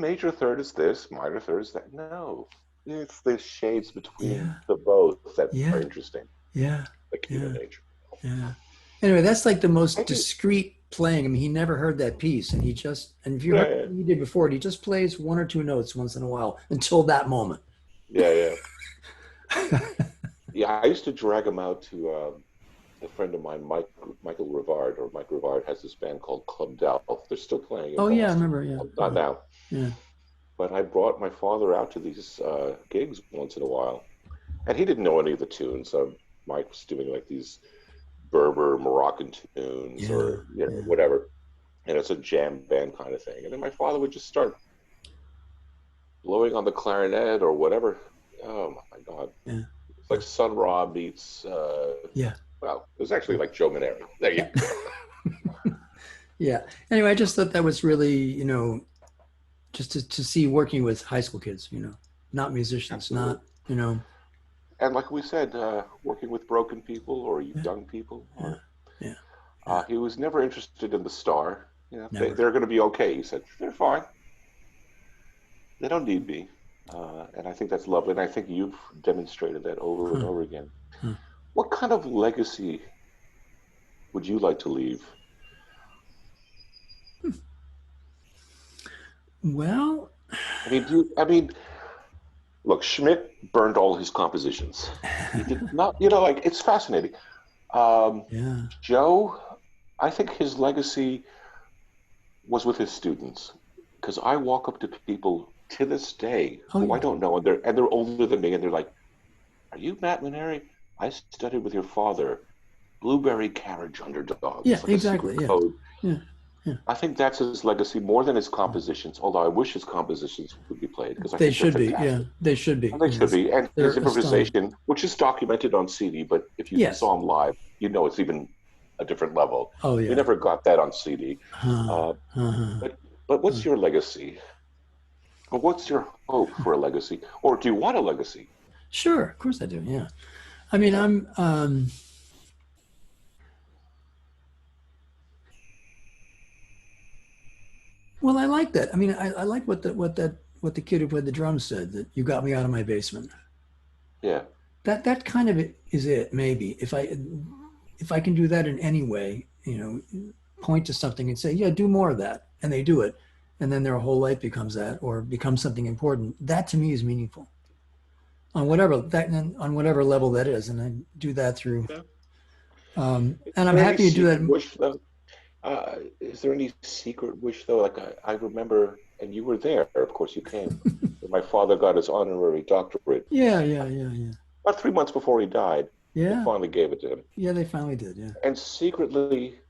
major third is this, minor third is that. No, it's the shades between Yeah. the both that are Yeah. interesting, Yeah. the key to Yeah. nature. Yeah. Anyway, that's like the most Maybe, discreet playing. I mean, he never heard that piece, and he just and if you heard yeah, what he did before it, he just plays one or two notes once in a while until that moment. yeah, yeah. Yeah, I used to drag him out to a friend of mine, Michael Rivard, or Mike Rivard, has this band called Club Delft. They're still playing in Oh yeah, I Boston. remember. Yeah. Well, not now. Yeah. But I brought my father out to these gigs once in a while, and he didn't know any of the tunes. Mike was doing like these Berber Moroccan tunes, Yeah. or Yeah. whatever, and it's a jam band kind of thing. And then my father would just start blowing on the clarinet or whatever. Oh my God, Yeah. it's Yeah. like Sun Ra meets. Yeah. Well, it was actually like Joe Maneri. There you Yeah. go. Yeah. Anyway, I just thought that was really, just to see working with high school kids, not musicians, Absolutely. not, you know, And like we said, working with broken people or yeah, young people, yeah, or yeah, yeah, he was never interested in the star. never. They're going to be okay. He said they're fine. They don't need me. And I think that's lovely. And I think you've demonstrated that over and Huh, over again. huh. What kind of legacy would you like to leave? Well, I mean, look, Schmidt burned all his compositions. He did not, like it's fascinating. Um, yeah. Joe, I think his legacy was with his students, because I walk up to people to this day Oh, who I yeah. don't know, and they're older than me, and they're like, "Are you Matt Maneri? I studied with your father. Blueberry Carriage Underdog." Yeah, It's like a secret exactly. Yeah, code. yeah, yeah. I think that's his legacy more than his compositions. Although I wish his compositions would be played because I They think they're should be. Yeah, fantastic, they should be. and they Yeah, should be. And his they're astonishing. improvisation, which is documented on CD, but if you Yes. saw him live, it's even a different level. Oh, We yeah. never got that on CD. Huh, Uh, huh, huh, but huh. what's your legacy? Or what's your hope for a legacy? Or do you want a legacy? Sure, of course I do. Yeah. I mean, Yeah. well, I like that. I mean, I like what the kid who played the drums said, that you got me out of my basement. Yeah. That kind of is it, maybe. If I can do that in any way, point to something and say, yeah, do more of that, and they do it, and then their whole life becomes that, or becomes something important. That to me is meaningful on whatever level that is, and I do that through. Yeah. Is And I'm there any happy to do secret that. wish though? Is there any secret wish though? Like I remember, and you were there. Of course, you came. When my father got his honorary doctorate Yeah, yeah, yeah, yeah, about 3 months before he died. They yeah, finally gave it to him, yeah. They finally did. Yeah, and secretly,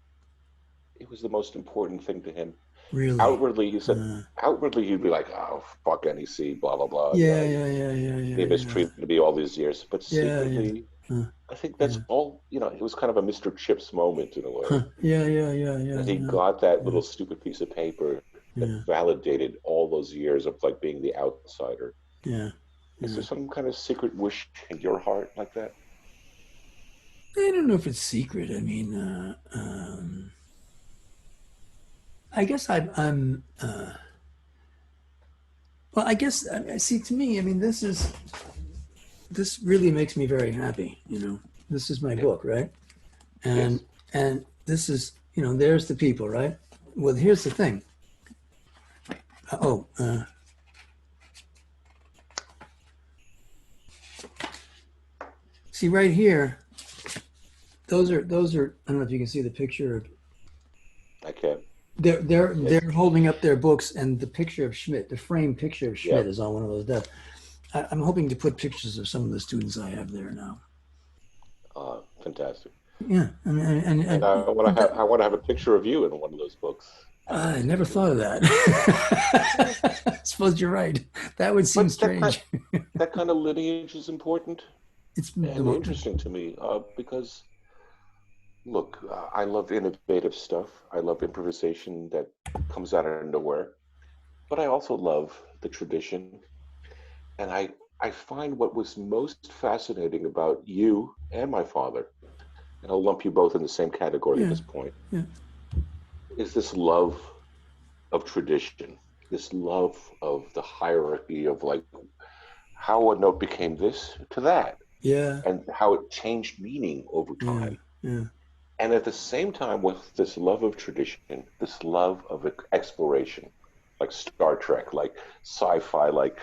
it was the most important thing to him. really. Outwardly, he said. Uh, Outwardly, he'd be like, "Oh, fuck NEC, blah blah blah." yeah, yeah, yeah, yeah, yeah, They yeah, mistreated me all these years, but yeah, yeah. secretly, Uh, I think that's yeah. all. It was kind of a Mr. Chips moment in a way. Huh. Yeah, yeah, yeah, yeah, That he yeah, got that yeah, little stupid piece of paper that yeah, validated all those years of like being the outsider. yeah, Is there yeah. some kind of secret wish in your heart like that? I don't know if it's secret. I mean, I guess well, I guess, see, to me, I mean, this really makes me very happy. This is my Yeah. book, right? And, Yes. and this is, there's the people, right? Well, here's the thing. See right here, those are, I don't know if you can see the picture of, I can. they're Yes. holding up their books, and the picture of Schmidt, the framed picture of Yeah. Schmidt is on one of those desks. I'm hoping to put pictures of some of the students I have there now. Fantastic. Yeah, And I want to have a picture of you in one of those books. I never thought of that. I suppose you're right. That would seem But strange. that kind of lineage is important It's and interesting to me because look, I love innovative stuff. I love improvisation that comes out of nowhere. But I also love the tradition. And I find what was most fascinating about you and my father, and I'll lump you both in the same category at yeah, this point, yeah, is this love of tradition, this love of the hierarchy of like how a note became this to that, yeah, and how it changed meaning over yeah, time. yeah. And at the same time, with this love of tradition, this love of exploration, like Star Trek, like sci-fi, like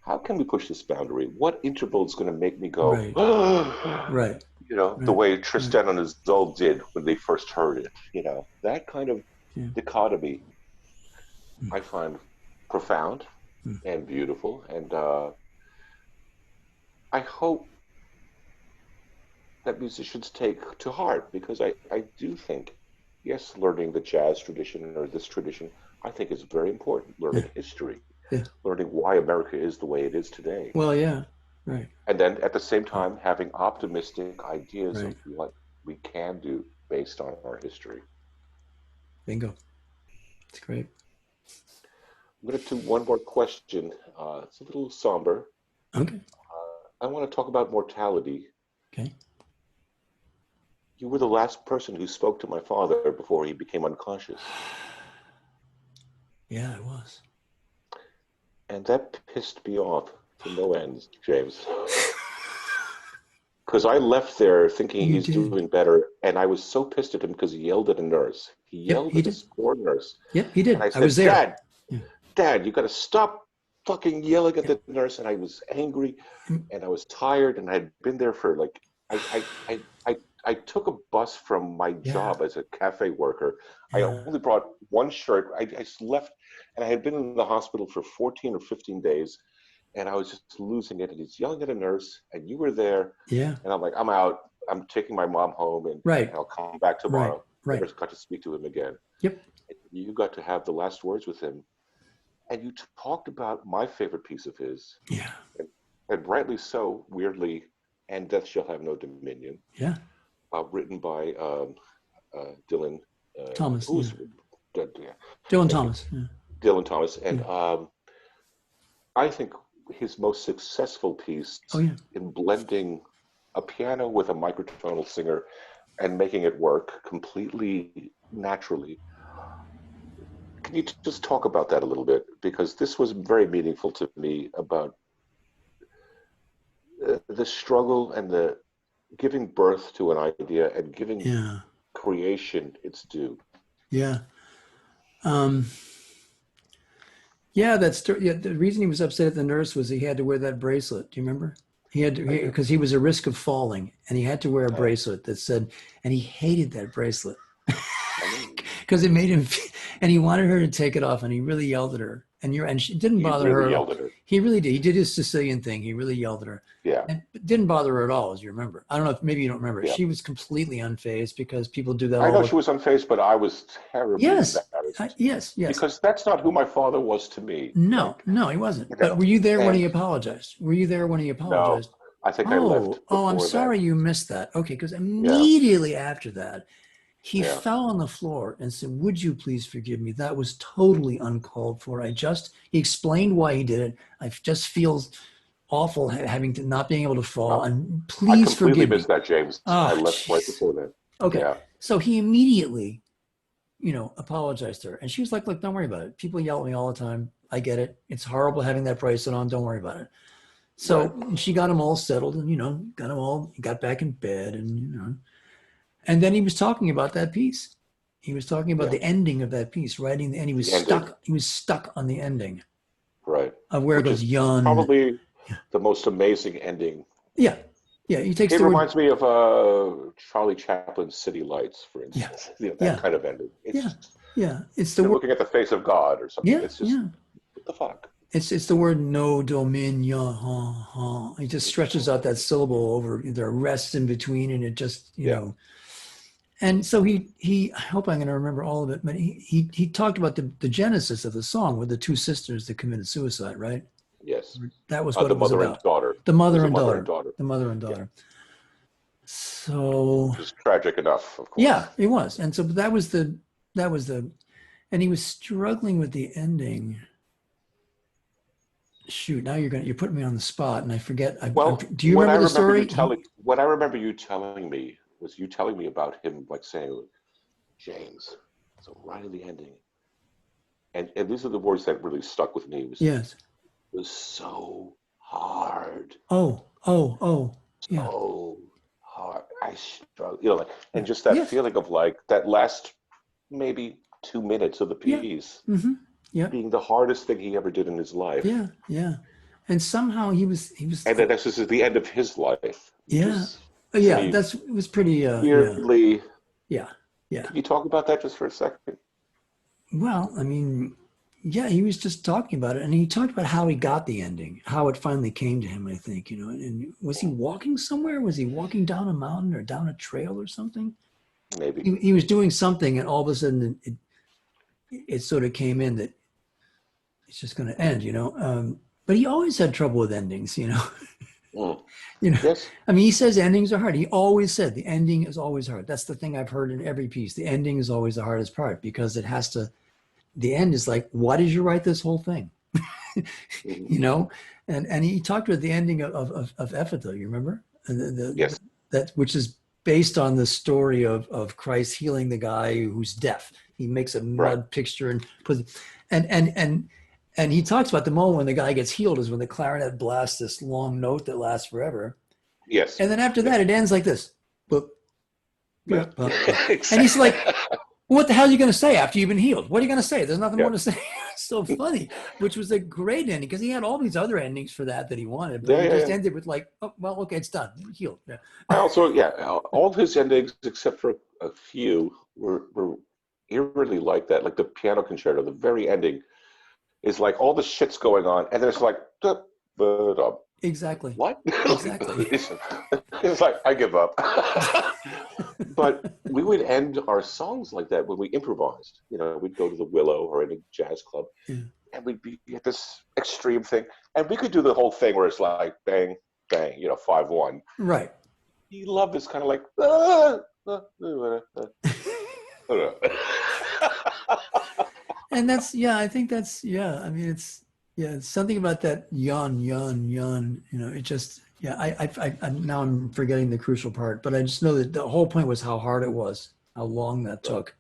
how can we push this boundary? What interval is going to make me go, Right, oh, right, the right, way right. Tristan and Isolde did when they first heard it, that kind of Yeah. dichotomy Mm, I find profound mm. and beautiful. And I hope that musicians take to heart because I do think, yes, learning the jazz tradition or this tradition, I think is very important. Yeah, Learning history, yeah. learning why America is the way it is today. Well, yeah, right, And then at the same yeah, time, having optimistic ideas of right. what we can do based on our history. Bingo. It's great. I'm going to do one more question. It's a little somber. Okay, I want to talk about mortality. okay. You were the last person who spoke to my father before he became unconscious. Yeah, it was. And that pissed me off to no ends, James. Because I left there thinking You he's did. doing better. And I was so pissed at him because he yelled at a nurse. He Yep, yelled he at did. this poor nurse. Yep, he And I did. I was said, there. Dad, Yeah, Dad, you got to stop fucking yelling at yeah, the nurse. And I was angry mm, and I was tired and I had been there for like I took a bus from my yeah, job as a cafe worker. I yeah, only brought one shirt. I left and I had been in the hospital for 14 or 15 days and I was just losing it. And he's yelling at a nurse and you were there yeah. and I'm like, I'm out. I'm taking my mom home and Right, I'll come back right, tomorrow. Never right. got to speak to him again. Yep. And you got to have the last words with him. And you talked about my favorite piece of his, Yeah, and, and rightly so, weirdly, and Death Shall Have No Dominion, yeah. written by Dylan, Thomas. Yeah, who's, yeah, Dylan thank you, Thomas. Yeah, Dylan Thomas. And yeah. I think his most successful piece Oh, yeah. in blending a piano with a microtonal singer and making it work completely naturally. Can you just talk about that a little bit? Because this was very meaningful to me about the struggle and the giving birth to an idea and giving Yeah, creation its due. yeah. Um, yeah, yeah, the reason he was upset at the nurse was he had to wear that bracelet. Do you remember? He had to, I do. because he was a risk of falling and he had to wear a Yeah, bracelet that said, and he hated that bracelet I know. because it made him, and he wanted her to take it off and he really yelled at her. And she didn't He bother really her at all. yelled at her. He really did. He did his Sicilian thing. He really yelled at her. Yeah, And it didn't bother her at all, as you remember. I don't know if maybe you don't remember. yeah. She was completely unfazed because people do that I all know the. she was unfazed, but I was terribly Yes, embarrassed yes, yes. because that's not who my father was to me. No, Like, no, he wasn't. you But know, were you there when he and apologized? Were you there when he no, apologized? I think I left Oh, I'm before that. sorry you missed that. Okay, because Yeah, immediately after that, he yeah. fell on the floor and said, "Would you please forgive me? That was totally uncalled for. He explained why he did it. I just feel awful having to not being able to fall, No, and I please completely forgive missed me." that, James. I Oh, left right jeez. before that. Okay, Yeah, so he immediately, apologized to her, and she was like, "Look, don't worry about it. People yell at me all the time. I get it. It's horrible having that bracelet on. Don't worry about it." right. So she got him all settled and, got back in bed and then he was talking about that piece. He was talking about Yeah, the ending of that piece, writing, and the ending. he was stuck on the ending Right. of where it Which goes, is Yun. probably the most amazing ending. Yeah. Yeah. He takes It the word, reminds me of Charlie Chaplin's City Lights, for yeah, instance. That yeah, kind of ending. It's yeah, just yeah. It's the you're word. looking at the face of God or something. Yeah. It's just Yeah. what the fuck. It's the word no dominion. He just stretches out that syllable over. There are rests in between, and it just Yeah. And so he. I hope I'm going to remember all of it, but he talked about the genesis of the song with the two sisters that committed suicide, right? Yes. That was what The it was mother and about. daughter. The It was mother a and mother and daughter. daughter. The mother and Yeah. daughter. So Which is tragic enough, of yeah, course. it was. And so that was the and he was struggling with the ending. Shoot, now you're putting me on the spot, and I forget. Well, Do you remember the story? what I remember you telling me was you telling me about him like saying, James, so right in the ending, and these are the words that really stuck with me. Yes. It was so hard, Oh, yeah, so hard. I struggle, you know, like, and just that yes, feeling of like that last maybe 2 minutes of the yeah, piece mm-hmm, yeah, being the hardest thing he ever did in his life. yeah, yeah. And somehow he was, And then this is the end of his life, which yeah, is to yeah. me It was pretty, yeah, weirdly. yeah, yeah. Can you talk about that just for a second? Well, I mean, yeah, he was just talking about it, and he talked about how he got the ending, how it finally came to him. I think, and was he walking somewhere? Was he walking down a mountain or down a trail or something? Maybe. He was doing something, and all of a sudden it sort of came in that it's just going to end. But he always had trouble with endings. Mm. you know. Yes. I mean, he says endings are hard. He always said the ending is always hard. That's the thing I've heard in every piece. The ending is always the hardest part because it has to. The end is like, why did you write this whole thing? Mhm. you know, and he talked about the ending of Ephatha. You remember Yes. that which is based on the story of Christ healing the guy who's deaf. He makes a Right. mud picture and puts and he talks about the moment when the guy gets healed is when the clarinet blasts this long note that lasts forever. Yes. And then after Yes. that, it ends like this. Boop, Yeah. boop, boop, boop. And he's Exactly. like, what the hell are you going to say after you've been healed? What are you going to say? There's nothing Yeah. more to say. It's so funny, which was a great ending because he had all these other endings for that he wanted, but Yeah. he Yeah. just Yeah. ended with like, oh, well, okay, it's done. Healed. Yeah. I also, yeah, all of his endings except for a few were eerily like that. Like the piano concerto, the very ending is like all the shit's going on, and then it's like, duh, Exactly. what? Exactly. It's like I give up. But we would end our songs like that when we improvised. You know, we'd go to the Willow or any jazz club, Yeah. and we'd be at this extreme thing, and we could do the whole thing where it's like bang, bang, 5-1. Right. He loved this kind of like, And that's, yeah, I think that's, yeah, I mean, it's something about that yawn. It just, yeah, now I'm forgetting the crucial part, but I just know that the whole point was how hard it was, how long that Right. took.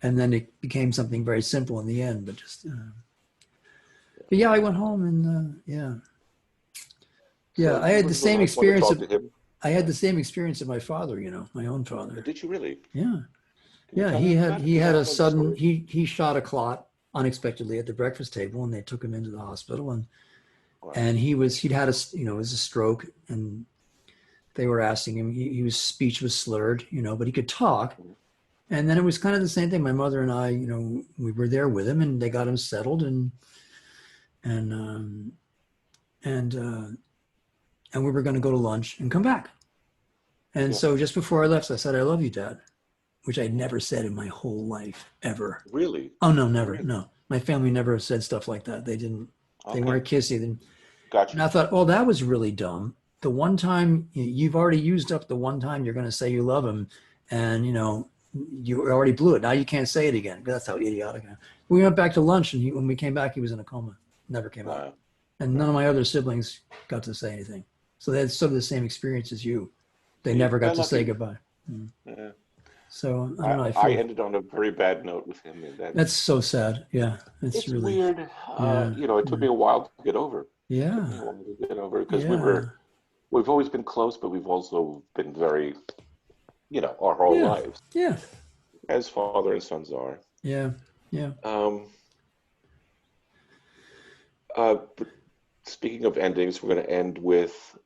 And then it became something very simple in the end, but yeah, I went home and, yeah, So I when had the was the same last one to experience talk of, to him? I had Yeah. the same experience of my father, my own father. Did you really? Yeah. Can you Yeah, tell me about it? he Because I had a don't know the sudden story. he shot a clot unexpectedly at the breakfast table, and they took him into the hospital, Wow. and he'd had it was a stroke, and they were asking him. His speech was slurred, but he could talk. Mhm. And then it was kind of the same thing. My mother and I, we were there with him, and they got him settled, and um, and uh, and we were going to go to lunch and come back. And Yeah. so just before I left, I said, "I love you, Dad," which I'd never said in my whole life ever. Really? Oh no, never. Really? No, my family never said stuff like that. They didn't. They Okay. weren't kissy. And Gotcha. I thought, oh, that was really dumb. The one time you've already used up the one time you're going to say you love him, and you already blew it. Now you can't say it again. That's how idiotic. We went back to lunch, and when we came back, he was in a coma. Never came out. Wow. And none Wow. of my other siblings got to say anything. So they had sort of the same experience as you. They Yeah, never got to say lucky. goodbye. Yeah. So I don't I, know. I I feel ended on a very bad note with him, and that's that's so sad. Yeah, it's it's really. weird. Yeah, It took me a while to get over. It took me yeah, a while to get over because yeah, we've always been close, but we've also been very, our whole yeah, lives, yeah, as father and sons are. yeah, yeah. Um, but speaking of endings, we're going to end with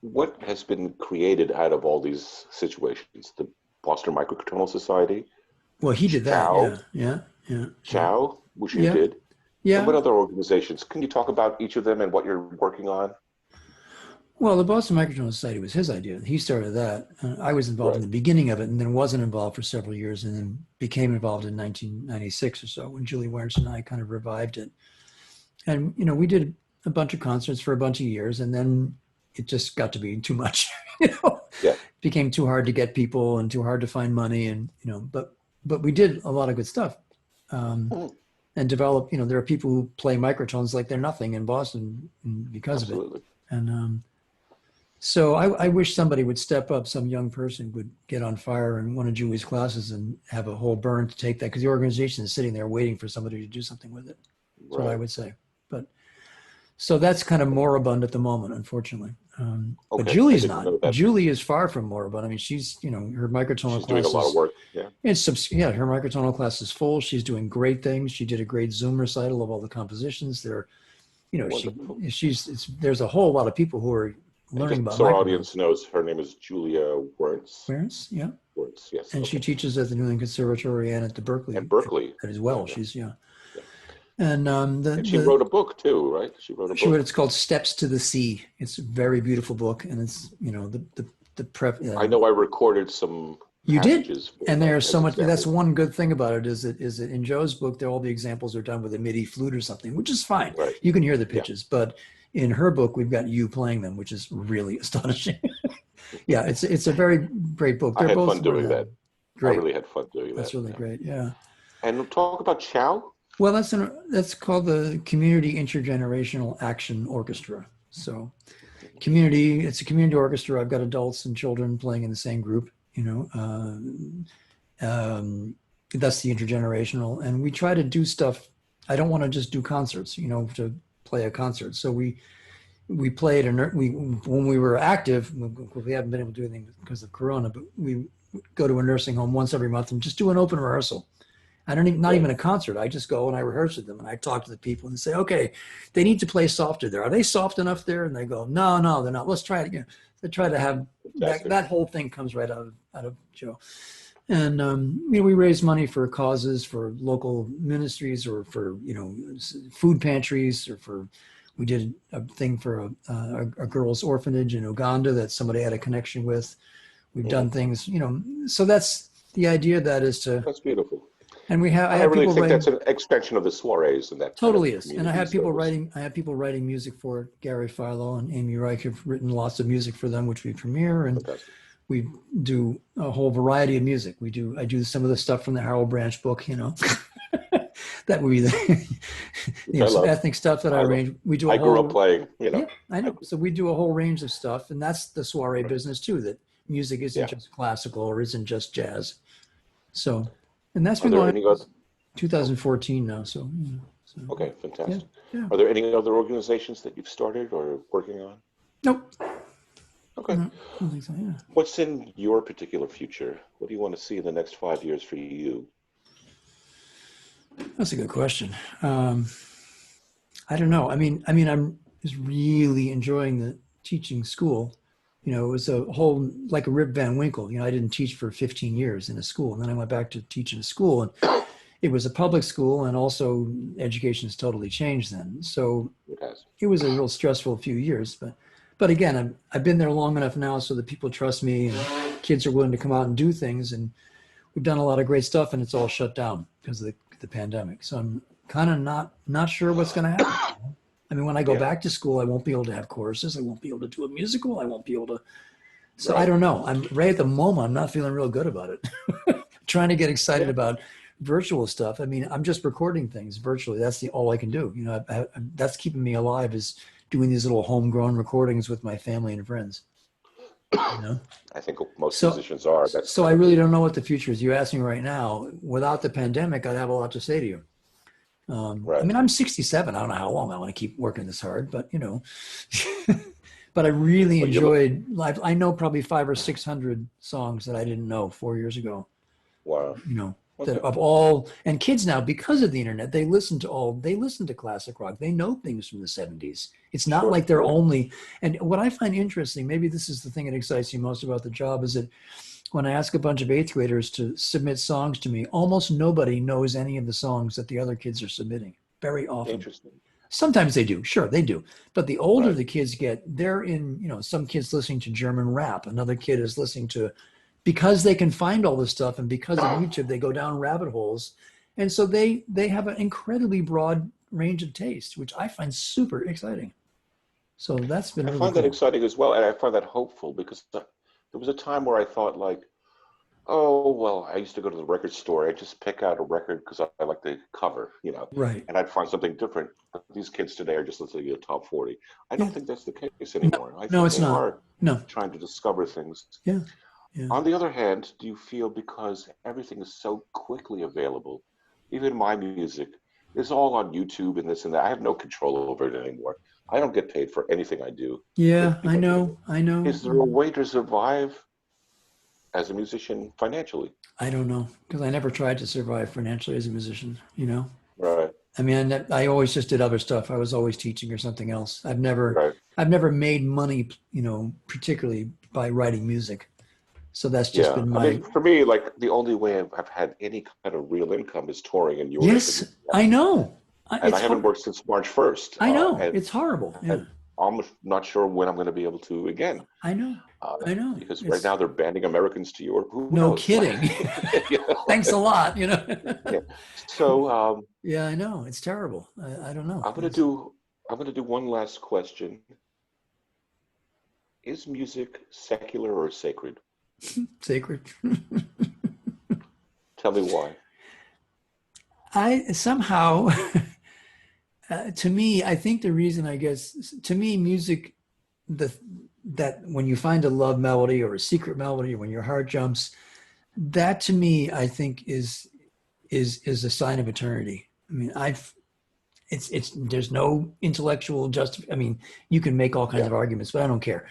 what has been created out of all these situations. The Boston Microtonal Society, Well, he did that. Chow, Yeah, yeah, yeah, yeah, Chow, which you yeah, did, And what Yeah. other organizations? Can you talk about each of them and what you're working on? Well, the Boston Microphone Society was his idea. He started that. I was involved in Right. the beginning of it and then wasn't involved for several years and then became involved in 1996 or so when Julie Wernz and I kind of revived it. And, we did a bunch of concerts for a bunch of years and then it just got to be too much, Yeah. it became too hard to get people and too hard to find money. And, but we did a lot of good stuff. Um, Mhm. and develop, there are people who play microtones like they're nothing in Boston because of it. Absolutely. And so I wish somebody would step up, some young person would get on fire in one of Julie's classes and have a whole burn to take that because the organization is sitting there waiting for somebody to do something with it. That's what I Right. would say. But so that's kind of moribund at the moment, unfortunately. But Okay. I Julie's didn't not. know that. Julie is far from moribund. I mean, she's, her microtonal She's doing a lot of classes. work. Yeah. Yeah, her microtonal class is full. She's doing great things. She did a great Zoom recital of all the compositions. There, Wonderful. there's a whole lot of people who are And learning just about so our microphones. audience knows, her name is Julia Wernz. Whereas, yeah, Wernz, yes. and she Okay. teaches at the New England Conservatory and at the At Berkeley Berkeley. as well. Yeah. She's Yeah. and And she wrote a book too, right? She wrote a book. it's called Steps to the Sea. It's a very beautiful book, and it's the prep. I know I recorded some You did, passages. for and that there's as so much. That's examples. one good thing about it is that in Joe's book, all the examples are done with a MIDI flute or something, which is fine. Right. You can hear the Yeah. pitches, but in her book, we've got you playing them, which is really astonishing. Yeah, it's a very great book. I They're had both fun doing that. great. I really had fun doing That's that. really Yeah. great. Yeah. And talk about Chow. Well, that's called the Community Intergenerational Action Orchestra. So, it's a community orchestra. I've got adults and children playing in the same group. That's the intergenerational, and we try to do stuff. I don't want to just do concerts, to play a concert. So we played and when we were active. We haven't been able to do anything because of Corona, but we go to a nursing home once every month and just do an open rehearsal. I don't even, not even a concert. I just go and I rehearse with them and I talk to the people and say, okay, they need to play softer there. Are they soft enough there? And they go, no, they're not. Let's try it again. They try to have that whole thing comes right out of Joe. And we raise money for causes for local ministries or for food pantries or we did a thing for a girls' orphanage in Uganda that somebody had a connection with. We've done things, so that's the idea. That is to. That's beautiful. And I I have really people think writing. that's an extension of the soirees and that. Totally kind of is, and I have community people service. writing. I have people writing music for Gary Philo and Amy Reich have written lots of music for them, which we premiere, and Fantastic. we do a whole variety of music. I do some of the stuff from the Harold Branch book, that would be some ethnic stuff that I arrange. We do. I grew up playing, Yeah, I know. So we do a whole range of stuff, and that's the soiree business too. That music isn't just classical or isn't just jazz. So, and that's been going on 2014 now. So, Okay, fantastic. Yeah. Are there any other organizations that you've started or working on? Nope. Okay. No, I don't think so. Yeah. What's in your particular future? What do you want to see in the next 5 years for you? That's a good question. I don't know. I mean, I'm just really enjoying the teaching school. It was a whole, like a Rip Van Winkle. I didn't teach for 15 years in a school. And then I went back to teach in a school. And it was a public school. And also education has totally changed then. So it was a real stressful few years. But again, I've been there long enough now so that people trust me and kids are willing to come out and do things. And we've done a lot of great stuff and it's all shut down because of the pandemic. So I'm kind of not sure what's going to happen. I mean, when I go back to school, I won't be able to have choruses. I won't be able to do a musical. I won't be able to. So I don't know. I'm right at the moment. I'm not feeling real good about it. Trying to get excited about virtual stuff. I mean, I'm just recording things virtually. That's all I can do. That's keeping me alive is doing these little homegrown recordings with my family and friends. I think most musicians are. So I really don't know what the future is. You ask me right now, without the pandemic, I'd have a lot to say to you. I mean, I'm 67. I don't know how long I want to keep working this hard, but but I really enjoyed live. I know probably 500 or 600 songs that I didn't know 4 years ago. Wow. That of all, and kids now, because of the internet, they listen to classic rock. They know things from the 70s. It's not like they're only, and what I find interesting, maybe this is the thing that excites me most about the job, is that when I ask a bunch of eighth graders to submit songs to me, almost nobody knows any of the songs that the other kids are submitting. very often. Interesting. Sometimes they do, sure, they do. But the older Right. the kids get, they're in, some kids listening to German rap, another kid is listening to, because they can find all this stuff, and because of YouTube, they go down rabbit holes. And so they have an incredibly broad range of taste, which I find super exciting. So that's been I really find that cool. exciting as well, and I find that hopeful because there was a time where I thought like, oh, well, I used to go to the record store. I just pick out a record because I like the cover, Right. and I'd find something different. But these kids today are just listening to the top 40. I Yeah. don't think that's the case No, anymore. I no, think it's they not. are No. trying to discover things. Yeah. Yeah. On the other hand, do you feel because everything is so quickly available, even my music is all on YouTube and this and that. I have no control over it anymore. I don't get paid for anything I do Yeah, pretty I much anymore. know. I know. Is there a way to survive as a musician financially? I don't know because I never tried to survive financially as a musician. Right, I mean, I always just did other stuff. I was always teaching or something else. right. I've never made money, particularly by writing music. So that's just Yeah. been I mean, my, for me, like the only way I've had any kind of real income is touring, and you're yes, introduced to I that. know. And It's I haven't hard. worked since March 1st. I know. It's horrible. Yeah, And I'm not sure when I'm going to be able to again. I know. uh, I know. because right It's now they're banning Americans to Europe. Who no knows? kidding. You Thanks a lot. yeah. So Yeah, I know. It's terrible. I don't know. I'm gonna do one last question. Is music secular or sacred? Sacred. Tell me why. I somehow, to me, I think the reason, I guess, to me, music, the that when you find a love melody or a secret melody, when your heart jumps, that to me, I think is a sign of eternity. I mean, it's there's no intellectual I mean, you can make all kinds Yeah, of arguments, but I don't care.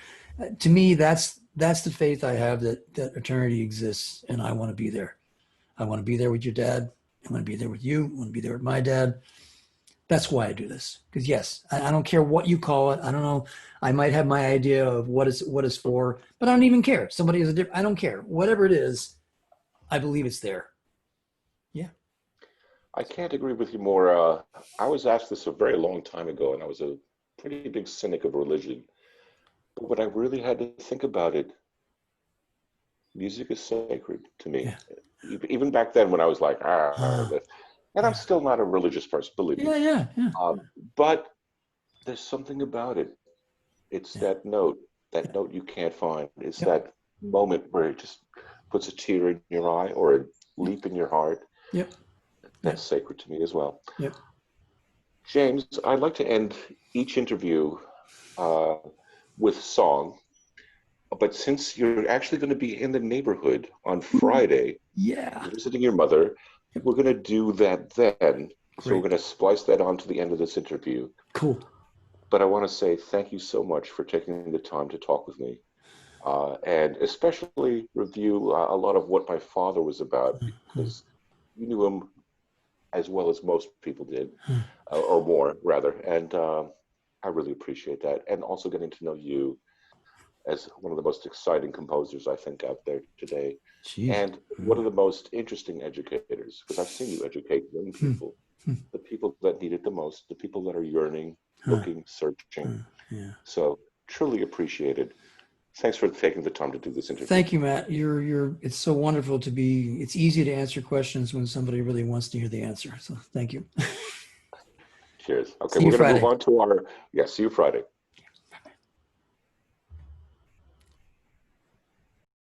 To me, that's the faith I have that eternity exists, and I want to be there. I want to be there with your dad. I want to be there with you. I want to be there with my dad. That's why I do this. Because yes, I don't care what you call it. I don't know. I might have my idea of what is for, but I don't even care. Somebody has a different. I don't care. Whatever it is, I believe it's there. Yeah. I can't agree with you more. I was asked this a very long time ago, and I was a pretty big cynic of religion. But when I really had to think about it, music is sacred to me. Yeah. Even back then, when I was like, Uh, and I'm yeah. still not a religious person, believe me. Yeah. Yeah. Yeah. Uh, but there's something about it. It's Yeah. that note you can't find. It's Yep. that moment where it just puts a tear in your eye or a Yep. leap in your heart. Yep. Yep. That's sacred to me as well. Yep. James, I'd like to end each interview uh, with song, but since you're actually going to be in the neighborhood on Ooh, Friday, yeah. visiting your mother, Yep. we're going to do that then. So we're Great. going to splice that on to the end of this interview. Cool. But I want to say thank you so much for taking the time to talk with me, and especially review a lot of what my father was about, Mhm. because you knew him as well as most people did, Mhm. or more rather. And I really appreciate that. And also getting to know you as one of the most exciting composers I think out there today, Jeez. and one of the most interesting educators, because I've seen you educate young Hmm. people, Hmm. the people that need it the most, the people that are yearning, Huh. looking, searching. Huh. Yeah. So truly appreciated. Thanks for taking the time to do this interview. Thank you, Matt. It's so wonderful to be, it's easy to answer questions when somebody really wants to hear the answer. So thank you. Cheers. Okay, See you we're going to move Friday. on to our, yeah, see you Friday.